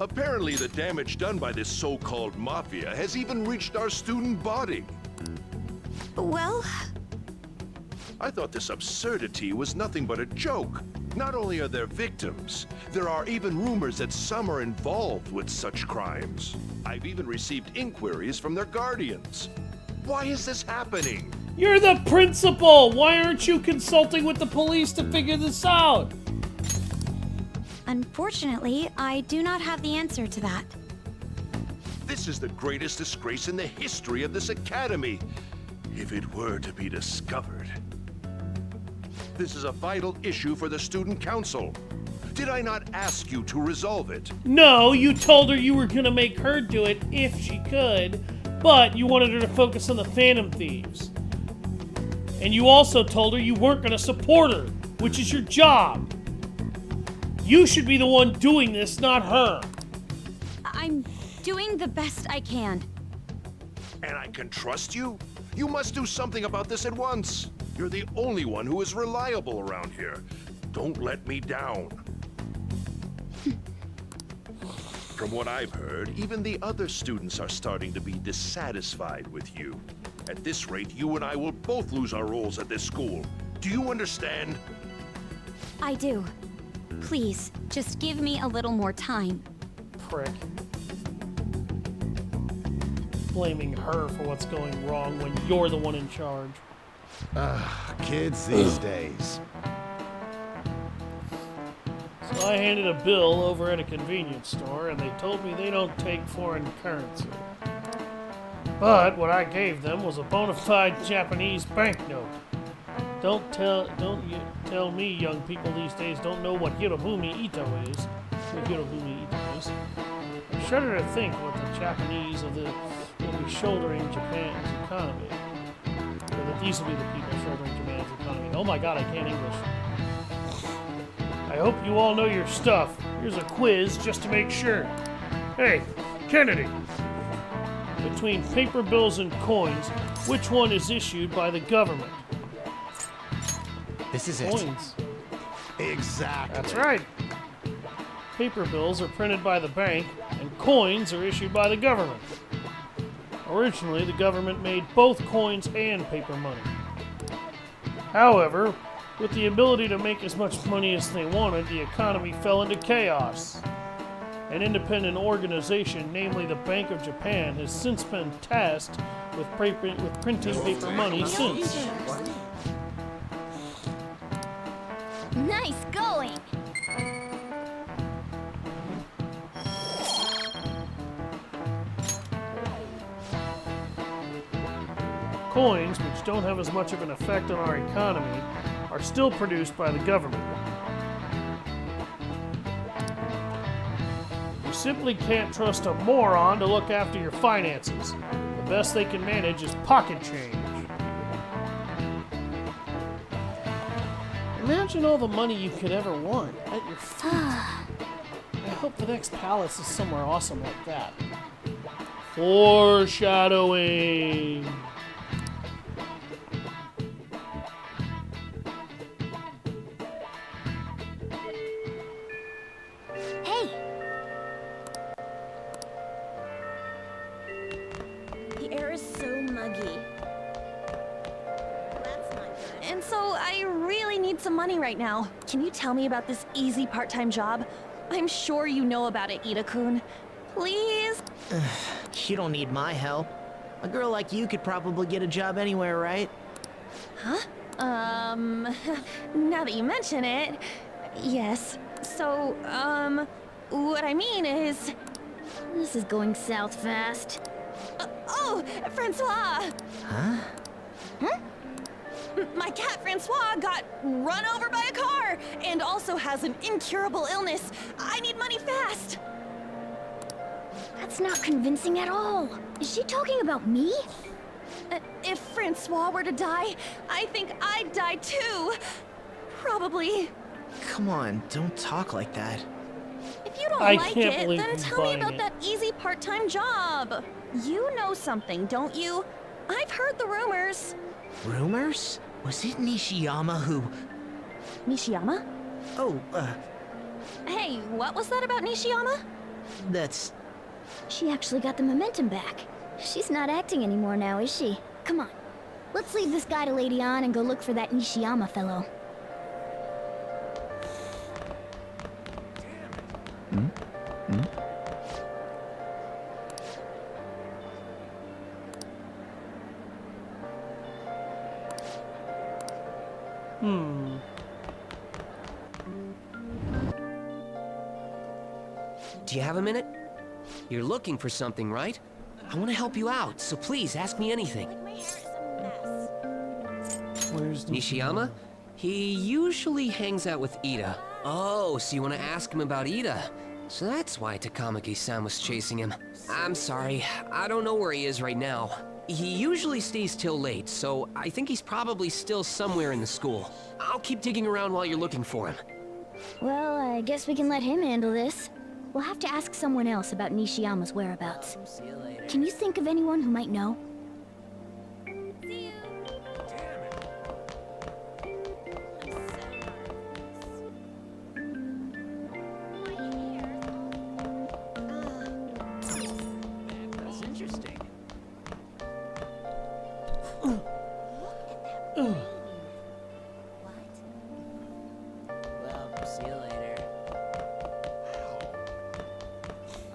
Apparently the damage done by this so-called mafia has even reached our student body. Well, I thought this absurdity was nothing but a joke. Not only are there victims, there are even rumors that some are involved with such crimes. I've even received inquiries from their guardians. Why is this happening? You're the principal! Why aren't you consulting with the police to figure this out? Unfortunately, I do not have the answer to that. This is the greatest disgrace in the history of this academy, if it were to be discovered. This is a vital issue for the student council. Did I not ask you to resolve it? No, you told her you were gonna make her do it if she could, but you wanted her to focus on the Phantom Thieves. And you also told her you weren't gonna support her, which is your job. You should be the one doing this, not her. I'm doing the best I can. And I can trust you? You must do something about this at once. You're the only one who is reliable around here. Don't let me down. From what I've heard, even the other students are starting to be dissatisfied with you. At this rate, you and I will both lose our roles at this school. Do you understand? I do. Please, just give me a little more time. Prick. Blaming her for what's going wrong when you're the one in charge. Kids these days. So I handed a bill over at a convenience store, and they told me they don't take foreign currency. But what I gave them was a bona fide Japanese banknote. Don't you tell me young people these days don't know what Hirobumi Ito is. I shudder to think what the Japanese will be shouldering Japan's economy. Or that these will be the people shouldering Japan's economy. Oh my god, I can't English. I hope you all know your stuff. Here's a quiz just to make sure. Hey, Kennedy! Between paper bills and coins, which one is issued by the government? This is Coins. Exactly. That's right. Paper bills are printed by the bank, and coins are issued by the government. Originally, the government made both coins and paper money. However, with the ability to make as much money as they wanted, the economy fell into chaos. An independent organization, namely the Bank of Japan, has since been tasked with printing paper money since. Nice going! Coins, which don't have as much of an effect on our economy, are still produced by the government. You simply can't trust a moron to look after your finances. The best they can manage is pocket change. Imagine all the money you could ever want at your feet. I hope the next palace is somewhere awesome like that. Foreshadowing. Hey! The air is so muggy. And so I really need some money right now. Can you tell me about this easy part-time job? I'm sure you know about it, Ida-kun. Please? You don't need my help. A girl like you could probably get a job anywhere, right? Huh? Now that you mention it, yes. So, what I mean is... This is going south fast. Oh, Francois! Huh? Huh? My cat Francois got run over by a car and also has an incurable illness. I need money fast. That's not convincing at all. Is she talking about me? If Francois were to die, I think I'd die too. Probably. Come on, don't talk like that. If you don't I like can't it, believe then he's tell me buying about it. that easy part-time job. You know something, don't you? I've heard the rumors. Rumors? Was it Nishiyama who... Nishiyama? Oh, Hey, what was that about Nishiyama? that's... She actually got the momentum back. She's not acting anymore now, is she? Come on. Let's leave this guy to Lady On and go look for that Nishiyama fellow. Do you have a minute? You're looking for something, right? I want to help you out, so please ask me anything. Where's Nishiyama? He usually hangs out with Ida. Oh, so you want to ask him about Ida? So that's why Takamaki-san was chasing him. I'm sorry, I don't know where he is right now. He usually stays till late, so I think he's probably still somewhere in the school. I'll keep digging around while you're looking for him. Well, I guess we can let him handle this. We'll have to ask someone else about Nishiyama's whereabouts. Can you think of anyone who might know? That's interesting. Well, see you later.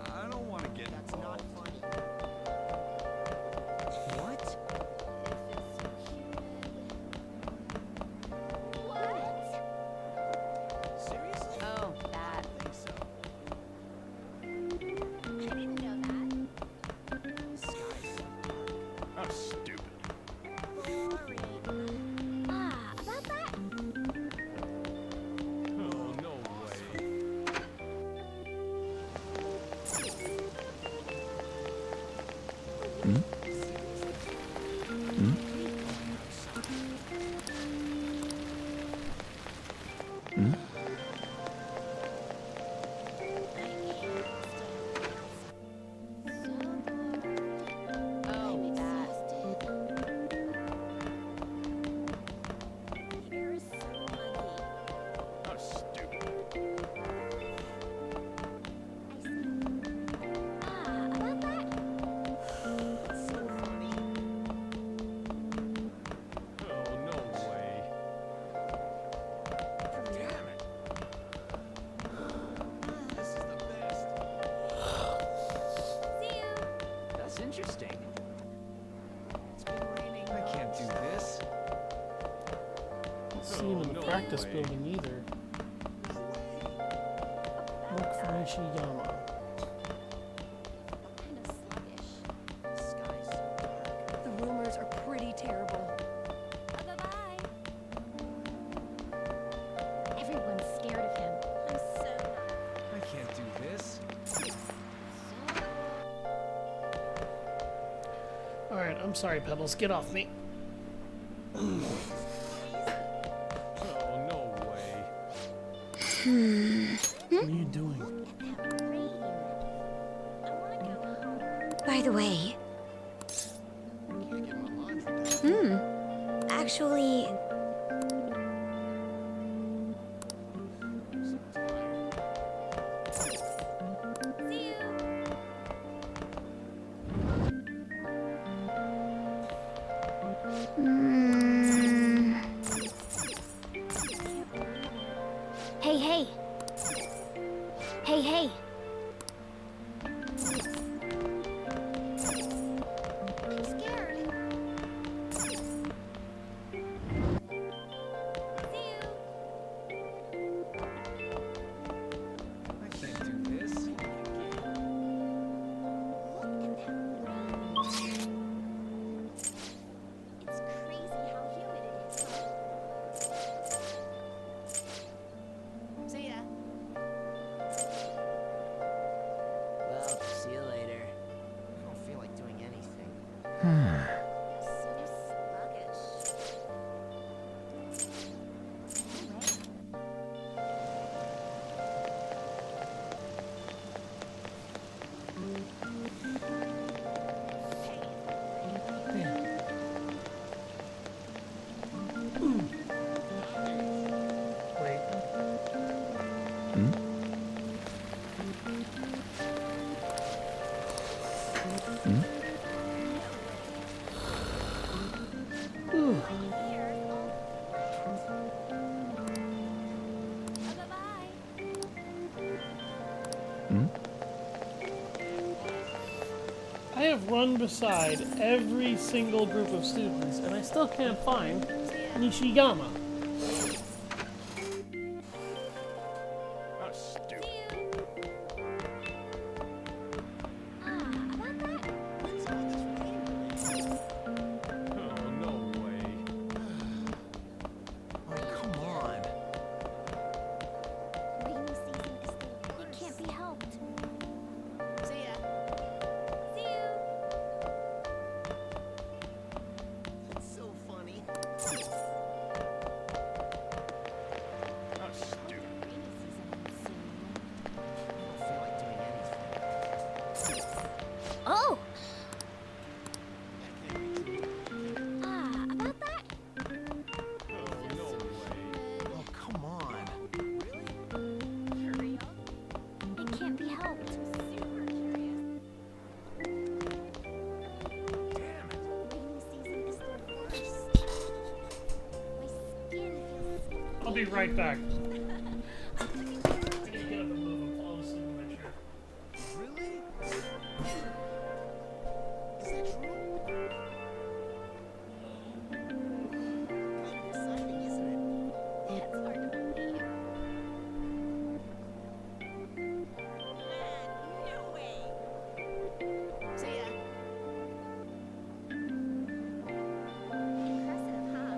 I don't want to get... That's not funny. What? Oh, that. see him in the practice building either. Look for Nishiyama. The rumors are pretty terrible. Everyone's scared of him. I'm so I can't do this. Alright, I'm sorry, Pebbles. Get off me. Oh, no way. What are you doing? By the way. Actually. Hey, hey. Hey, hey. I'm scared. I can't do this. It's crazy how humid it is. See ya. Well, see you later. I don't feel like doing anything. So sluggish. Wait. I have run beside every single group of students, and I still can't find Nishiyama. How stupid. Oh, no way. Oh, come on. Rainy season is the worst. It can't be helped. See ya. See you. That's so funny. How stupid. Rainy season soon. I don't feel like doing anything. Oh! About that? Oh, no way. Oh, come on. Hurry up. It can't be helped. Super curious. Damn it. Rainy season is the worst. My skin feels I'll be right back. I need to get up and move. I'm falling asleep in my chair. Really? Is that true? Kind of exciting, isn't it? That's hard to believe. No way. See ya. Impressive, huh?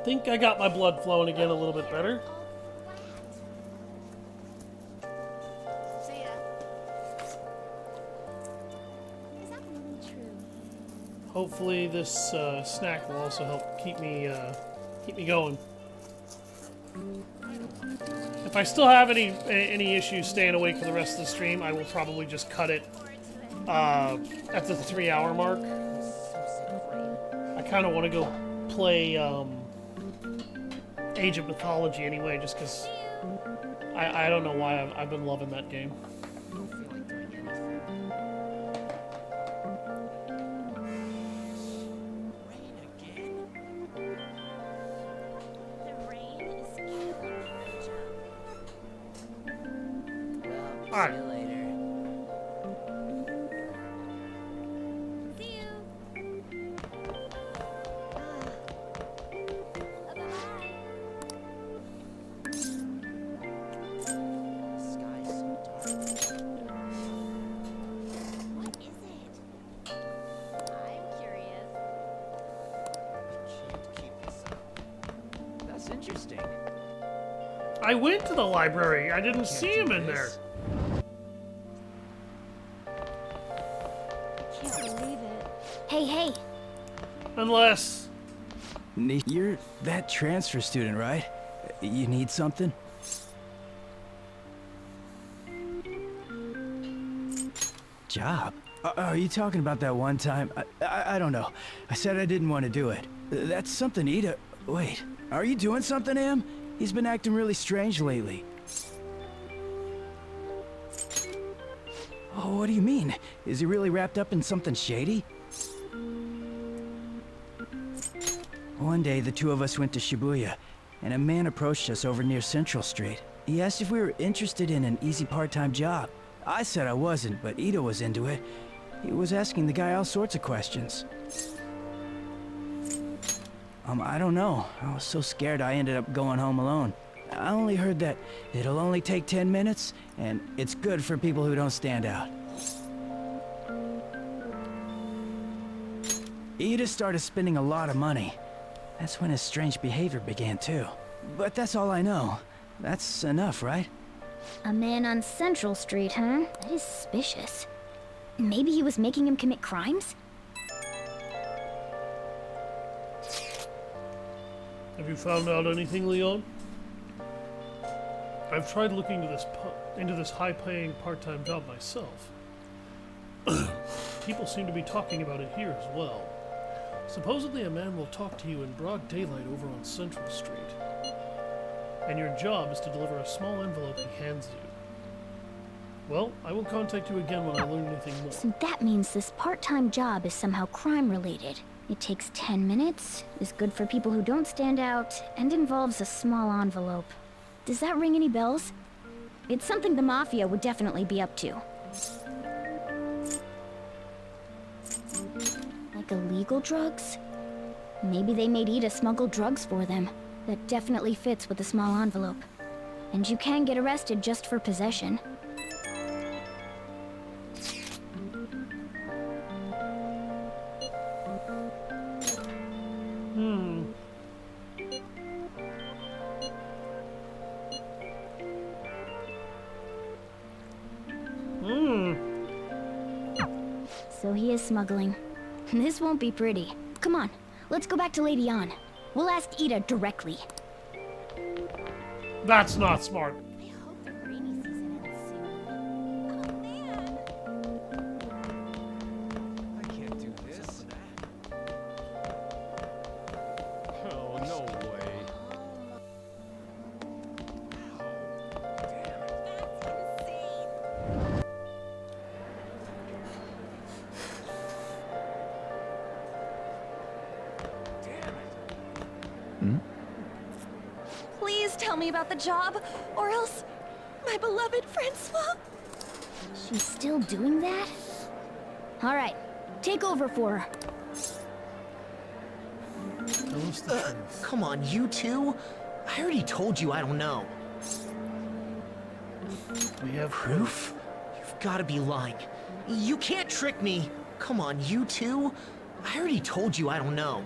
think I got my blood flowing again a little bit better. Hopefully this snack will also help keep me going. If I still have any issues staying awake for the rest of the stream, I will probably just cut it at the 3-hour mark. I kind of want to go play Age of Mythology anyway, just because I don't know why I've been loving that game. Alright. That's interesting. I went to the library. I didn't see him in there. Hey. Unless... You're that transfer student, right? You need something? Job? Are you talking about that one time? I don't know. I said I didn't want to do it. That's something Ida... Wait, are you doing something, Am? He's been acting really strange lately. Oh, what do you mean? Is he really wrapped up in something shady? One day, the two of us went to Shibuya, and a man approached us over near Central Street. He asked if we were interested in an easy part-time job. I said I wasn't, but Ida was into it. He was asking the guy all sorts of questions. I don't know. I was so scared I ended up going home alone. I only heard that it'll only take 10 minutes, and it's good for people who don't stand out. Ida started spending a lot of money. That's when his strange behavior began, too. But that's all I know. That's enough, right? A man on Central Street, huh? That is suspicious. Maybe he was making him commit crimes? Have you found out anything, Leon? I've tried looking into this high-paying part-time job myself. People seem to be talking about it here as well. Supposedly a man will talk to you in broad daylight over on Central Street. And your job is to deliver a small envelope he hands you. Well, I will contact you again when I learn anything more. So that means this part-time job is somehow crime-related. It takes 10 minutes, is good for people who don't stand out, and involves a small envelope. Does that ring any bells? It's something the Mafia would definitely be up to. Like illegal drugs? Maybe they made Ida smuggle drugs for them. That definitely fits with the small envelope. And you can get arrested just for possession. So he is smuggling. This won't be pretty. Come on, let's go back to Lady An. We'll ask Ida directly. That's not smart. Please tell me about the job, or else my beloved Francois. She's still doing that? All right, take over for her. Come on, you two? I already told you I don't know. We have proof? You've got to be lying. You can't trick me. Come on, you two? I already told you I don't know.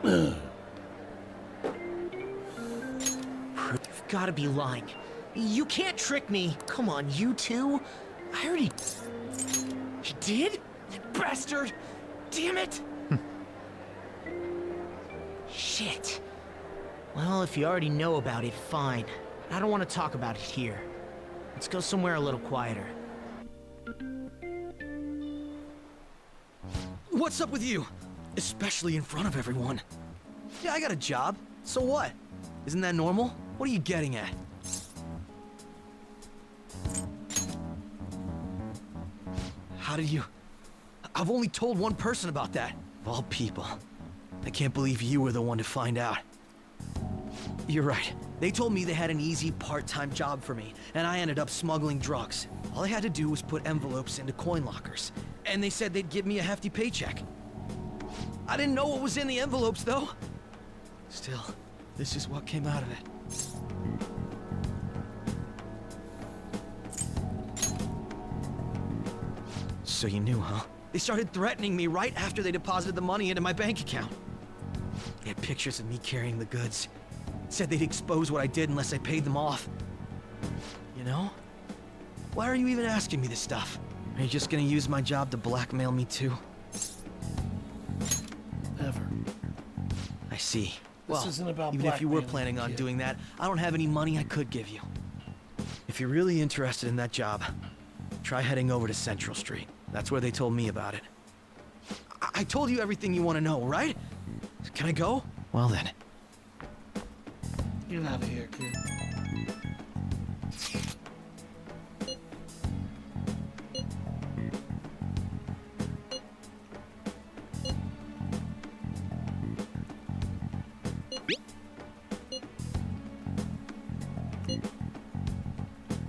You've gotta be lying. You can't trick me. Come on, you two. I already... You did? You bastard! Damn it! Shit. Well, if you already know about it, fine. I don't want to talk about it here. Let's go somewhere a little quieter. What's up with you? Especially in front of everyone. Yeah, I got a job. So what? Isn't that normal? What are you getting at? How did you... I've only told one person about that. Of all people. I can't believe you were the one to find out. You're right. They told me they had an easy part-time job for me, and I ended up smuggling drugs. All I had to do was put envelopes into coin lockers, and they said they'd give me a hefty paycheck. I didn't know what was in the envelopes, though. Still, this is what came out of it. So you knew, huh? They started threatening me right after they deposited the money into my bank account. They had pictures of me carrying the goods. Said they'd expose what I did unless I paid them off. You know? Why are you even asking me this stuff? Are you just gonna use my job to blackmail me too? Ever. I see. This Well, isn't about even if you were blackmailing, planning on kid. doing that, I don't have any money I could give you. If you're really interested in that job, try heading over to Central Street. That's where they told me about it. I told you everything you want to know, right? Can I go? Well then. Get out of here, kid.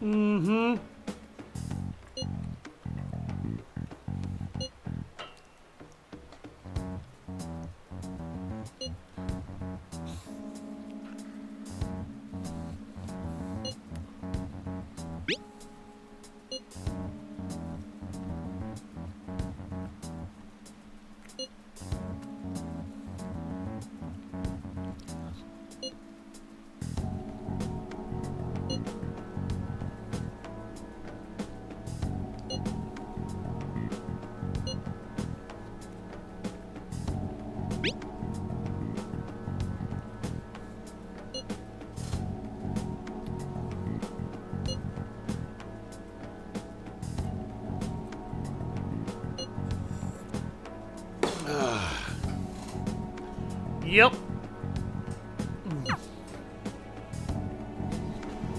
Mm-hmm. Yep.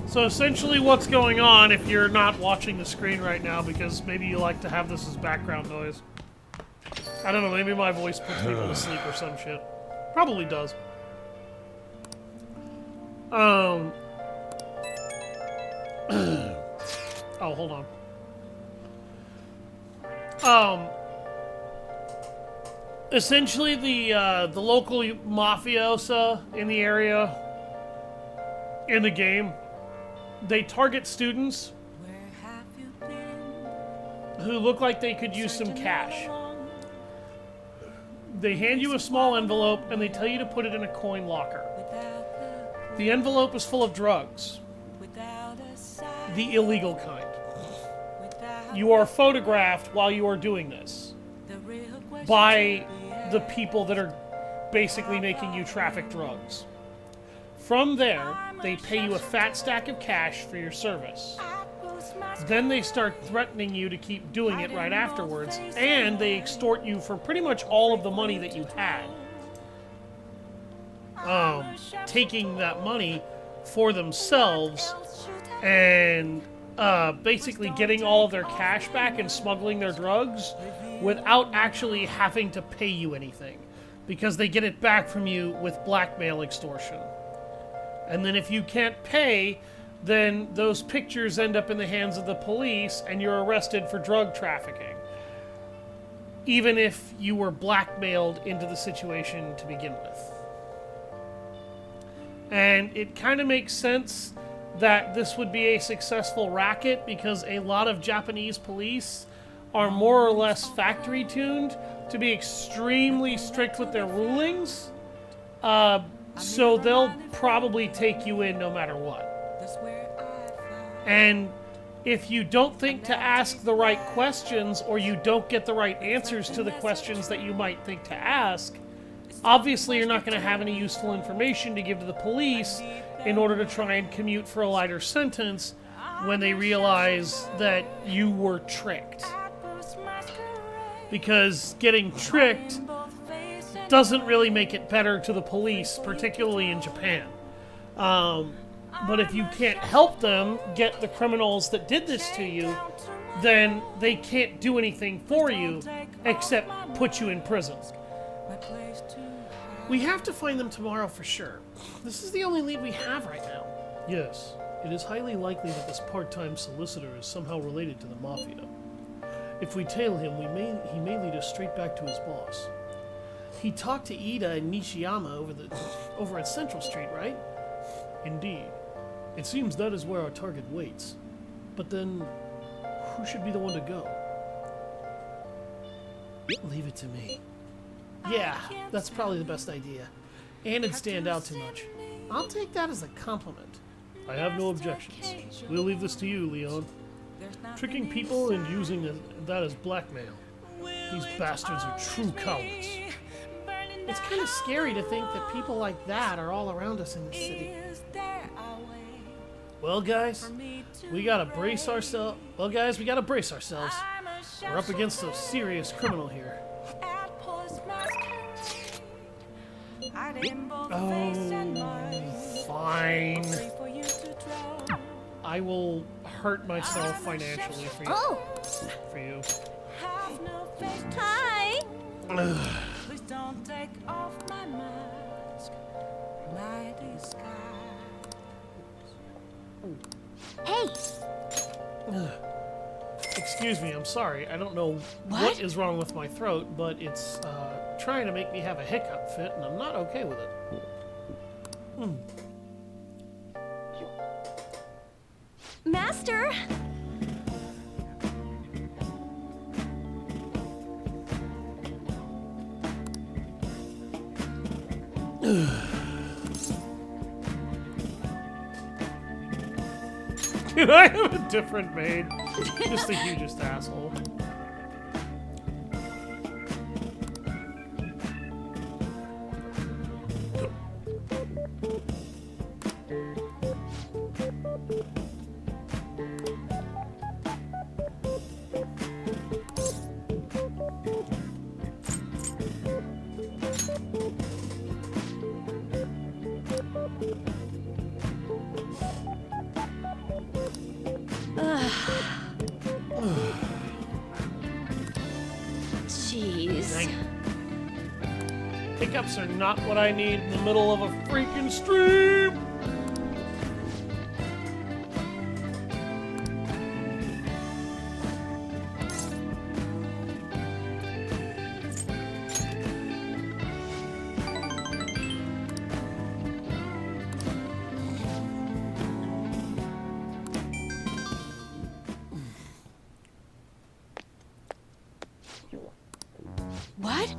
So essentially what's going on, if you're not watching the screen right now, because maybe you like to have this as background noise. I don't know, maybe my voice puts people to sleep or some shit. Probably does. Oh, hold on. Essentially, the local mafiosa in the area, in the game, they target students who look like they could use some cash. They hand you a small envelope and they tell you to put it in a coin locker. The envelope is full of drugs. The illegal kind. You are photographed while you are doing this by the people that are basically making you traffic drugs. From there, they pay you a fat stack of cash for your service. Then they start threatening you to keep doing it right afterwards, and they extort you for pretty much all of the money that you had. Taking that money for themselves and basically getting all of their cash back and smuggling their drugs without actually having to pay you anything, because they get it back from you with blackmail extortion. And then if you can't pay, then those pictures end up in the hands of the police and you're arrested for drug trafficking, even if you were blackmailed into the situation to begin with. And it kind of makes sense that this would be a successful racket, because a lot of Japanese police are more or less factory tuned to be extremely strict with their rulings So they'll probably take you in no matter what. And if you don't think to ask the right questions, or you don't get the right answers to the questions that you might think to ask, obviously you're not going to have any useful information to give to the police in order to try and commute for a lighter sentence when they realize that you were tricked. Because getting tricked doesn't really make it better to the police, particularly in Japan. But if you can't help them get the criminals that did this to you, then they can't do anything for you except put you in prison. We have to find them tomorrow for sure. This is the only lead we have right now. Yes, it is highly likely that this part-time solicitor is somehow related to the Mafia. If we tail him, he may lead us straight back to his boss. He talked to Ida and Nishiyama over at Central Street, right? Indeed. It seems that is where our target waits. But then, who should be the one to go? Leave it to me. Yeah, that's probably the best idea. And it'd stand out too much. I'll take that as a compliment. I have no objections. We'll leave this to you, Leon. Tricking people and using that as blackmail. These bastards are true cowards. It's kind of scary to think that people like that are all around us in this city. Well, guys, we gotta brace ourselves. We're up against a serious criminal here. Oh, fine. I will hurt myself financially for you. Oh. For you. Hi. Please don't take off my mask, my disguise. Hey. Excuse me, I'm sorry. I don't know what is wrong with my throat, but it's trying to make me have a hiccup fit, and I'm not okay with it. Master. Can I have a different maid? Just the hugest asshole. Jeez. Hiccups are not what I need in the middle of a freaking stream. What?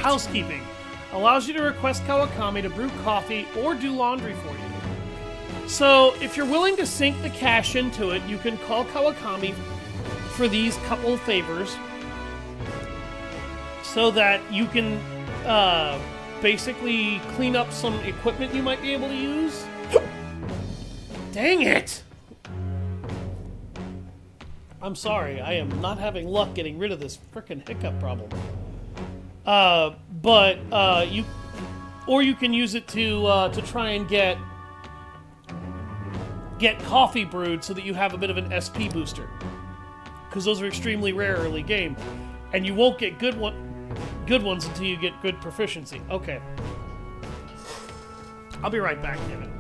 Housekeeping allows you to request Kawakami to brew coffee or do laundry for you. So, if you're willing to sink the cash into it, you can call Kawakami for these couple of favors so that you can basically clean up some equipment you might be able to use. Dang it! I'm sorry, I am not having luck getting rid of this frickin' hiccup problem. You can use it to try and get get coffee brewed so that you have a bit of an SP booster. Because those are extremely rare early game. And you won't get good ones until you get good proficiency. Okay. I'll be right back, David.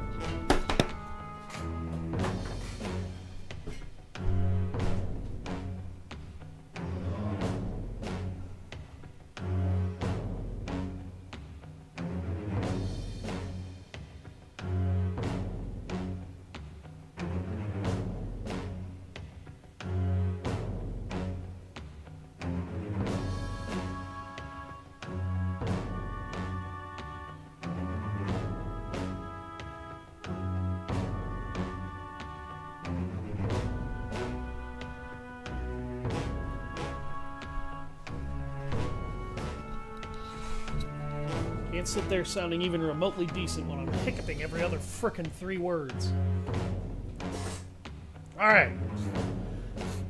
Can't sit there sounding even remotely decent when I'm hiccuping every other frickin' 3 words. Alright.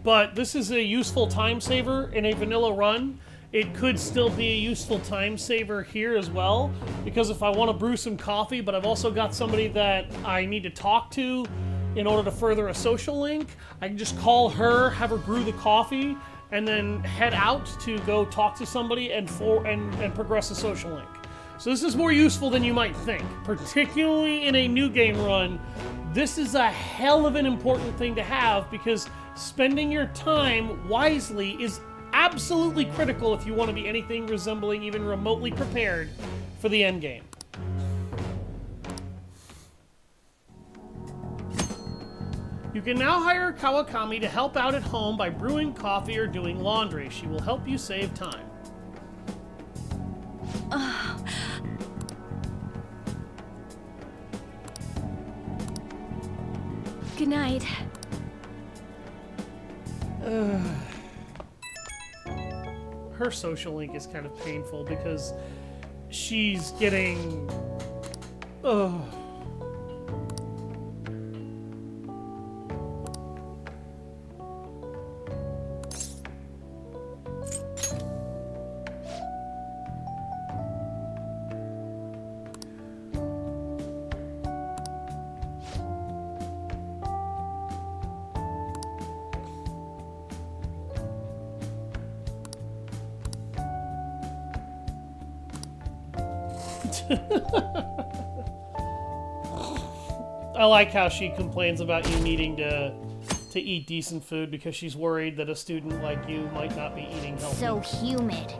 But this is a useful time saver in a vanilla run. It could still be a useful time saver here as well, because if I want to brew some coffee, but I've also got somebody that I need to talk to in order to further a social link, I can just call her, have her brew the coffee, and then head out to go talk to somebody and progress a social link. So this is more useful than you might think, particularly in a new game run. This is a hell of an important thing to have, because spending your time wisely is absolutely critical if you want to be anything resembling even remotely prepared for the end game. You can now hire Kawakami to help out at home by brewing coffee or doing laundry. She will help you save time. Good night. Her social link is kind of painful because she's getting... I like how she complains about you needing to eat decent food because she's worried that a student like you might not be eating healthy. So humid.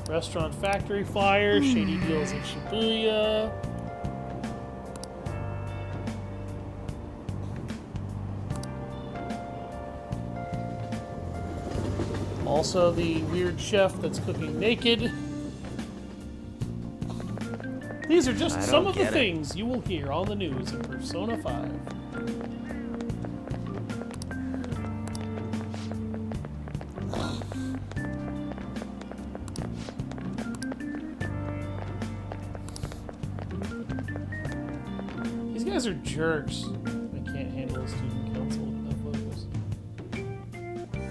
Restaurant factory fire, shady deals in Shibuya. Also, the weird chef that's cooking naked. These are just some of the things you will hear on the news in Persona 5. These guys are jerks. They can't handle a student council with no focus.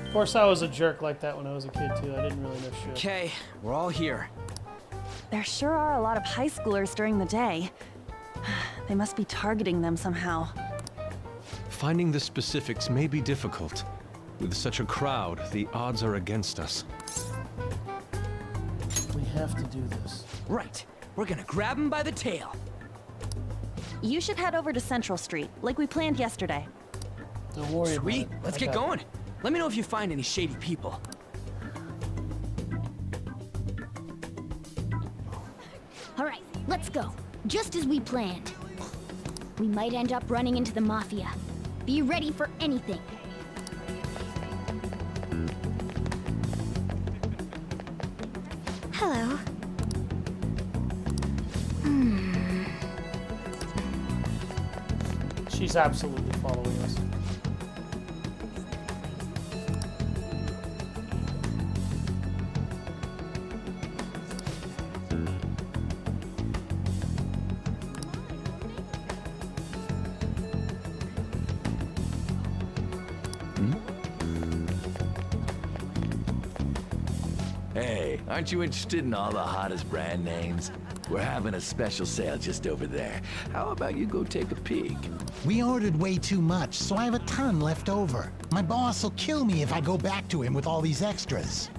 Of course, I was a jerk like that when I was a kid, too. I didn't really know shit. Okay, we're all here. There sure are a lot of high schoolers during the day. They must be targeting them somehow. Finding the specifics may be difficult. With such a crowd, the odds are against us. We have to do this. Right. We're gonna grab him by the tail. You should head over to Central Street, like we planned yesterday. Don't worry Sweet. about it. Let's get going. Let me know if you find any shady people. All right, let's go. Just as we planned. We might end up running into the Mafia. Be ready for anything. Hello. She's absolutely following us. Hey, aren't you interested in all the hottest brand names? We're having a special sale just over there. How about you go take a peek? We ordered way too much, so I have a ton left over. My boss will kill me if I go back to him with all these extras.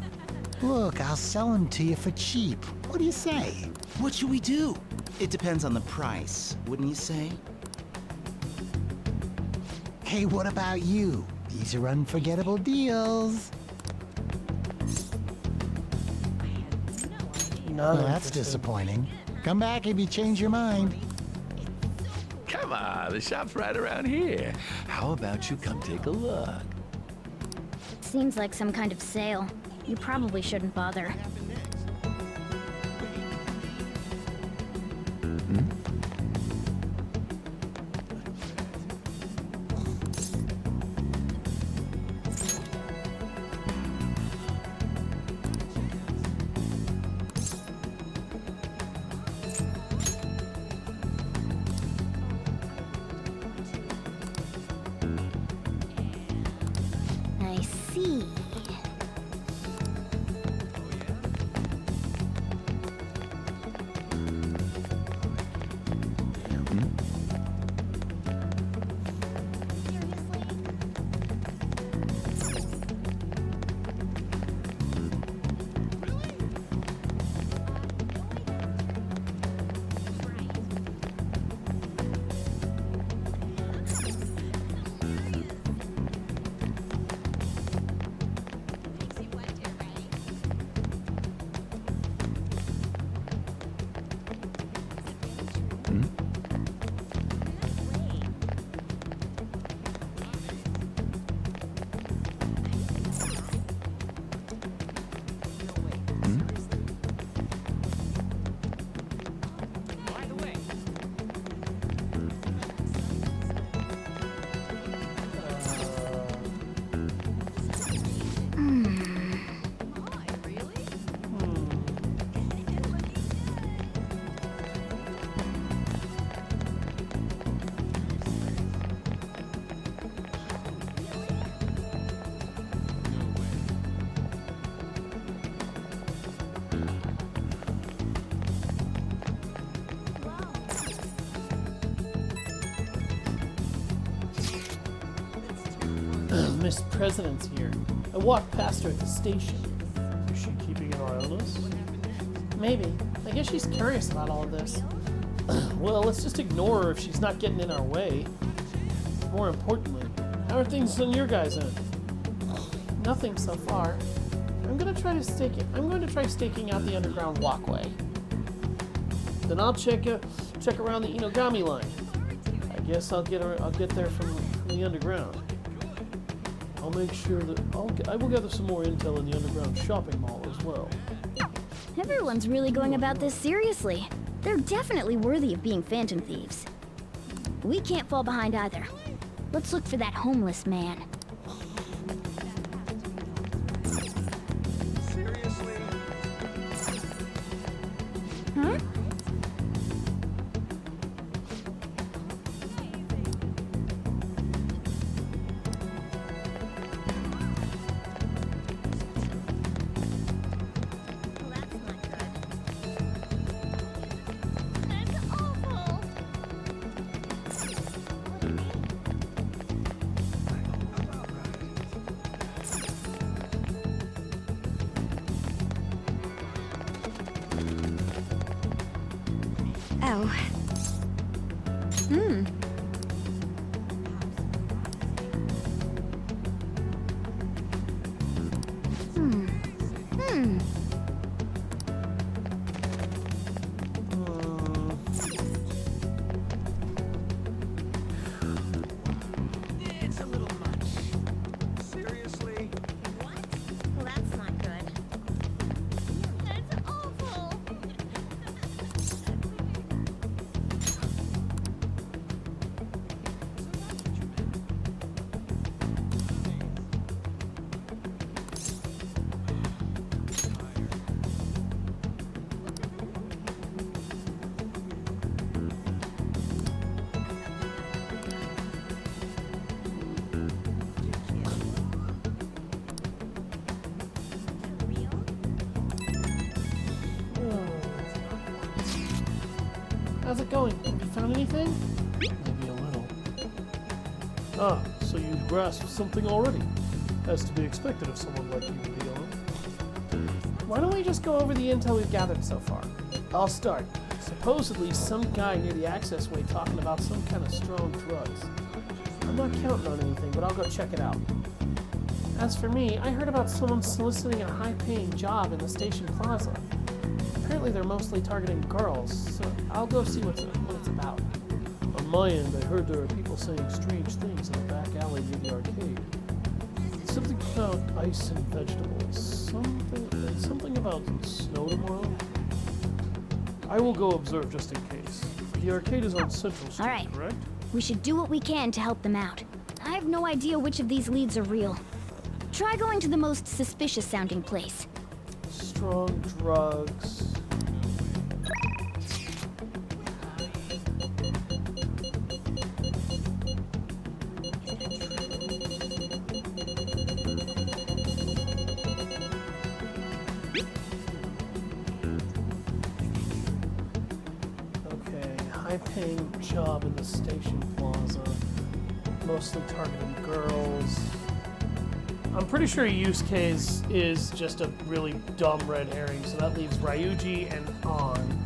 Look, I'll sell them to you for cheap. What do you say? What should we do? It depends on the price, wouldn't you say? Hey, what about you? These are unforgettable deals. Not Well, that's disappointing. Come back if you change your mind. Come on, the shop's right around here. How about you come take a look? Seems like some kind of sale. You probably shouldn't bother. I see. Miss President's here. I walked past her at the station. Is she keeping an eye on us? Maybe. I guess she's curious about all of this. Well, let's just ignore her if she's not getting in our way. More importantly, how are things on your guys' end? Nothing so far. I'm going to try staking out the underground walkway. Then I'll check around the Inogami line. I guess I'll get there from the underground. I'll make sure that I will gather some more intel in the underground shopping mall as well. Everyone's really going about this seriously. They're definitely worthy of being Phantom Thieves. We can't fall behind either. Let's look for that homeless man. Seriously? Huh? How's it going? Have you found anything? Maybe a little. Ah, so you've grasped something already. As to be expected of someone like you, Leon. Why don't we just go over the intel we've gathered so far? I'll start. Supposedly, some guy near the access way talking about some kind of strong drugs. I'm not counting on anything, but I'll go check it out. As for me, I heard about someone soliciting a high-paying job in the station plaza. Apparently they're mostly targeting girls, so I'll go see what it's about. On my end, I heard there are people saying strange things in the back alley near the arcade. Something about ice and vegetables. Something about snow tomorrow. I will go observe just in case. The arcade is on Central Street, All right. correct? We should do what we can to help them out. I have no idea which of these leads are real. Try going to the most suspicious sounding place. Strong drugs. Okay, high-paying job in the station plaza. Mostly targeting girls. I'm pretty sure use case is just a really dumb red herring, so that leaves Ryuji and On.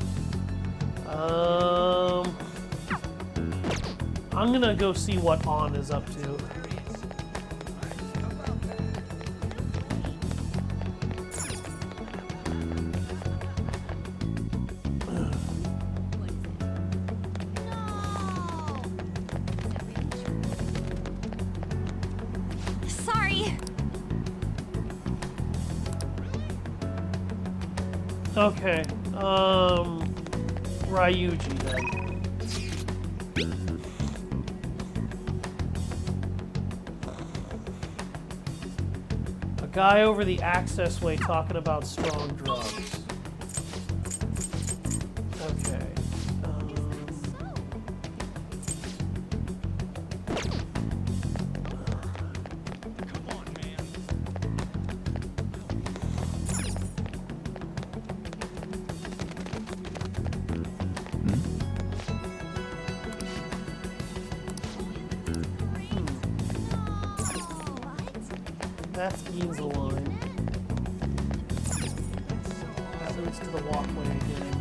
I'm gonna go see what On is up to. Sorry. Okay, Ryuji then. A guy over the access way talking about strong drugs. Okay. That's Ginza line. That leads to the walkway again.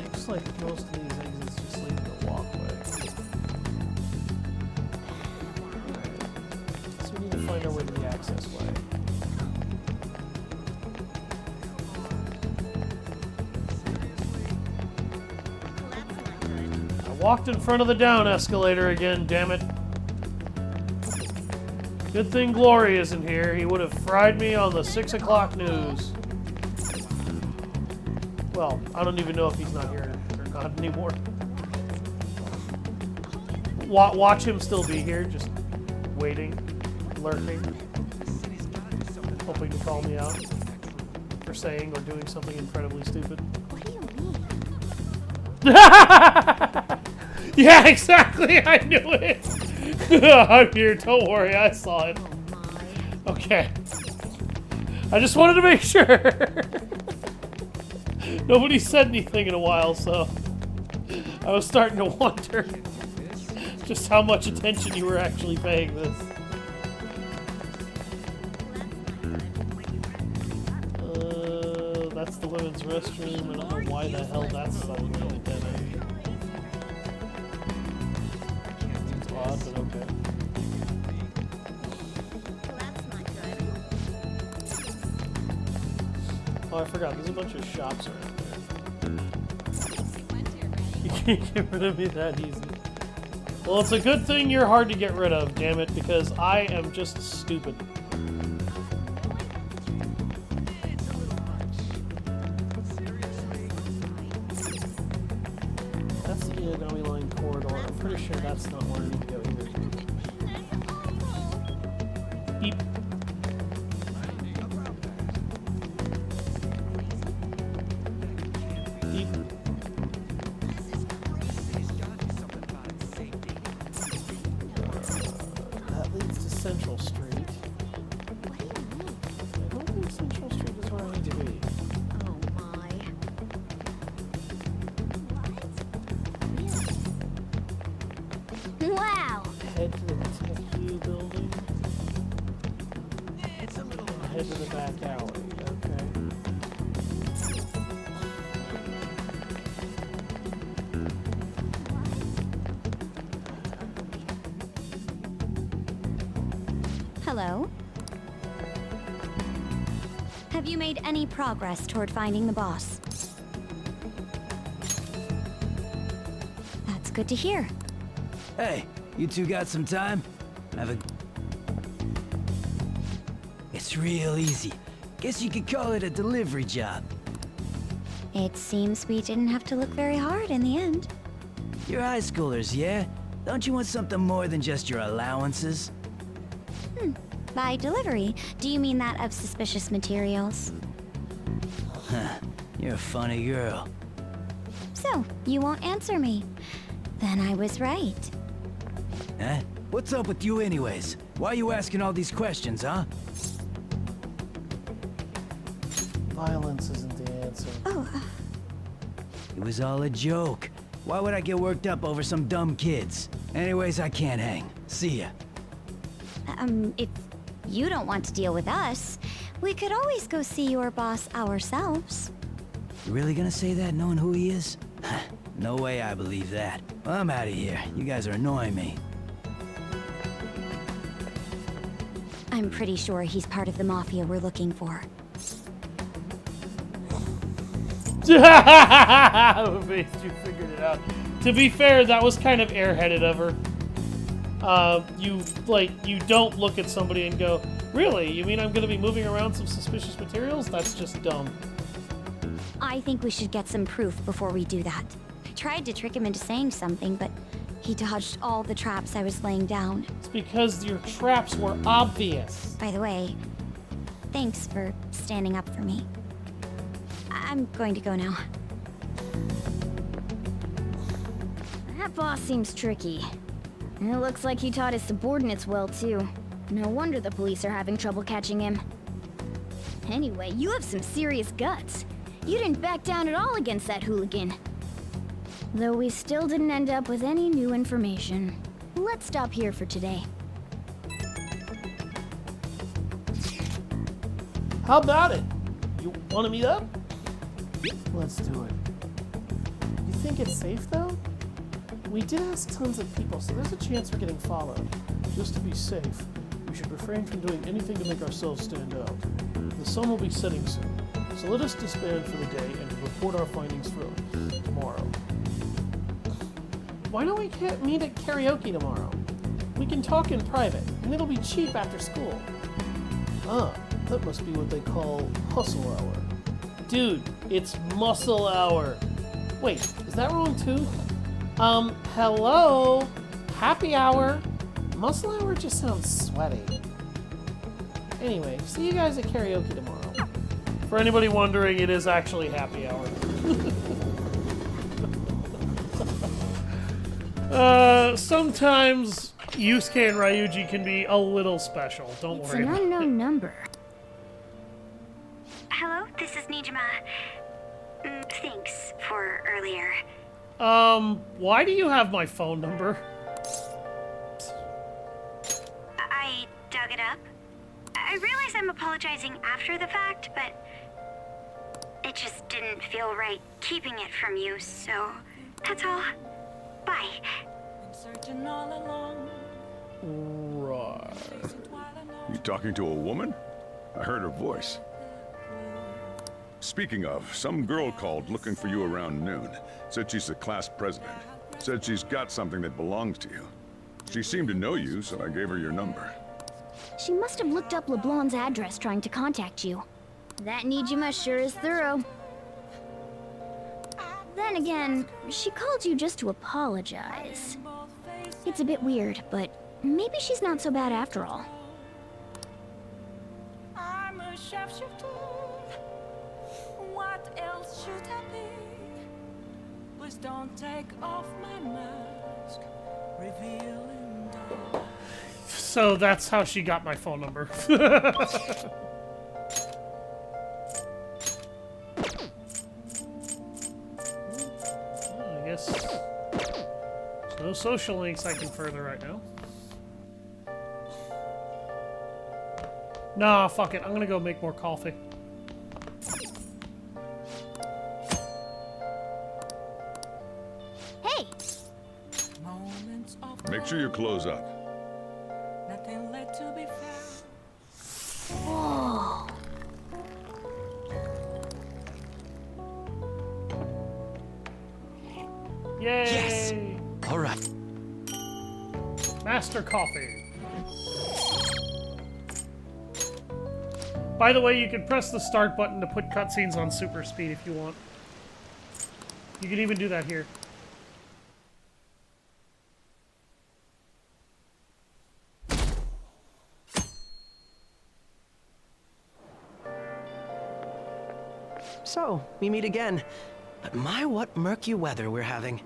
Looks like most of these exits just lead to the walkway. Alright. So we need to find our way to the access way. I walked in front of the down escalator again, damn it. Good thing Glory isn't here. He would have fried me on the 6 o'clock news. Well, I don't even know if he's not here or not anymore. Watch him still be here, just waiting, lurking, hoping to call me out for saying or doing something incredibly stupid. What do you mean? Yeah, exactly. I knew it. I'm here. Don't worry. I saw it. Okay. I just wanted to make sure. Nobody said anything in a while, so I was starting to wonder just how much attention you were actually paying this. That's the women's restroom. I don't know why the hell that's suddenly a dead end. Seems odd, but okay. Oh, I forgot. There's a bunch of shops around there. You can't get rid of me that easy. Well, it's a good thing you're hard to get rid of, damn it, because I am just stupid. That's the Inagami Line corridor. I'm pretty sure that's not where I need to go either. Beep. Beep. That leads to Central Street. I don't think Central Street is where I need to be. Oh my. To the Tech U building. It's a little Head to the back alley. Okay. Hello? Have you made any progress toward finding the boss? That's good to hear. Hey, you two got some time? It's real easy. Guess you could call it a delivery job. It seems we didn't have to look very hard in the end. You're high schoolers, yeah? Don't you want something more than just your allowances? By delivery, do you mean that of suspicious materials? Huh. You're a funny girl. So, you won't answer me. Then I was right. Huh? What's up with you anyways? Why are you asking all these questions, huh? Violence isn't the answer. Oh. It was all a joke. Why would I get worked up over some dumb kids? Anyways, I can't hang. See ya. If you don't want to deal with us, we could always go see your boss ourselves. You really gonna say that knowing who he is? No way I believe that. Well, I'm out of here. You guys are annoying me. I'm pretty sure he's part of the mafia we're looking for. At least you figured it out. To be fair, that was kind of airheaded of her. You don't look at somebody and go, really? You mean I'm going to be moving around some suspicious materials? That's just dumb. I think we should get some proof before we do that. I tried to trick him into saying something, but he dodged all the traps I was laying down. It's because your traps were obvious. By the way, thanks for standing up for me. I'm going to go now. That boss seems tricky. And it looks like he taught his subordinates well, too. No wonder the police are having trouble catching him. Anyway, you have some serious guts. You didn't back down at all against that hooligan. Though we still didn't end up with any new information. Let's stop here for today. How about it? You want to meet up? Let's do it. You think it's safe, though? We did ask tons of people, so there's a chance we're getting followed. Just to be safe, we should refrain from doing anything to make ourselves stand out. The sun will be setting soon, so let us disband for the day and report our findings for tomorrow. Why don't we meet at karaoke tomorrow? We can talk in private, and it'll be cheap after school. Ah, that must be what they call hustle hour. Dude, it's muscle hour. Wait, is that wrong too? Hello? Happy hour? Muscle hour just sounds sweaty. Anyway, see you guys at karaoke tomorrow. For anybody wondering, it is actually happy hour. Sometimes Yusuke and Ryuji can be a little special. Don't worry about it. It's an unknown number. Hello, this is Nijima. Thanks for earlier. Why do you have my phone number? I dug it up. I realize I'm apologizing after the fact, but it just didn't feel right keeping it from you, so that's all. Bye. Right. You talking to a woman? I heard her voice. Speaking of, some girl called looking for you around noon. Said she's the class president. Said she's got something that belongs to you. She seemed to know you, so I gave her your number. She must have looked up LeBlanc's address trying to contact you. That Nijima sure is thorough. Then again, she called you just to apologize. It's a bit weird, but maybe she's not so bad after all. I'm a sharpshooter. What else should I be? Please don't take off my mask, revealing dark. So that's how she got my phone number. I guess there's no social links I can further right now. Nah, fuck it. I'm gonna go make more coffee. Hey! Make sure you close up. Nothing left to be found. Whoa! Yay! Yes! All right. Master coffee. By the way, you can press the start button to put cutscenes on super speed if you want. You can even do that here. So, we meet again. But my, what murky weather we're having.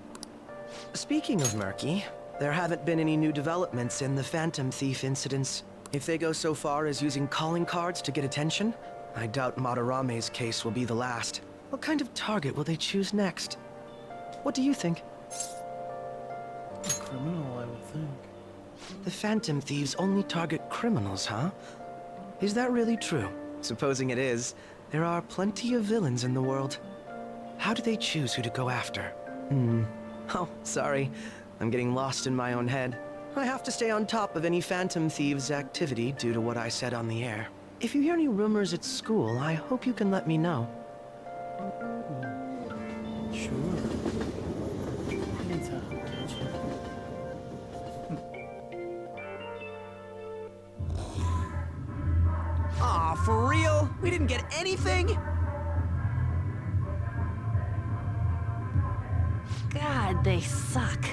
Speaking of murky, there haven't been any new developments in the Phantom Thief incidents. If they go so far as using calling cards to get attention, I doubt Madarame's case will be the last. What kind of target will they choose next? What do you think? A criminal, I would think. The Phantom Thieves only target criminals, huh? Is that really true? Supposing it is, there are plenty of villains in the world. How do they choose who to go after? Oh, sorry. I'm getting lost in my own head. I have to stay on top of any Phantom Thieves activity due to what I said on the air. If you hear any rumors at school, I hope you can let me know. Sure. Anytime, gotcha. Aw, for real? We didn't get anything? God, they suck.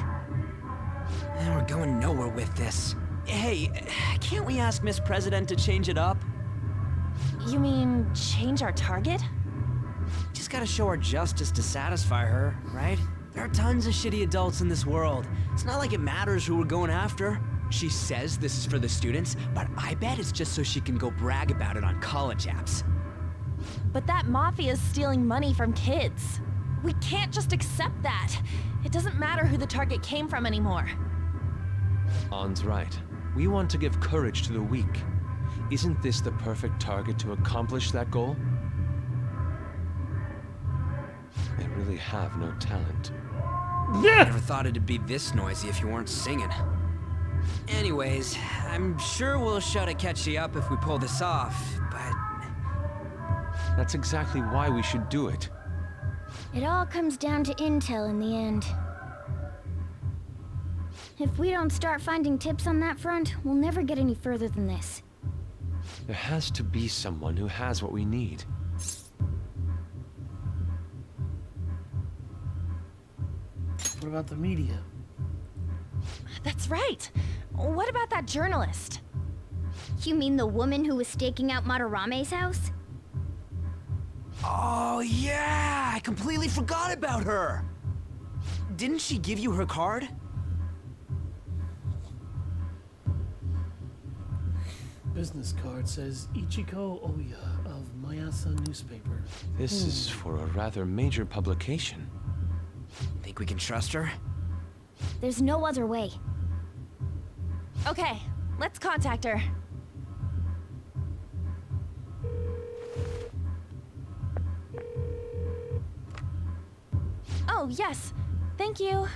And we're going nowhere with this. Hey, can't we ask Miss President to change it up? You mean change our target? Just gotta show our justice to satisfy her, right? There are tons of shitty adults in this world. It's not like it matters who we're going after. She says this is for the students, but I bet it's just so she can go brag about it on college apps. But that mafia's stealing money from kids. We can't just accept that. It doesn't matter who the target came from anymore. An's right. We want to give courage to the weak. Isn't this the perfect target to accomplish that goal? They really have no talent. Never thought it'd be this noisy if you weren't singing. Anyways, I'm sure we'll shut Akechi up if we pull this off, but... That's exactly why we should do it. It all comes down to intel in the end. If we don't start finding tips on that front, we'll never get any further than this. There has to be someone who has what we need. What about the media? That's right. What about that journalist? You mean the woman who was staking out Madarame's house? Oh yeah, I completely forgot about her. Didn't she give you her card? Business card says Ichiko Oya of Mayasa newspaper. This is for a rather major publication. Think we can trust her? There's no other way. Okay, let's contact her. Oh, yes. Thank you.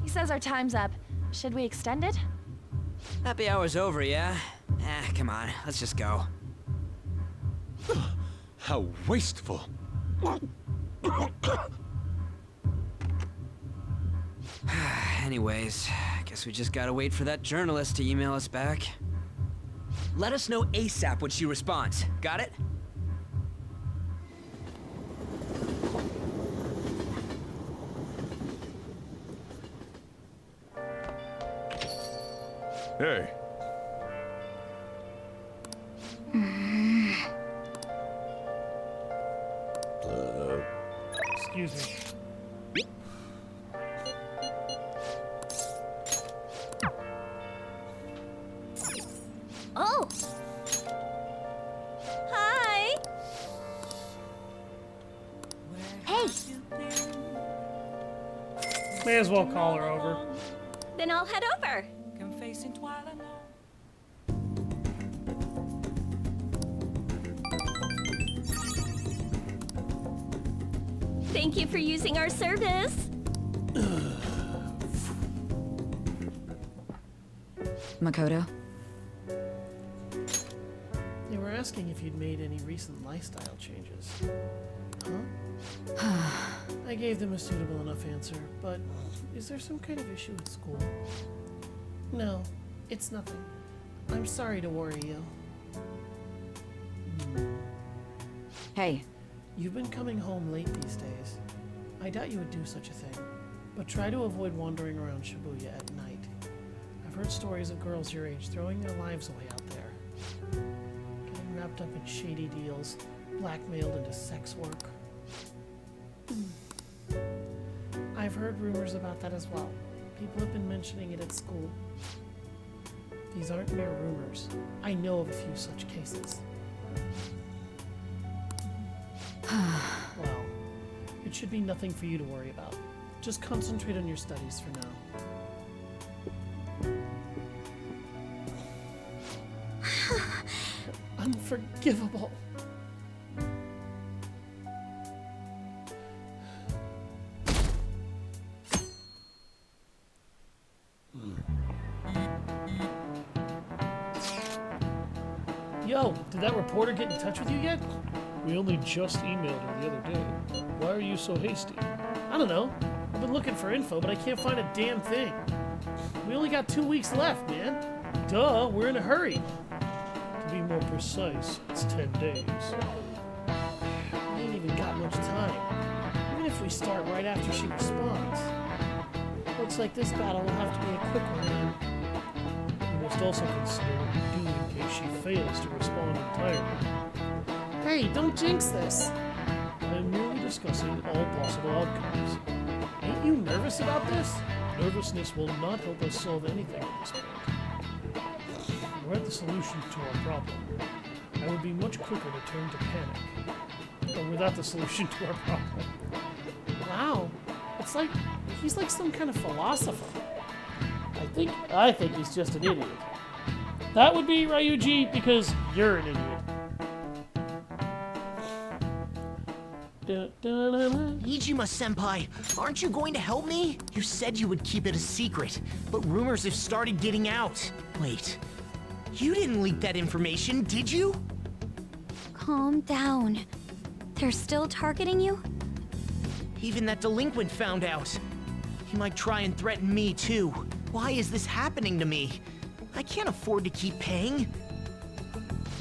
He says our time's up. Should we extend it? Happy hour's over, yeah? Come on, let's just go. How wasteful. Anyways, guess we just gotta wait for that journalist to email us back. Let us know ASAP when she responds. Got it? Hey. Excuse me. Oh! Hi! Hey! May as well call her over. Then I'll head over. Thank you for using our service. Makoto? They were asking if you'd made any recent lifestyle changes. Huh? I gave them a suitable enough answer, but is there some kind of issue at school? No, it's nothing. I'm sorry to worry you. Hey. You've been coming home late these days. I doubt you would do such a thing, but try to avoid wandering around Shibuya at night. I've heard stories of girls your age throwing their lives away out there. Getting wrapped up in shady deals, blackmailed into sex work. I've heard rumors about that as well. People have been mentioning it at school. These aren't mere rumors. I know of a few such cases. Well, it should be nothing for you to worry about. Just concentrate on your studies for now. Unforgivable. Yo, did that reporter get in touch with you yet? We only just emailed her the other day. Why are you so hasty? I don't know. I've been looking for info, but I can't find a damn thing. We only got 2 weeks left, man. Duh, we're in a hurry. To be more precise, it's 10 days. We ain't even got much time. Even if we start right after she responds. Looks like this battle will have to be a quick one, man. We must also consider what we do in case she fails to respond entirely. Hey, don't jinx this. I am merely discussing all possible outcomes. Ain't you nervous about this? Nervousness will not help us solve anything at this point. We're at the solution to our problem. I would be much quicker to turn to panic. But without the solution to our problem. Wow. It's like he's like some kind of philosopher. I think he's just an idiot. That would be Ryuji because you're an idiot. Iijima-senpai, aren't you going to help me? You said you would keep it a secret, but rumors have started getting out. Wait, you didn't leak that information, did you? Calm down. They're still targeting you? Even that delinquent found out. He might try and threaten me too. Why is this happening to me? I can't afford to keep paying.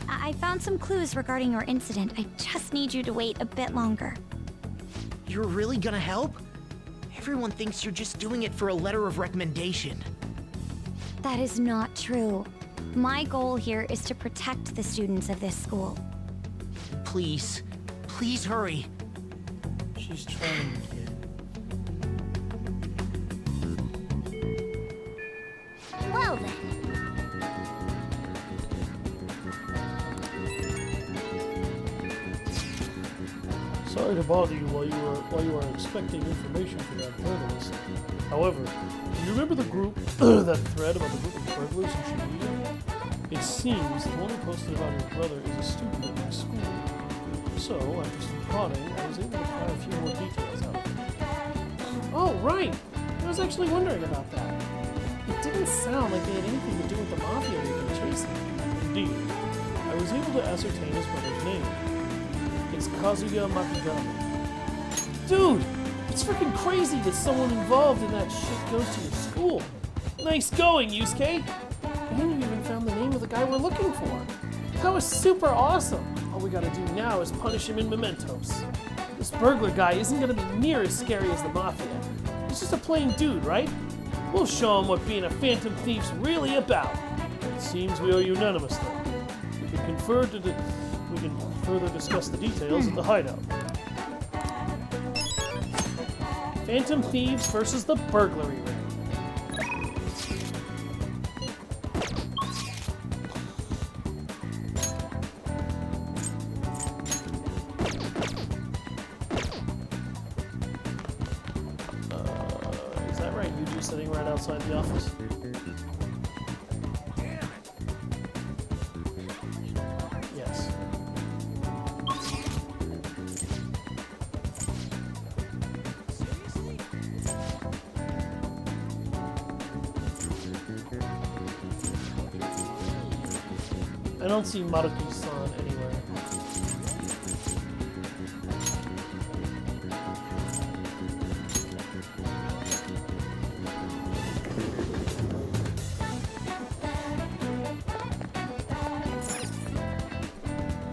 I found some clues regarding your incident. I just need you to wait a bit longer. You're really gonna help? Everyone thinks you're just doing it for a letter of recommendation. That is not true. My goal here is to protect the students of this school. Please, please hurry. She's trying, kid. Well then. Sorry to bother you while you are expecting information from that journalist. However, do you remember the group, that thread about the group of burglars in Shibuya? It seems the one who posted about your brother is a student at my school. So, after some prodding, I was able to pry a few more details out. Oh, right! I was actually wondering about that. It didn't sound like they had anything to do with the mafia we've been chasing. Indeed. I was able to ascertain his brother's name. It's Kazuya Makigami. Dude! It's freaking crazy that someone involved in that shit goes to your school. Nice going, Yusuke! And you even found the name of the guy we're looking for. That was super awesome! All we gotta do now is punish him in Mementos. This burglar guy isn't gonna be near as scary as the Mafia. He's just a plain dude, right? We'll show him what being a Phantom Thief's really about. It seems we are unanimous then. We can further discuss the details at the hideout. Phantom Thieves versus the burglary ring. Is that right? You just sitting right outside the office? Yes. I don't see Maruki-san anywhere.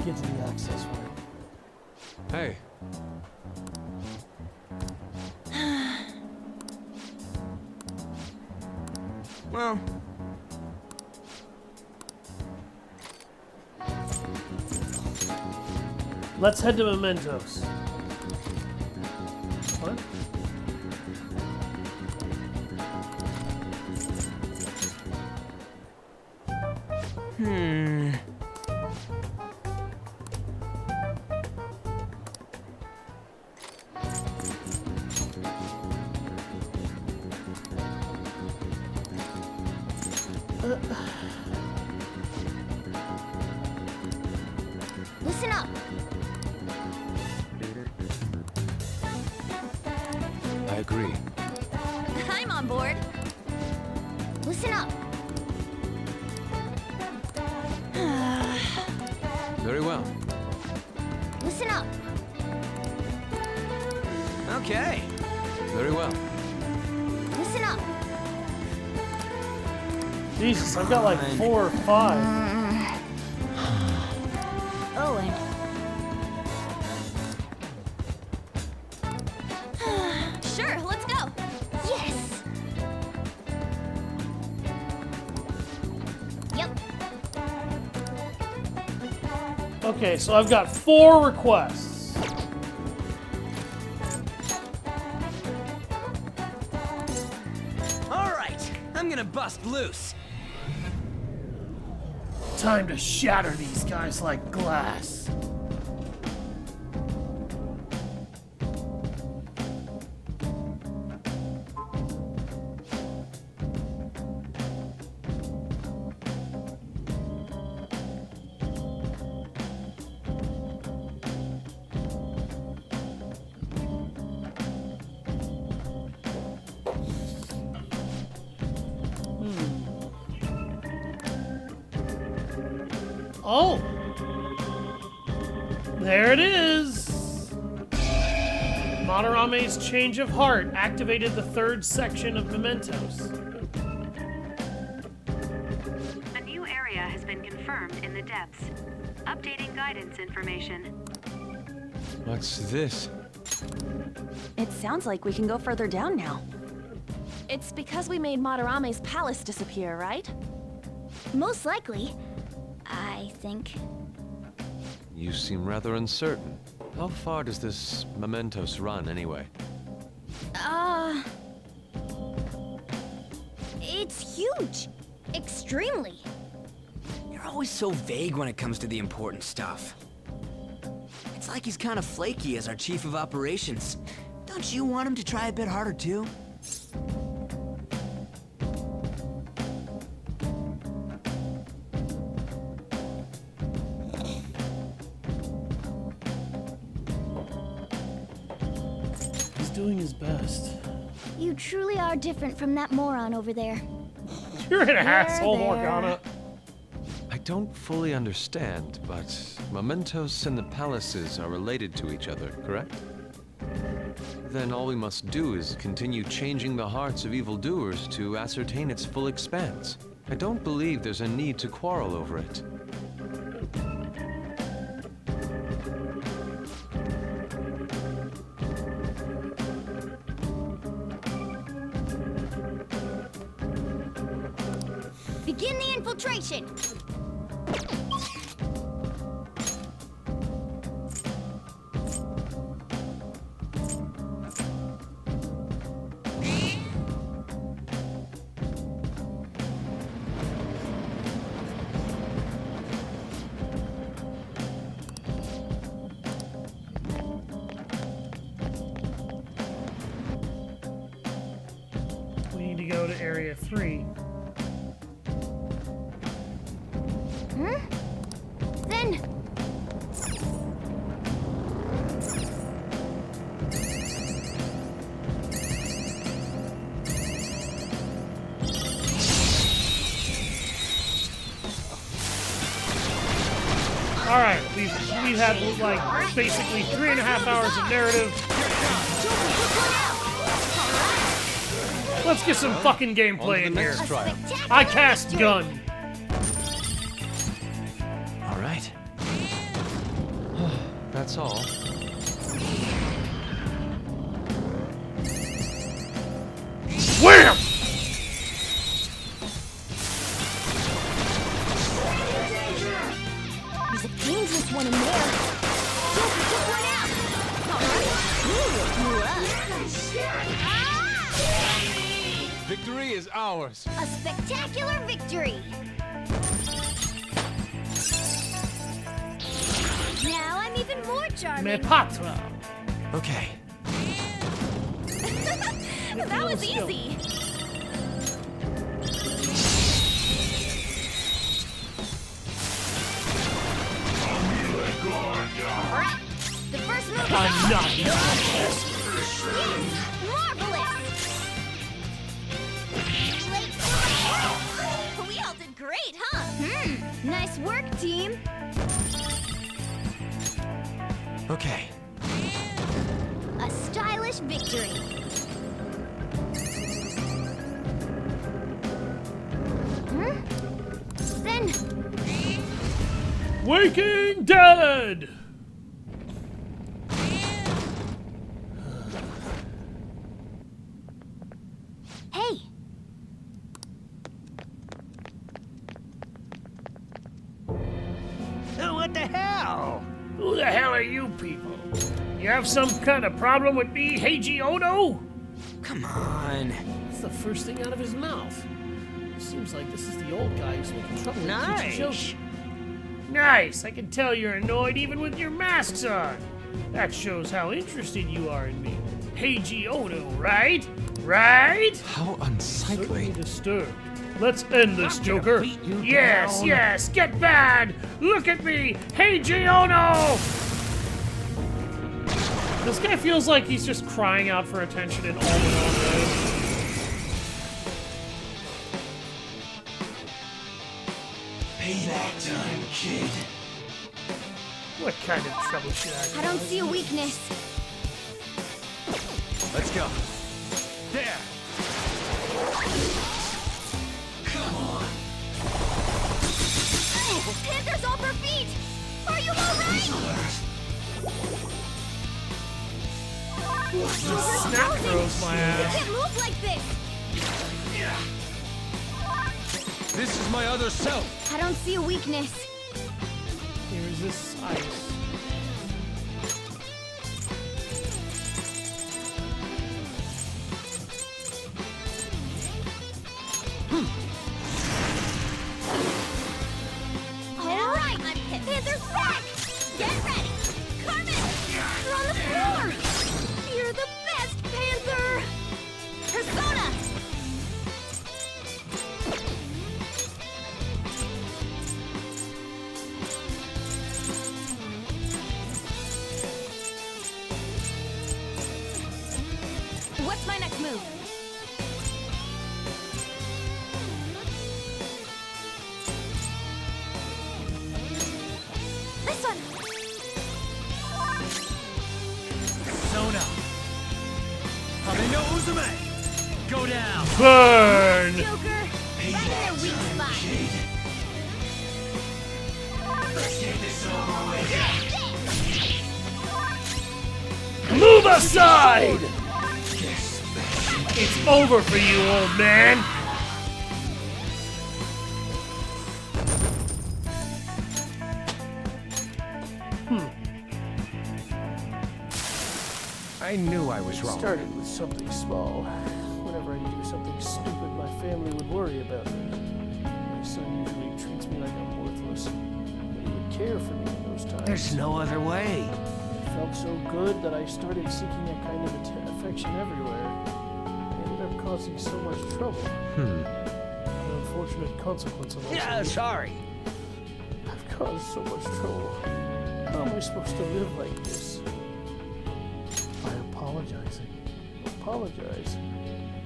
Get to the access way. Hey. Well. Let's head to Mementos. What? Listen up. I agree. I'm on board. Listen up. Very well. Listen up. Okay. Very well. Listen up. Jesus, I've got like 4 or 5. Owen. Sure, let's go. Yes. Yep. Okay, so I've got 4 requests. All right, I'm gonna bust loose. Time to shatter these guys like glass. Oh! There it is! Madarame's Change of Heart activated the 3rd section of Mementos. A new area has been confirmed in the depths. Updating guidance information. What's this? It sounds like we can go further down now. It's because we made Madarame's palace disappear, right? Most likely. I think. You seem rather uncertain. How far does this Mementos run, anyway? It's huge. Extremely. You're always so vague when it comes to the important stuff. It's like he's kind of flaky as our chief of operations. Don't you want him to try a bit harder, too? Doing his best. You truly are different from that moron over there. You're an asshole, Morgana. I don't fully understand, but Mementos and the palaces are related to each other, correct? Then all we must do is continue changing the hearts of evildoers to ascertain its full expanse. I don't believe there's a need to quarrel over it. Begin the infiltration! We need to go to Area 3. Then... All right, we've had like basically 3.5 hours of narrative. Let's get some fucking gameplay in here. I cast gun. All right. That's all. Wham! There's a dangerous one in there. Joker, took one out. All right. Victory is ours. A spectacular victory. Now I'm even more charming. Mementos. Okay. That was easy. The first move is I'm not marvelous. We all did great, huh? Nice work, team. Okay. A stylish victory. Then Waking Dead. hey, What the hell? Who the hell are you people? You have some kind of problem with me, Heiji Ono? Come on. That's the first thing out of his mouth. Seems like this is the old guy who's making trouble with Nice. Nice! I can tell you're annoyed even with your masks on. That shows how interested you are in me. Heiji Ono, right? Right? How unsightly. Certainly disturbed. Let's end this, Joker. Yes, yes, get bad! Look at me, Heiji Ono! This guy feels like he's just crying out for attention in all but all ways. Payback time, kid. What kind of trouble should I I don't see a weakness. Let's go. There. Come on. Panther's off her feet. Are you alright? Snap throws my You ass. can't move like this. This is my other self. I don't see a weakness. He resists ice. All right, Panther's back. Get ready, Carmen. You're on the floor. You're the best, Panther. Persona. What's my next move? This one. Sona. Hame no Uzume. Go down. Burn! Joker, right in their weak spot. Let's get this over with. Move aside! It's over for you, old man. I knew I was It wrong. started with something small. Whenever I do something stupid, my family would worry about me. My son usually treats me like I'm worthless, but he would care for me in those times. There's no other way. It felt so good that I started seeking that kind of affection everywhere. It ended up causing so much trouble. An unfortunate consequence of my Yeah, solution. sorry. I've caused so much trouble. How am I supposed to live like this? By apologizing. Apologize.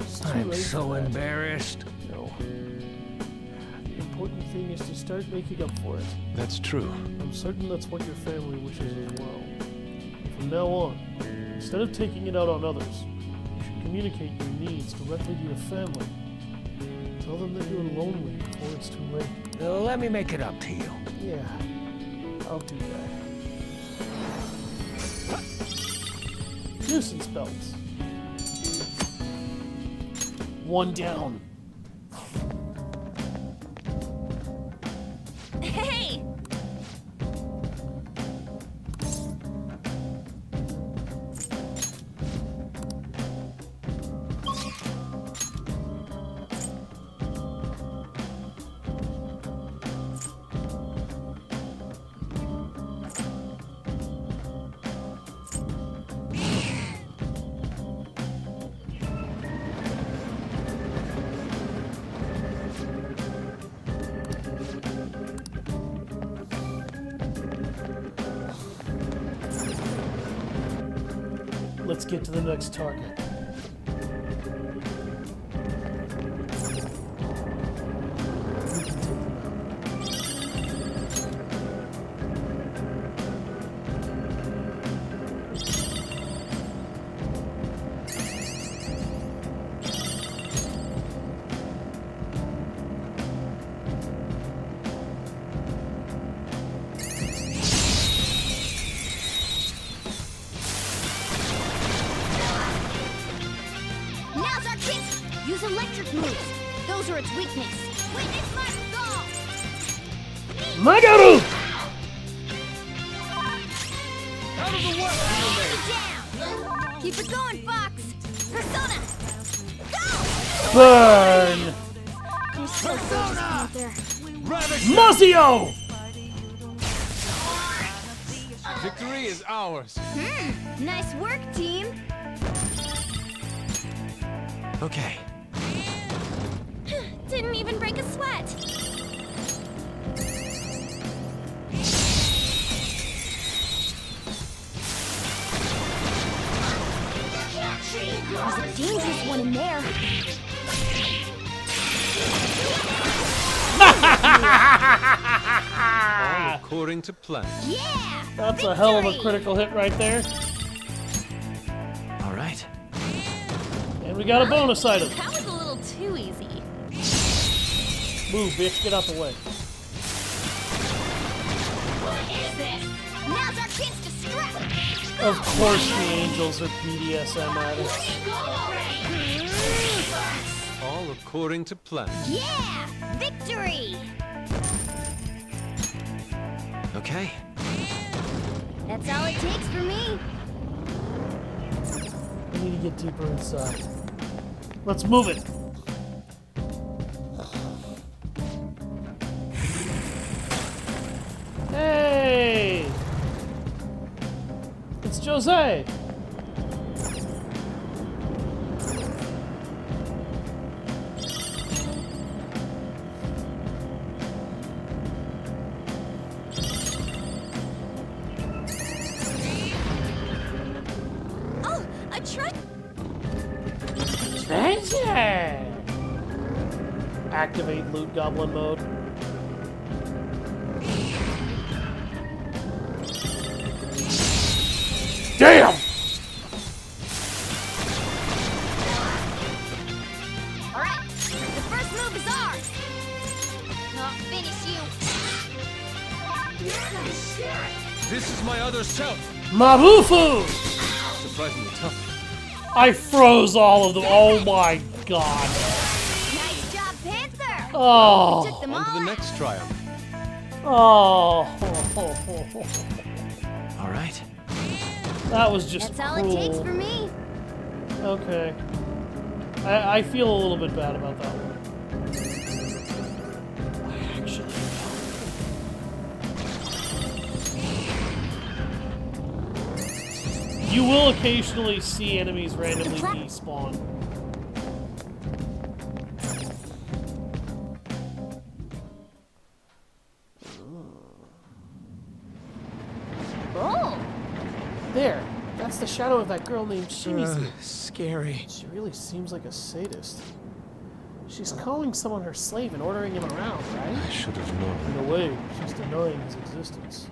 It's too I'm late so for that. embarrassed. No. The important important thing is to start making up for it. That's true. I'm certain that's what your family wishes as well. From now on, instead of taking it out on others, you should communicate your needs directly to your family. Tell them that you're lonely before it's too late. Let me make it up to you. Yeah, I'll do that. Nuisance belts. One down. Hey! Let's get to the next target. Now's our chance! Use electric moves! Those are its weakness. Witness my resolve! Makoto! Out of the way! Down! Keep it going, Fox! Persona! Go! Burn! You're so gorgeous, Panther. Mazio! Victory is ours. Nice work, team! Okay. Didn't even break a sweat. There's a dangerous one in there. All according to plan. Yeah! That's a hell of a critical hit right there. All right. And we got a bonus item. That was a little too easy. Move, bitch, get out the way. What is this? Now's our chance to strike! Of course the angels are BDSM addicts. All according to plan. Yeah! Victory! Okay. That's all it takes for me. We need to get deeper inside. Let's move it. Hey! It's Jose! Oh, a truck! Treasure! Activate loot goblin mode. Damn! Alright, the first move is ours! I'll finish you! This is my other self. Mabufu! Surprisingly tough. I froze all of them. Oh my god. Nice job, Panther! Oh. Took them On to all the next triumph. Oh. All right. That was just That's all cruel. it takes for me. Okay. I feel a little bit bad about that one. I actually You will occasionally see enemies randomly despawn. Oh! There. That's the shadow of that girl named Shimizu. Scary. She really seems like a sadist. She's calling someone her slave and ordering him around, right? I should have known. In a way, she's denying his existence.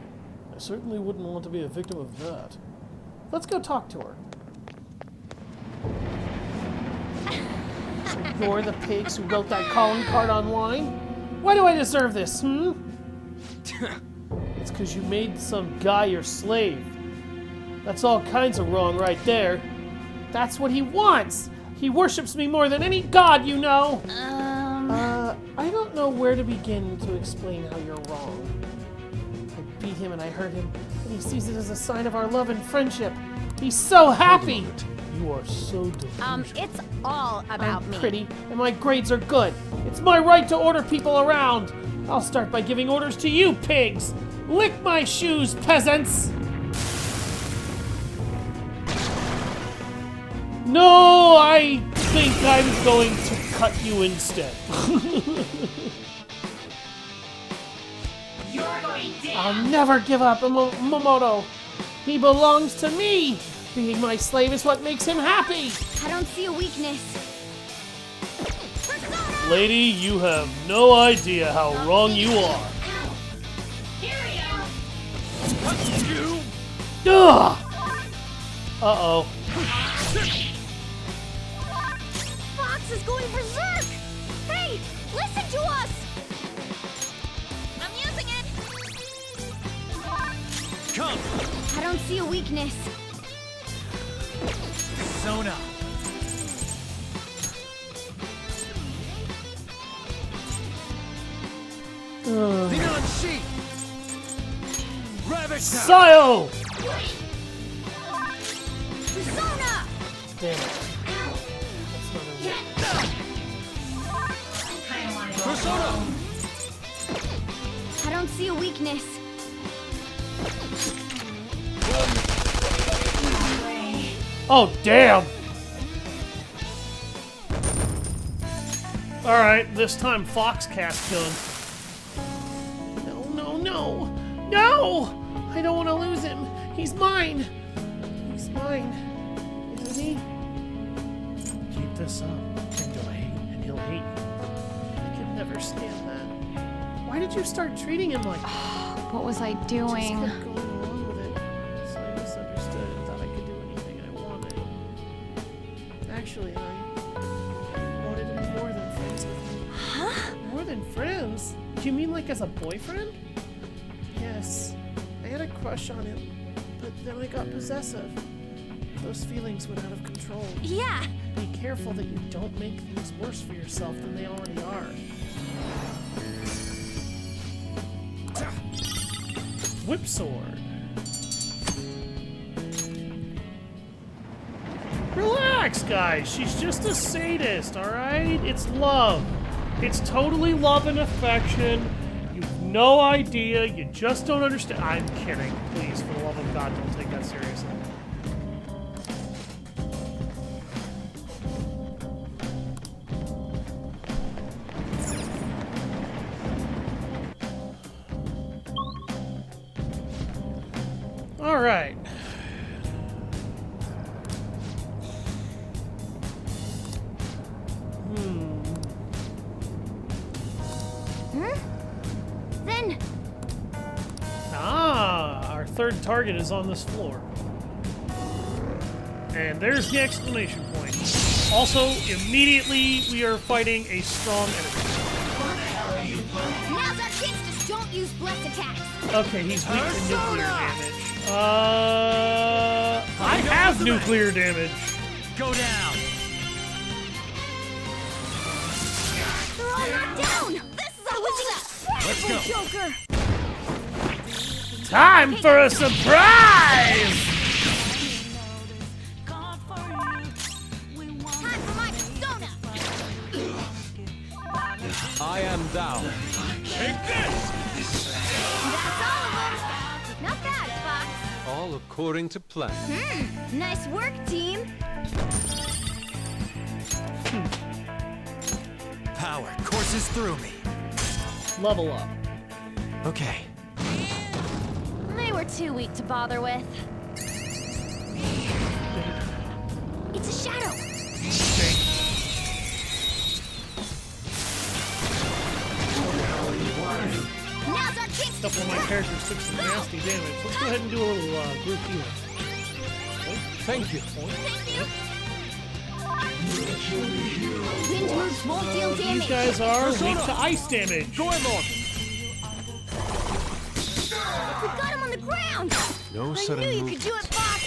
I certainly wouldn't want to be a victim of that. Let's go talk to her. So you're the pigs who wrote that calling card online? Why do I deserve this, It's because you made some guy your slave. That's all kinds of wrong right there. That's what he wants! He worships me more than any god you know! I don't know where to begin to explain how you're wrong. I beat him and I hurt him, and he sees it as a sign of our love and friendship. He's so happy! You are so delusional. It's all about I'm me. pretty, and my grades are good. It's my right to order people around. I'll start by giving orders to you, pigs! Lick my shoes, peasants! No, I think I'm going to cut you instead. You're going down. I'll never give up Makoto. He belongs to me. Being my slave is what makes him happy. I don't see a weakness. Lady, you have no idea how wrong you are. Ugh! Uh-oh. Fox is going berserk! Hey, listen to us! I'm using it! Come! I don't see a weakness. Sona! Neon sheet! Ravage Sayo! Persona! Damn it. Persona! I don't see a weakness. Oh, damn! Alright, this time Foxcast gun. No, no, no! No! I don't want to lose him. He's mine. He's mine. Isn't he? Keep this up, and he'll hate you. I can never stand that. Why did you start treating him like that? What was I doing? Just kept going along with it. So I misunderstood and thought I could do anything I wanted. Actually, I wanted to be more than friends with you. Huh? More than friends? Do you mean like as a boyfriend? Yes. I had a crush on him, but then I got possessive. Those feelings went out of control. Yeah! Be careful that you don't make things worse for yourself than they already are. Whip sword. Relax, guys. She's just a sadist, alright? It's love. It's totally love and affection. You've no idea. You just don't understand. I'm kidding. Please, for the love of God, don't take that seriously. Alright. Then... Ah, our third target is on this floor. And there's the exclamation point. Also, immediately we are fighting a strong enemy. Now's our chance to don't use blessed attacks. Okay, he's weak to nuclear damage. I have nuclear damage. Go down! They're all knocked down! This is a Let's go. Joker! Time for a surprise! Time for my persona! I am thou. Take this! That's all of them! Not bad, Fox. All according to plan. Nice work, team! Power courses through me. Level up. Okay. They were too weak to bother with. It's a shadow! couple of my characters took some nasty damage. Let's go ahead and do a little group healing. Thank you. Wind moves won't deal damage. These guys are weak to ice damage. We got him on the ground. No I sudden knew you movement. could do it, Fox.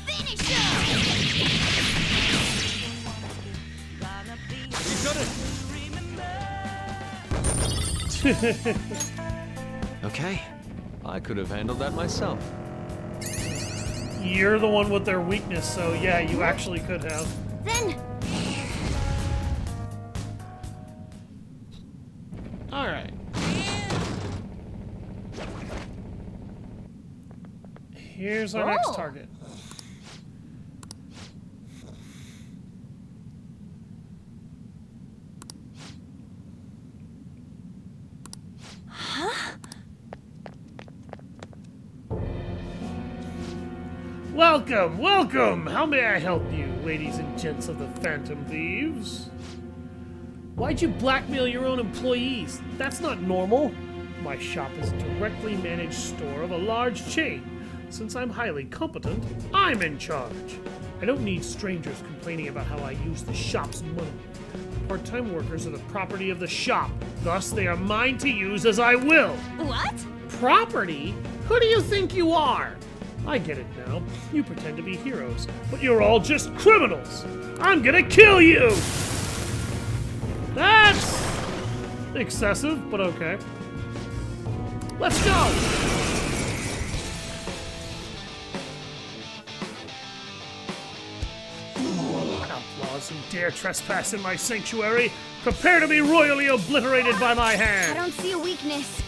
Finish him. Okay. I could have handled that myself. You're the one with their weakness, so yeah, you actually could have. Then. Alright. Here's our next target. Welcome, welcome! How may I help you, ladies and gents of the Phantom Thieves? Why'd you blackmail your own employees? That's not normal. My shop is a directly managed store of a large chain. Since I'm highly competent, I'm in charge. I don't need strangers complaining about how I use the shop's money. Part-time workers are the property of the shop. Thus, they are mine to use as I will. What? Property? Who do you think you are? I get it now. You pretend to be heroes, but you're all just criminals. I'm gonna kill you! That's excessive, but okay. Let's go! Outlaws who dare trespass in my sanctuary, prepare to be royally obliterated by my I hand! don't see a weakness.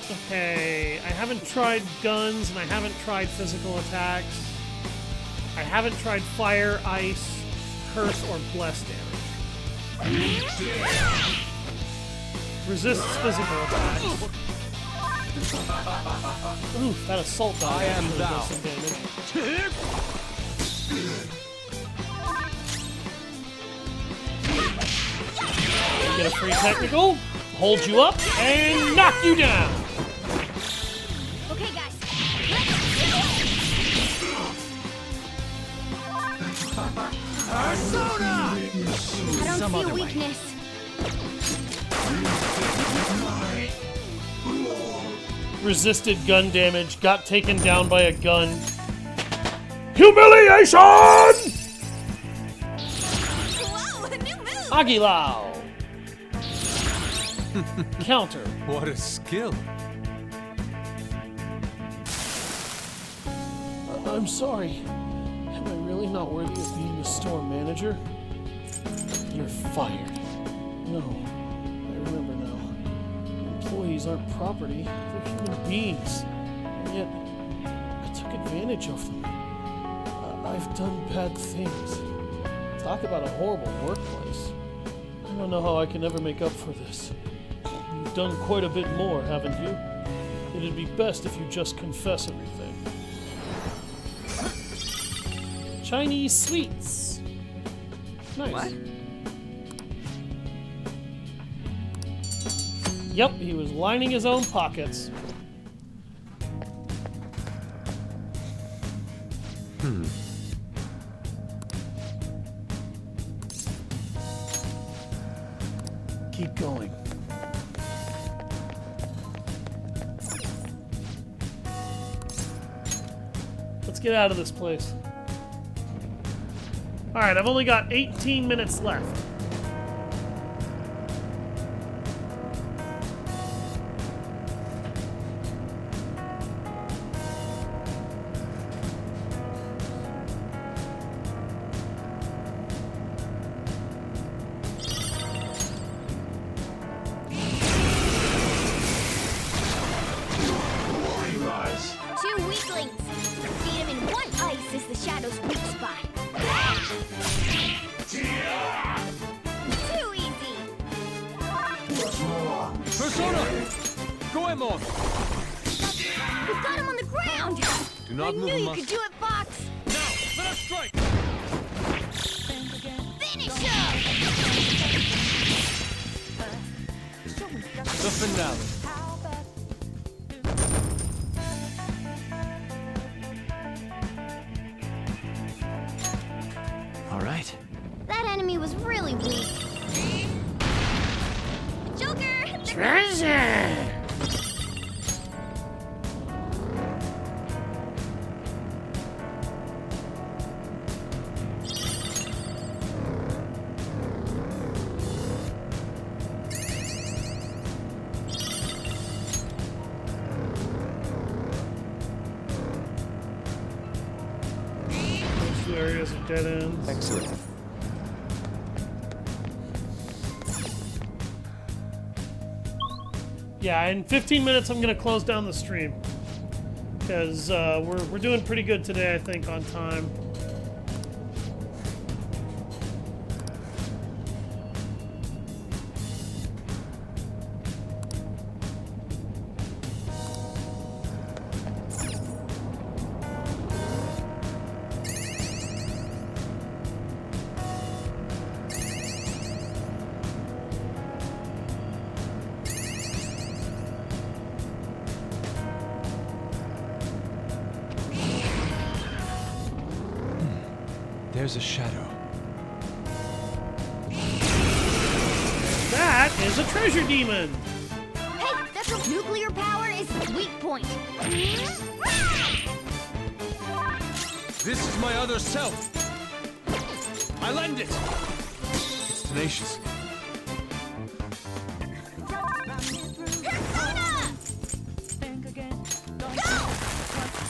Okay, I haven't tried guns and I haven't tried physical attacks. I haven't tried fire, ice, curse, or bless damage. Resists physical attacks. Oof, that assault dog actually does some damage. Get a free technical, hold you up, and knock you down! Okay, guys. Persona! I don't see a weakness. Resisted gun damage, got taken down by a gun. Humiliation! Whoa, a new move! Aguilao! Counter. What a skill. I'm sorry. Am I really not worthy of being the store manager? You're fired. No, I remember now. Employees aren't property, they're human beings. And yet, I took advantage of them. I've done bad things. Talk about a horrible workplace. I don't know how I can ever make up for this. You've done quite a bit more, haven't you? It'd be best if you just confess everything. Chinese sweets. Nice. What? Yep, he was lining his own pockets. Keep going. Let's get out of this place. Alright, I've only got 18 minutes left. Two weaklings. Defeat him in one ice is the Shadow's weak spot. Too easy. Persona! Goemon! We've got him on the ground. Do not I move knew a you muscle. could do it, Fox. Now, let us strike! Finish him. finale. All right. That enemy was really weak. Joker! Treasure! Those two areas are dead ends. Excellent. Yeah, in 15 minutes I'm gonna close down the stream because we're doing pretty good today, I think, on time. There's a shadow. That is a treasure demon. Hey, that's a nuclear power is its weak point. This is my other self. I lend it. It's tenacious.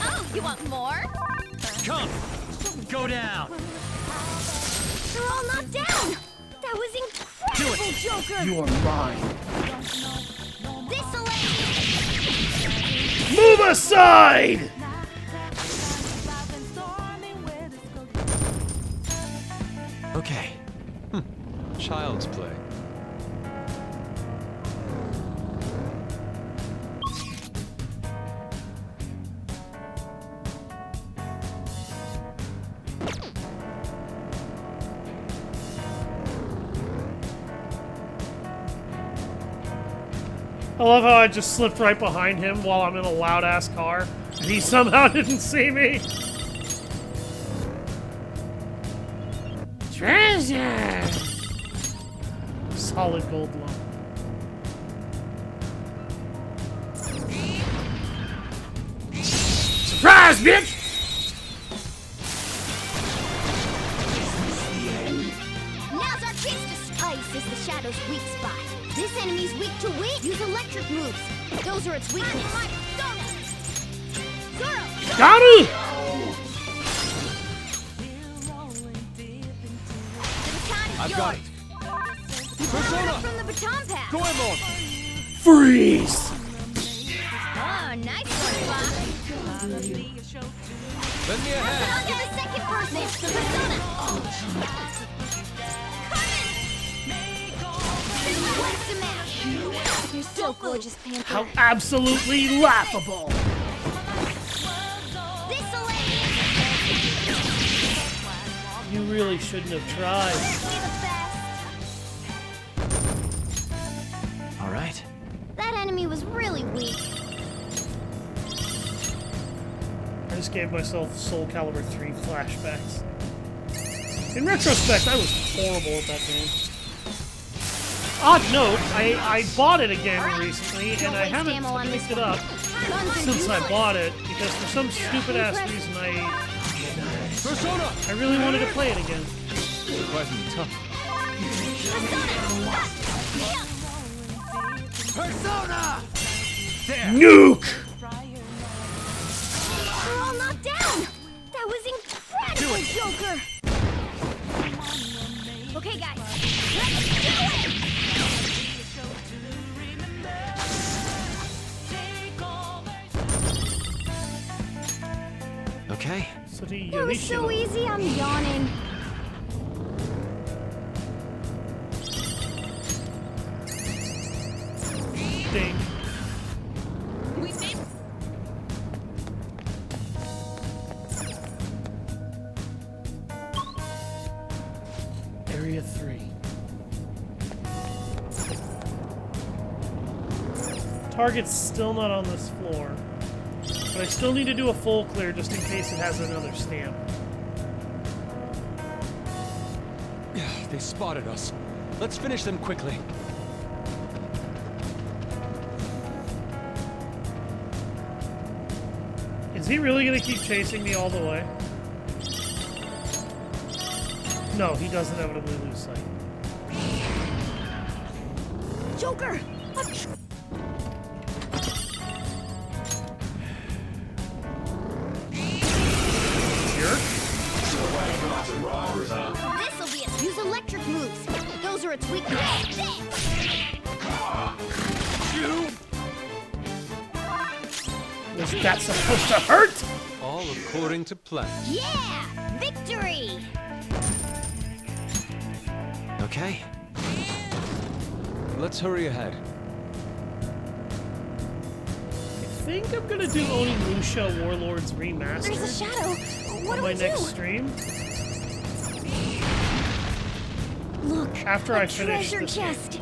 Oh, you want more? Come, go down. They're all knocked down. That was incredible, Joker. You are mine. This'll Move aside! Okay. Child's play. I love how I just slipped right behind him while I'm in a loud-ass car, and he somehow didn't see me. Treasure! Solid gold lump. Surprise, bitch! Now's our chance to ice is the Shadow's weak spot. This enemy's weak to wind. Use electric moves. Those are its weakness. Zoro! Got it! I've got it. Persona! From the baton pass. Go on. Freeze! Oh, nice one, Fox. Lend me a hand. I'll get the second person. Persona! What's the match? You're so gorgeous, Panther. How absolutely laughable! You really shouldn't have tried. All right. That enemy was really weak. I just gave myself Soul Calibur 3 flashbacks. In retrospect, I was horrible at that game. Odd note, I bought it again recently, and I haven't picked it up since I bought it, because for some stupid-ass reason I really wanted to play it again. Surprisingly tough. Persona! There. Nuke! We're all knocked down! That was incredible, Joker! Okay, guys, let's do it! Okay. That was so easy, I'm yawning. Ding. We made Area 3. Target's still not on this floor. But I still need to do a full clear just in case it has another stamp. They spotted us. Let's finish them quickly. Is he really gonna keep chasing me all the way? No, he does inevitably lose sight. Joker! This'll be it. Use electric moves. Those are its weaknesses. Was that supposed to hurt? All according to plan. Yeah! Victory! Okay. Let's hurry ahead. I think I'm gonna do Onimusha Warlords Remastered. There's a shadow. What on do my we do? next stream. Look, after a I finish treasure this game. chest.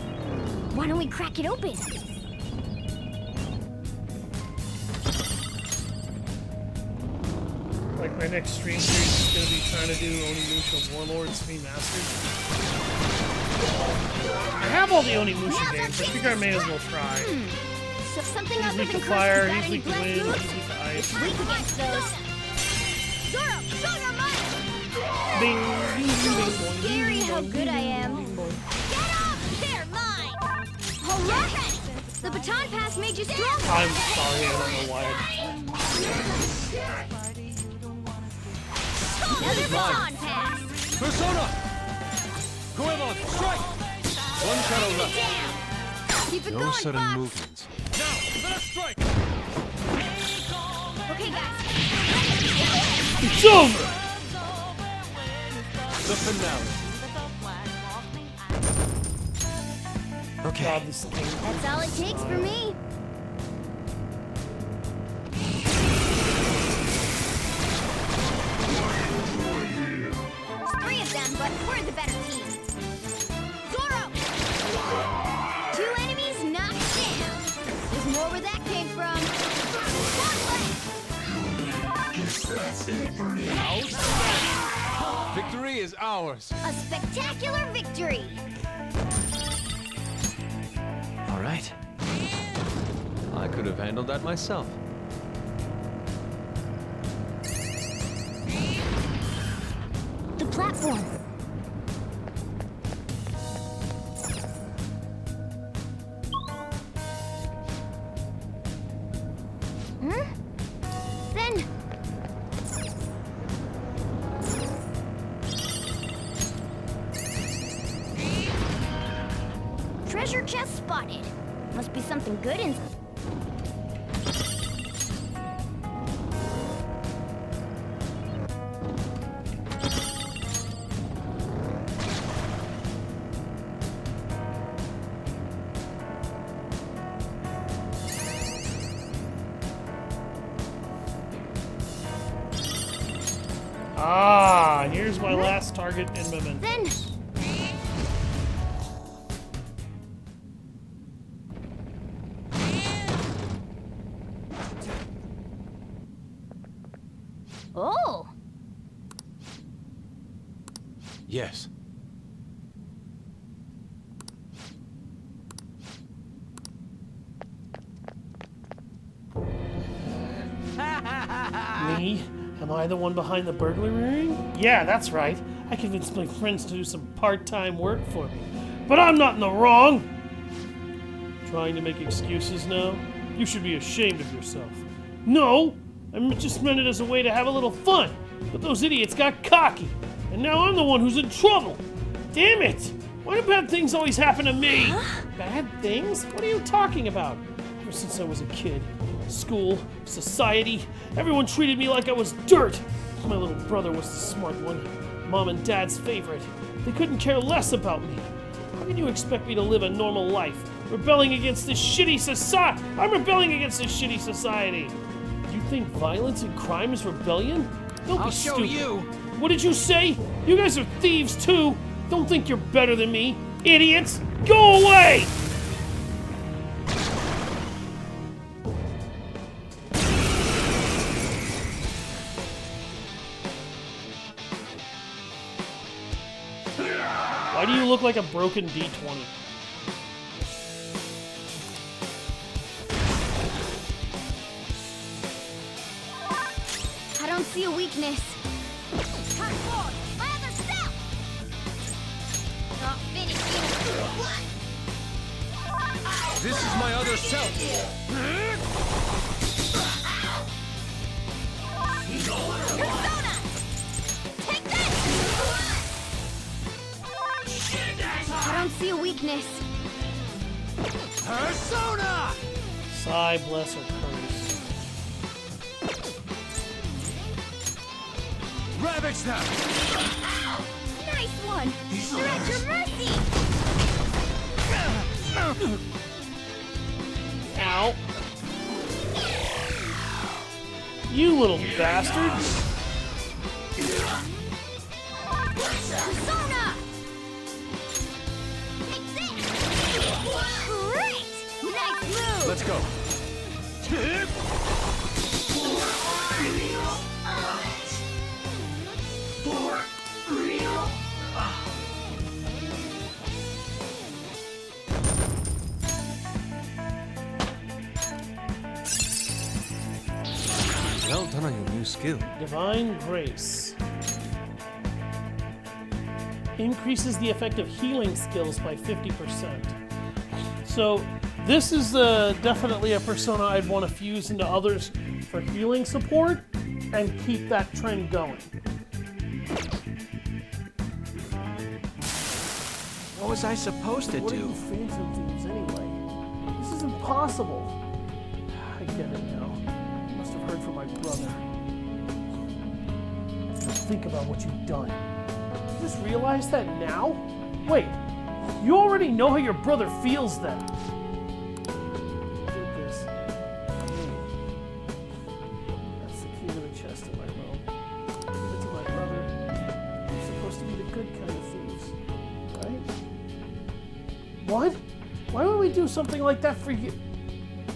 Why don't we crack it open? Like my next stream series is gonna be trying to do Onimusha Warlords Remastered. I have all the Onimusha games. I figure I may as well try. So something He's other weak than to fire, he's crushed weak to body wind, blood he's weak to ice. It's weak against those. Zoro, show your might! Bing, bing, So bing, boing, scary bing, how boing, good bing, I bing, am. bing, boing. Get up! They're mine! Alright! The baton pass made you stronger! I'm sorry, I don't know why. Another baton pass! Persona! Goemon, strike! One shadow left. Keep it No going, sudden Fox. movements. Now, let us strike! Okay, guys. It's over! The finale. Okay. God, this game. That's all it takes for me. There's 3 of them, but we're the better team. Zoro! 2 enemies knocked down. There's more where that came from. Victory is ours. A spectacular victory! All right. I could have handled that myself. The platform. Then... Treasure chest spotted. Must be something good in... Ah, here's my last target in Mementos. Then... Oh! Yes. Me? Am I the one behind the burglary ring? Yeah, that's right. I convinced my friends to do some part-time work for me. But I'm not in the wrong! Trying to make excuses now? You should be ashamed of yourself. No! I just meant it as a way to have a little fun. But those idiots got cocky. And now I'm the one who's in trouble. Damn it! Why do bad things always happen to me? Huh? Bad things? What are you talking about? Ever since I was a kid. School, society, everyone treated me like I was dirt. My little brother was the smart one. Mom and Dad's favorite. They couldn't care less about me. How can you expect me to live a normal life? Rebelling against this shitty society. I'm rebelling against this shitty society. You think violence and crime is rebellion? Don't I'll be show stupid. you. What did you say? You guys are thieves too. Don't think you're better than me. Idiots! Go away! look like a broken D20. I don't see a weakness. Come forward, my other self! Not finished yet. This is my other self. Persona! Take this! I don't see a weakness. Persona! Sigh, bless her curse. Ravage them! Nice one! You're at your mercy! Ow. You little bastard! Persona! Take this! Great! Nice move! Let's go. Well done on your new skill. Divine Grace. Increases the effect of healing skills by 50%. So this is definitely a persona I'd want to fuse into others for healing support and keep that trend going. What was I supposed to What are do? you Phantom Thieves anyway? This is impossible. I get it now. You must have heard from my brother. Think about what you've done. You just realized that now? Wait, you already know how your brother feels then. Take this. That's the key to the chest in my room. Give it to my brother. You're supposed to be the good kind of thieves, right? What? Why would we do something like that for you?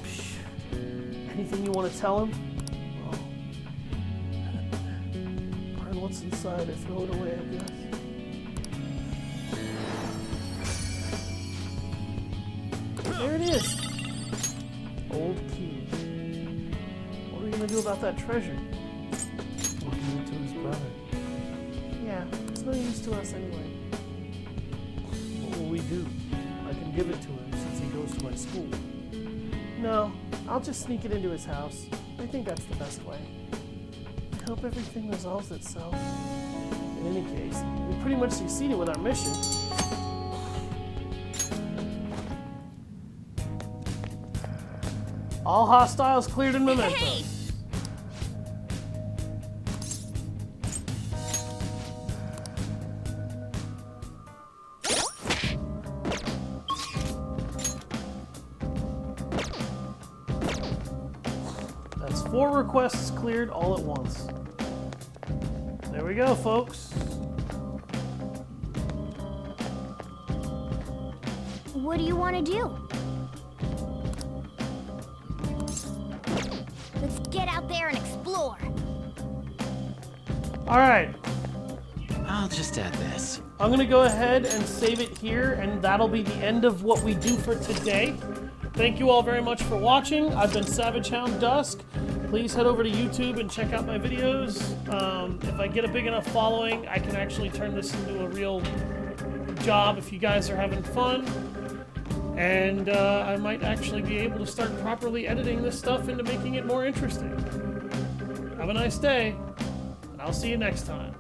Psh. Anything you want to tell him? What's inside, I throw it away, I guess. There it is! Old key. What are we gonna do about that treasure? We'll give it to his brother. Yeah, it's no use to us anyway. What will we do? I can give it to him since he goes to my school. No, I'll just sneak it into his house. I think that's the best way. I hope everything resolves itself. In any case, we pretty much succeeded with our mission. All hostiles cleared in Mementos. Hey! That's 4 requests cleared all at once. There we go, folks. What do you want to do? Let's get out there and explore. All right. I'll just add this. I'm going to go ahead and save it here, and that'll be the end of what we do for today. Thank you all very much for watching. I've been Savage Hound Dusk. Please head over to YouTube and check out my videos. If I get a big enough following, I can actually turn this into a real job if you guys are having fun. And I might actually be able to start properly editing this stuff into making it more interesting. Have a nice day, and I'll see you next time.